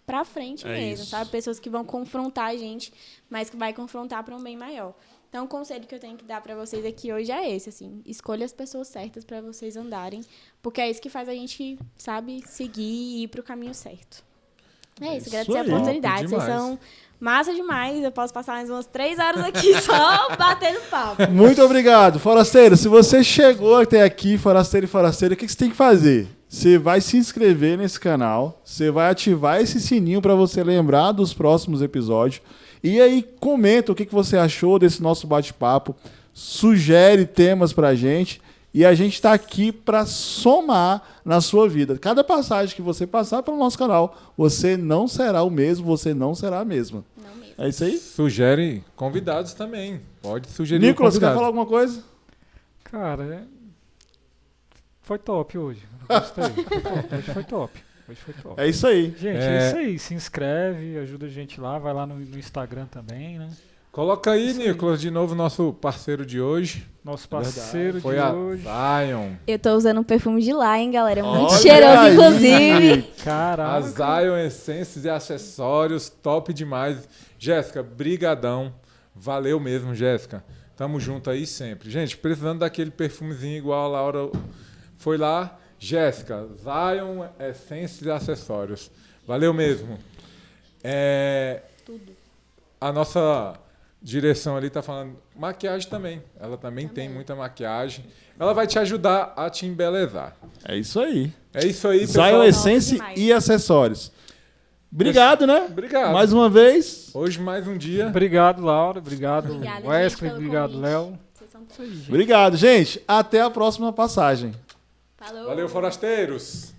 pra frente mesmo,
isso.
sabe? Pessoas que vão confrontar a gente, mas que vai confrontar para um bem maior. Então, o conselho que eu tenho que dar para vocês aqui hoje é esse, assim, escolha as pessoas certas para vocês andarem, porque é isso que faz a gente, sabe, seguir e ir pro caminho certo. É isso, agradecer a
aí.
oportunidade.
Top
Vocês
demais.
são massa demais. Eu posso passar mais umas 3 horas aqui só batendo papo.
Muito obrigado. Forasteiro, se você chegou até aqui, forasteiro e forasteira, o que você tem que fazer? Você vai se inscrever nesse canal, você vai ativar esse sininho para você lembrar dos próximos episódios. E aí, comenta o que você achou desse nosso bate-papo, sugere temas pra gente. E a gente está aqui para somar na sua vida. Cada passagem que você passar pelo nosso canal, você não será o mesmo, você não será a mesma.
Não mesmo.
É isso aí?
Sugere convidados também. Pode sugerir
Nicolas, quer
convidado.
falar alguma coisa?
Cara, foi top hoje. Gostei. Hoje foi top. Hoje foi top.
É isso aí.
Gente, é isso aí. Se inscreve, ajuda a gente lá. Vai lá no Instagram também, né?
Coloca aí,
Isso aí.
Nicolas, de novo, nosso parceiro de hoje.
Nosso parceiro
Foi
de
a
hoje.
Zion.
Eu tô usando um perfume de lá, hein, galera? Muito
Olha
cheiroso,
aí.
inclusive.
A
Caraca.
Zion Essências e Acessórios, top demais. Jéssica, brigadão. Valeu mesmo, Jéssica. Tamo junto aí sempre. Gente, precisando daquele perfumezinho igual a Laura foi lá. Jéssica, Zion Essências e Acessórios. Valeu mesmo.
Tudo.
A nossa direção ali tá falando maquiagem também. Ela também tem muita maquiagem. Ela vai te ajudar a te embelezar.
É isso aí.
É isso aí,
Zion
pessoal.
Essence
demais.
e acessórios. Obrigado, né?
Obrigado.
Mais uma vez.
Hoje mais um dia.
Obrigado, Laura. Obrigado,
Obrigada,
Wesley.
gente, pelo
Obrigado,
convite.
Léo.
Vocês são
Isso aí, gente.
Obrigado, gente. Até a próxima passagem.
Falou.
Valeu, forasteiros.